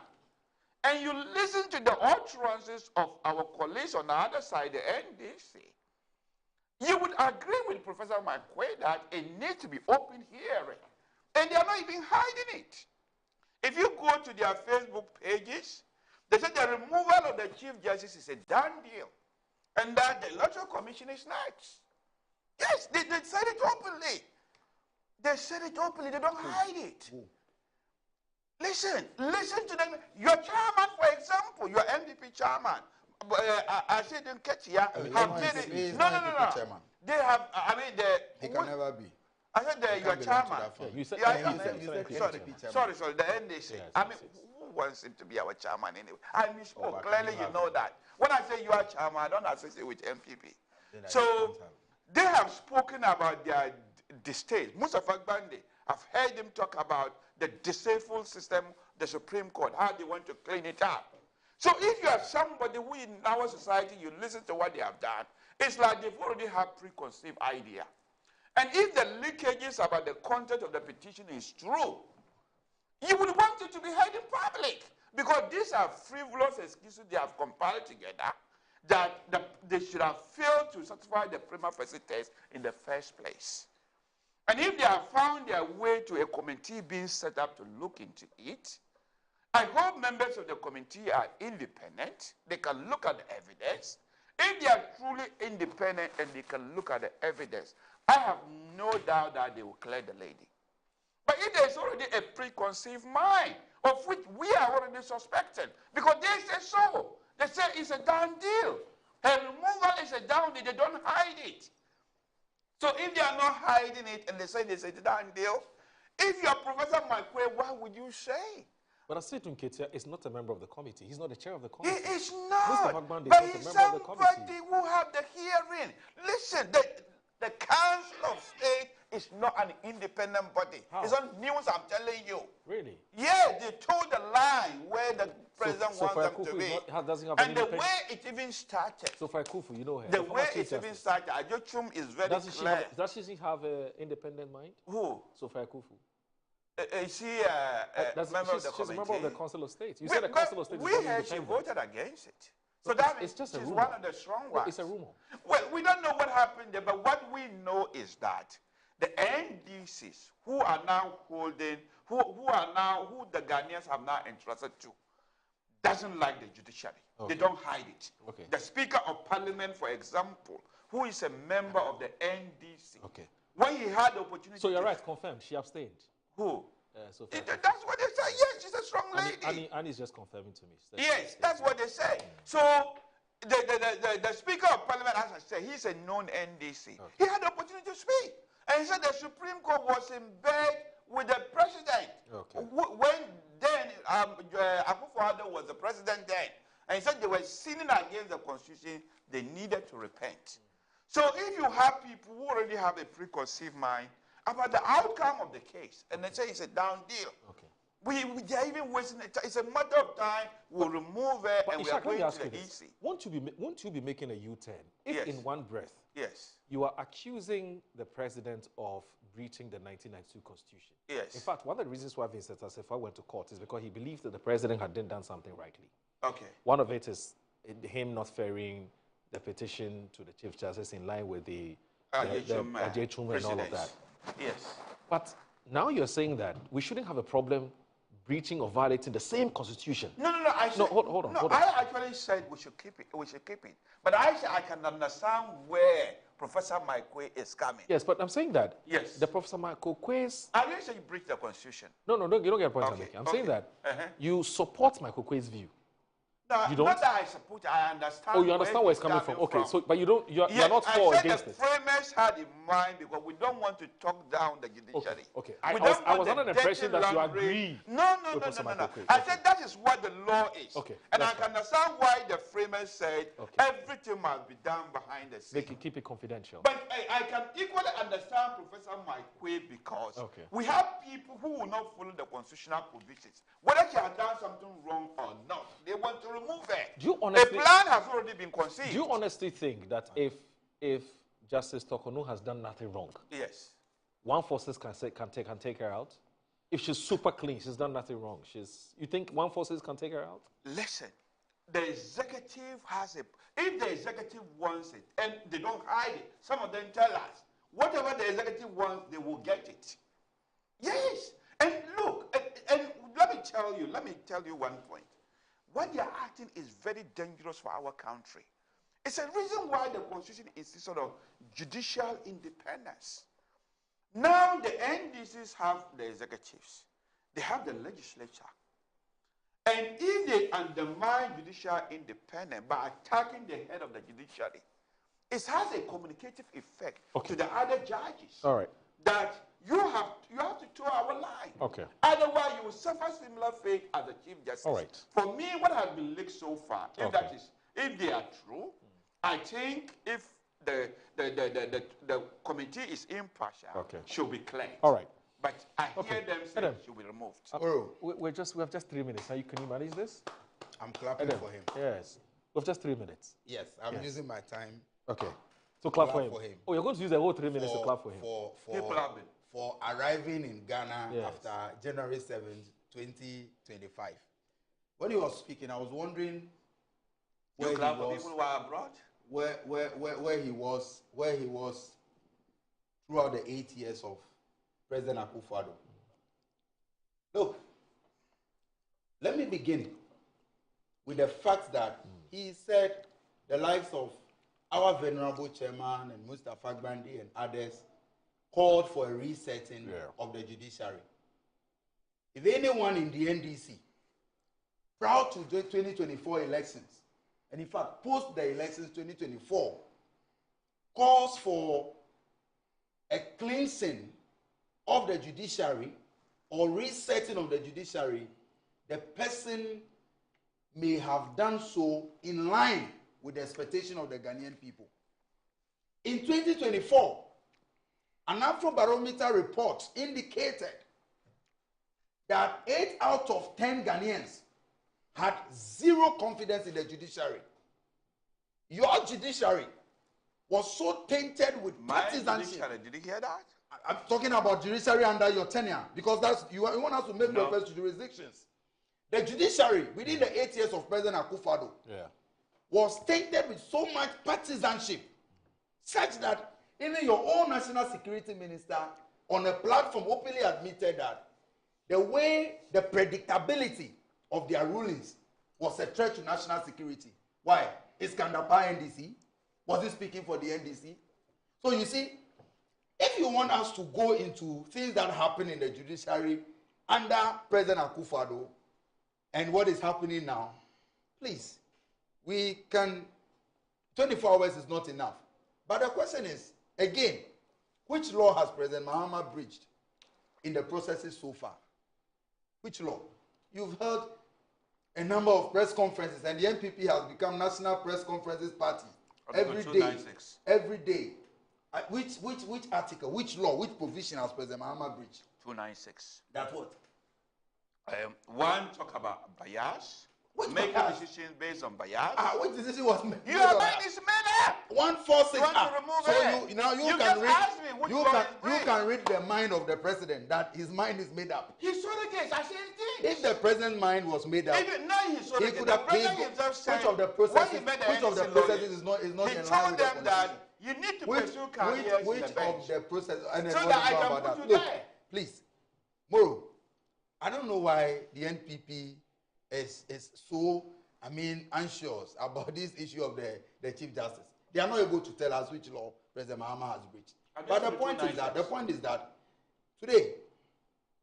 and you listen to the utterances of our colleagues on the other side, the NDC, you would agree with Professor McQuay that it needs to be open hearing. And they are not even hiding it. If you go to their Facebook pages, they say the removal of the Chief Justice is a done deal. And that the Electoral Commission is next. Yes, they said it openly. They said it openly. They don't hide it. Listen to them. Your chairman, for example, your NDP chairman, I said in Ketia, have did it. No. They have, I mean, he can never be. I said your chairman. You said Sorry, the NDC. Yes, I mean, who wants him to be our chairman anyway? I misspoke. Clearly, you know that. When I say you are chairman, I don't associate with MPP. So they have spoken about their distaste. Mustafa Gbande, I've heard him talk about the deceitful system, the Supreme Court, how they want to clean it up. So if you are somebody who in our society, you listen to what they have done, it's like they've already have preconceived idea. And if the leakages about the content of the petition is true, you would want it to be heard in public. Because these are frivolous excuses they have compiled together that they should have failed to satisfy the prima facie test in the first place. And if they have found their way to a committee being set up to look into it, I hope members of the committee are independent. They can look at the evidence. If they are truly independent and they can look at the evidence, I have no doubt that they will clear the lady. But if there is already a preconceived mind, of which we are already suspecting, because they say so. They say it's a done deal. Her removal is a done deal. They don't hide it. So if they are not hiding it and they say it's a done deal, if you are Professor Makwe, what would you say? But Asetu Nketia is not a member of the committee. He's not the chair of the committee. He is not. Mr. Magbande But is he's not a member of the committee. somebody who have the hearing. Listen, the Council of State is not an independent body. How? It's on news, I'm telling you. Really? Yeah, they told the line where the president so wants them to be. Doesn't have And an the way it even started. So for Akufu, you know her. The way it even started, Ajochum is very clear. Does she have an independent mind? Who? Sophia Akufu. Is she a member of the She's a member of the Council of State. You We- said the Council of State we is not heard she independent. voted against it. So But that it's means just a she's rumor. one of the strong ones. It's a rumor. Well, we don't know what happened there, but what we know is that the NDCs who are now holding, who the Ghanaians have now entrusted to, doesn't like the judiciary. Okay. They don't hide it. Okay. The Speaker of Parliament, for example, who is a member of the NDC, Okay. when he had the opportunity So you're to- right, confirmed. She abstained. Who? Sophia Akufu. That's what they say. Yes, she's a strong lady. Annie's just confirming to me. Yes, that's what they say. So the Speaker of Parliament, as I said, he's a known NDC. He had the opportunity to speak. And he said the Supreme Court was in bed with the president. Okay. When then Akufo-Addo was the president then. And he said they were sinning against the Constitution. They needed to repent. So if you have people who already have a preconceived mind about the outcome of the case, and they say it's a down deal, they are even wasting it. It's a matter of time. We'll remove it, But and we are Ishak, let me going ask to you the this. EC. Won't you be making a U-turn if Yes. in one breath Yes. you are accusing the president of breaching the 1992 Constitution? Yes. In fact, one of the reasons why Vincent Assefa went to court is because he believed that the president hadn't done something rightly. Okay. One of it is him not ferrying the petition to the Chief Justice in line with the Ajechum and all of that. Yes. But now you're saying that we shouldn't have a problem breaching or violating the same Constitution. No. I said, hold on. I actually said we should keep it. We should keep it. But I said I can understand where Professor Makwe is coming. Yes, but I'm saying that Yes. the Professor Michael Quay's... I didn't say you breach the Constitution. No, you don't get a point I'm Okay, making. I'm saying okay. that you support Michael Quay's view. No, You don't? not that I support. I understand. Oh, you understand where it's coming from. Okay, so but you're not for or I against said it. the framers had in mind because we don't want to talk down the judiciary. Okay. We I don't was want under the impression dirty that you laundry. agree. No. with Professor Michael Quay. I said that is what the law is. Okay, And I that's can understand why the framers said everything must be done behind the scenes. Keep it confidential. But I can equally understand Professor Makwe because we have people who will not follow the constitutional provisions. Whether she has done something wrong or not, they want to remove her. Do you honestly, a plan has already been conceived. Do you honestly think that if Justice Tokono has done nothing wrong, Yes. one forces can take her out? If she's super clean, she's done nothing wrong. You think one forces can take her out? Listen, the executive has if the executive wants it, and they don't hide it, some of them tell us, whatever the executive wants, they will get it. Yes. And look, and let me tell you one point. What they are acting is very dangerous for our country. It's a reason why the Constitution is sort of judicial independence. Now the NDCs have the executives. They have the legislature. And if they undermine judicial independence by attacking the head of the judiciary, it has a communicative effect to the other judges. All right. That you have to toe our line. Okay. Otherwise, you will suffer similar fate as the Chief Justice. All right. For me, what has been leaked so far, if they are true, I think if the committee is impartial, should be cleared. All right. But I hear them say Adam, it should be removed. We have just 3 minutes. Can you manage this? I'm clapping for him. Yes. With just 3 minutes. Yes, I'm using my time. Okay. So clap for him. Oh, you're going to use the whole 3 minutes to clap for him. For arriving in Ghana Yes. after January 7th, 2025. When he was speaking, I was wondering where he clap for was. people who are abroad? Where he was throughout the 8 years of President Akufo-Addo. Look, let me begin with the fact that he said the lives of our venerable chairman and Mustafa Gbandi and others called for a resetting of the judiciary. If anyone in the NDC, proud to the 2024 elections, and in fact, post the elections 2024, calls for a cleansing of the judiciary or resetting of the judiciary, the person may have done so in line with the expectation of the Ghanaian people. In 2024, an Afrobarometer report indicated that 8 out of 10 Ghanaians had zero confidence in the judiciary. Your judiciary was so tainted with partisanship. Did you hear that? I'm talking about judiciary under your tenure, because that's you want us to make reference to jurisdictions. The judiciary within the 8 years of President Akufo-Addo was tainted with so much partisanship, such that even your own national security minister on a platform openly admitted that the way, the predictability of their rulings was a threat to national security. Why? Is Kandapa NDC? Was he speaking for the NDC? So you see, if you want us to go into things that happen in the judiciary under President Akufo-Addo and what is happening now, please, we can, 24 hours is not enough. But the question is, again, which law has President Mahama breached in the processes so far? Which law? You've held a number of press conferences, and the NPP has become National Press Conferences Party. Every day. Every day. Which article, which law, which provision has President Mahama breached? 296. That what? One, talk about bias. Making decisions based on bias. Which decision was made? You are making this made up. 146. You want to remove so it. now you can read. You can read the mind of the president, that his mind is made up. He saw the case. I said things. If the president's mind was made up, he could have paid. Which of the processes is not he in line with told the them that you need to pursue careers which in the bench. of the process? So that I can put you Look, there. please, Moro, I don't know why the NPP is so, anxious about this issue of the Chief Justice. They are not able to tell us which law President Mahama has breached. But the point is that today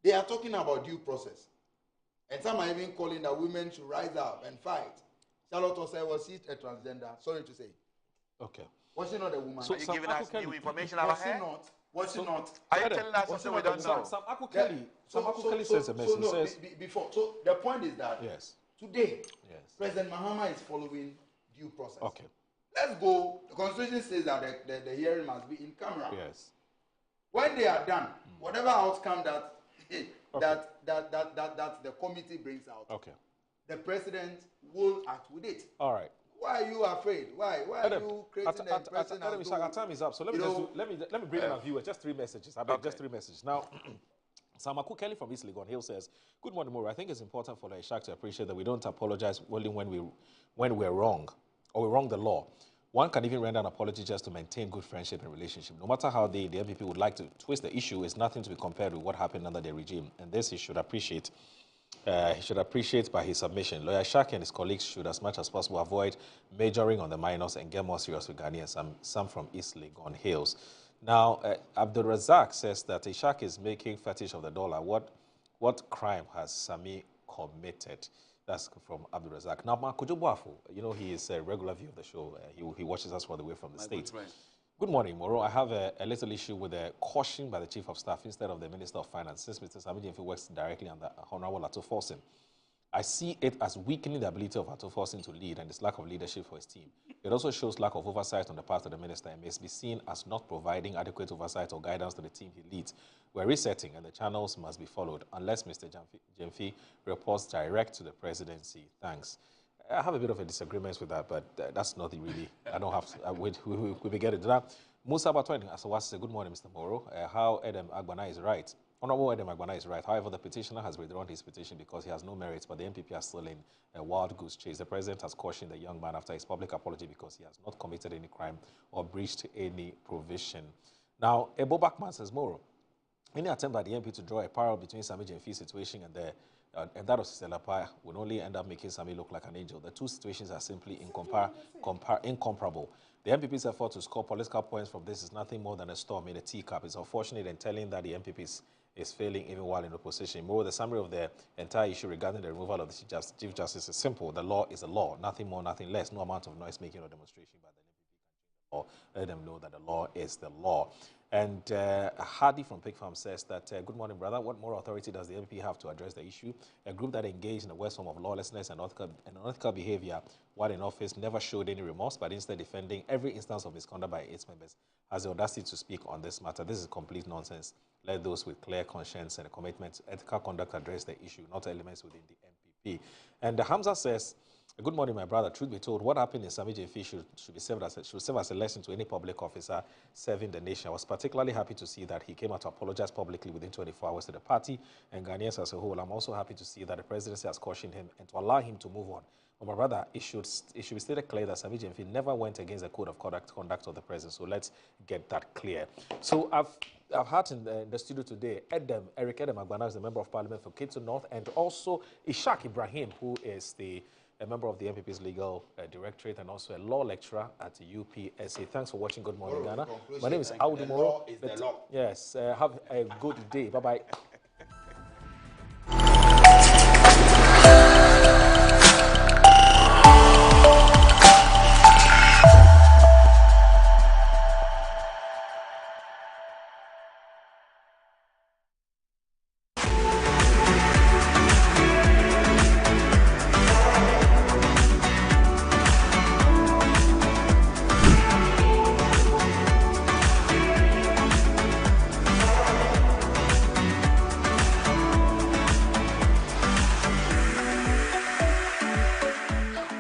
they are talking about due process. And some are even calling that women should rise up and fight. Charlotte Osei, was she a transgender? Sorry to say. Okay. Was she not a woman? So are you giving us new information about her? Was she not? Are you telling us something we don't know? Sam Akukeli says a message. So the point is that today, President Mahama is following due process. Okay. Let's go. The Constitution says that the hearing must be in camera. Yes. When they are done, whatever outcome that the committee brings out, the president will act with it. All right. Why are you afraid? Why are you creating a president? Our time is up. So let me bring in our viewers. Just 3 messages. Just 3 messages. Now, Sam Akukeli from East Legon Hill says, "Good morning, Moro. I think it's important for the Ishak to appreciate that we don't apologize only when we're wrong or we wrong the law. One can even render an apology just to maintain good friendship and relationship. No matter how the MPP would like to twist the issue, is nothing to be compared with what happened under the regime. And this he should appreciate. He should appreciate by his submission. Lawyer Shaki and his colleagues should, as much as possible, avoid majoring on the minors and get more serious with Ghanaians, some from East Legon Hills." Now, Abdul Razak says that Ishak is making fetish of the dollar. What crime has Sami committed? That's from Abdul Razak. Now, Makujo Boafo, he is a regular viewer of the show. He watches us all the way from the States. Good morning, Moro. I have a little issue with a caution by the Chief of Staff instead of the Minister of Finance, since Mr. Sami Gyamfi works directly under Honorable Ato Forson. I see it as weakening the ability of Ato Forson to lead and his lack of leadership for his team. It also shows lack of oversight on the part of the minister and may be seen as not providing adequate oversight or guidance to the team he leads. We're resetting and the channels must be followed unless Mr. Gyamfi reports direct to the presidency. Thanks. I have a bit of a disagreement with that, but that's not really. I don't have to. We get it. Musa Batwani, good morning, Mr. Moro. How Edem Agbana is right. Honorable Edem Agbana is right. However, the petitioner has withdrawn his petition because he has no merits, but the NPP are still in a wild goose chase. The president has cautioned the young man after his public apology because he has not committed any crime or breached any provision. Now, Ebo Bakman says, Moro, any attempt by the MP to draw a parallel between Sami Jenfi's situation and that of Stella Paya would only end up making Sami look like an angel. The two situations are simply incomparable. The MPP's effort to score political points from this is nothing more than a storm in a teacup. It's unfortunate in telling that the MPP is failing even while in opposition. More, the summary of the entire issue regarding the removal of the Chief Justice is simple. The law is a law, nothing more, nothing less. No amount of noise making or demonstration by the MPP can change the law. Let them know that the law is the law. And Hardy from Pig Farm says that, good morning, brother. What more authority does the MP have to address the issue? A group that engaged in the worst form of lawlessness and unethical behavior while in office never showed any remorse, but instead defending every instance of misconduct by its members, has the audacity to speak on this matter. This is complete nonsense. Let those with clear conscience and a commitment to ethical conduct address the issue, not elements within the MPP. And Hamza says, good morning, my brother. Truth be told, what happened in Sami Jenfi should serve as a lesson to any public officer serving the nation. I was particularly happy to see that he came out to apologize publicly within 24 hours to the party and Ghanaians as a whole. I'm also happy to see that the presidency has cautioned him and to allow him to move on. But my brother, it should be stated clear that Sami Jenfi never went against the code of conduct of the president. So let's get that clear. So I've had in the studio today Eric Edem Agbana is the member of parliament for Ketu North, and also Ishaq Ibrahim, who is a member of the MPP's legal directorate and also a law lecturer at UPSA. Thanks for watching Good Morning Ghana. My name is Audu Moro. Yes, have a good day. Bye-bye.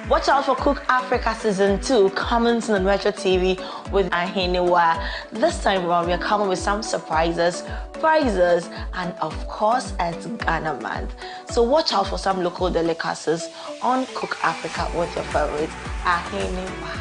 Watch out for Cook Africa Season 2 coming to the Metro TV with Ahiniwa. This time around, we are coming with some surprises, prizes, and of course, it's Ghana Month. So watch out for some local delicacies on Cook Africa with your favorite Ahiniwa.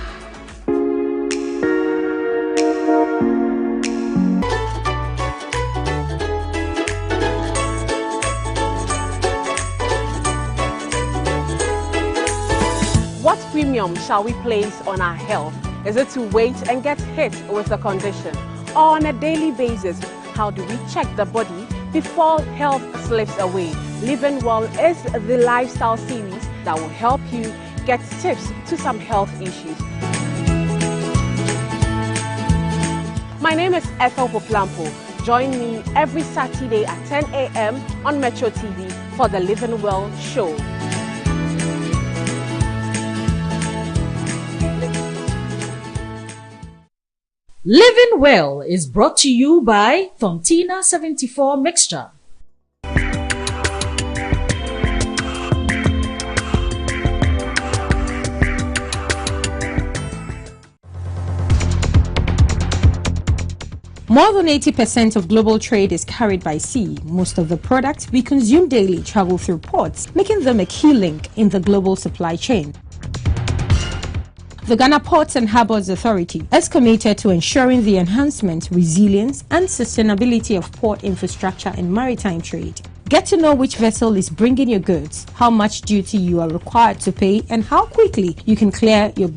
What premium shall we place on our health? Is it to wait and get hit with a condition? Or on a daily basis, how do we check the body before health slips away? Living Well is the lifestyle series that will help you get tips to some health issues. My name is Ethel Poplampo. Join me every Saturday at 10 a.m. on Metro TV for the Living Well show. Living Well is brought to you by Fontina 74 Mixture. More than 80% of global trade is carried by sea. Most of the products we consume daily travel through ports, making them a key link in the global supply chain. The Ghana Ports and Harbours Authority is committed to ensuring the enhancement, resilience and sustainability of port infrastructure and maritime trade. Get to know which vessel is bringing your goods, how much duty you are required to pay, and how quickly you can clear your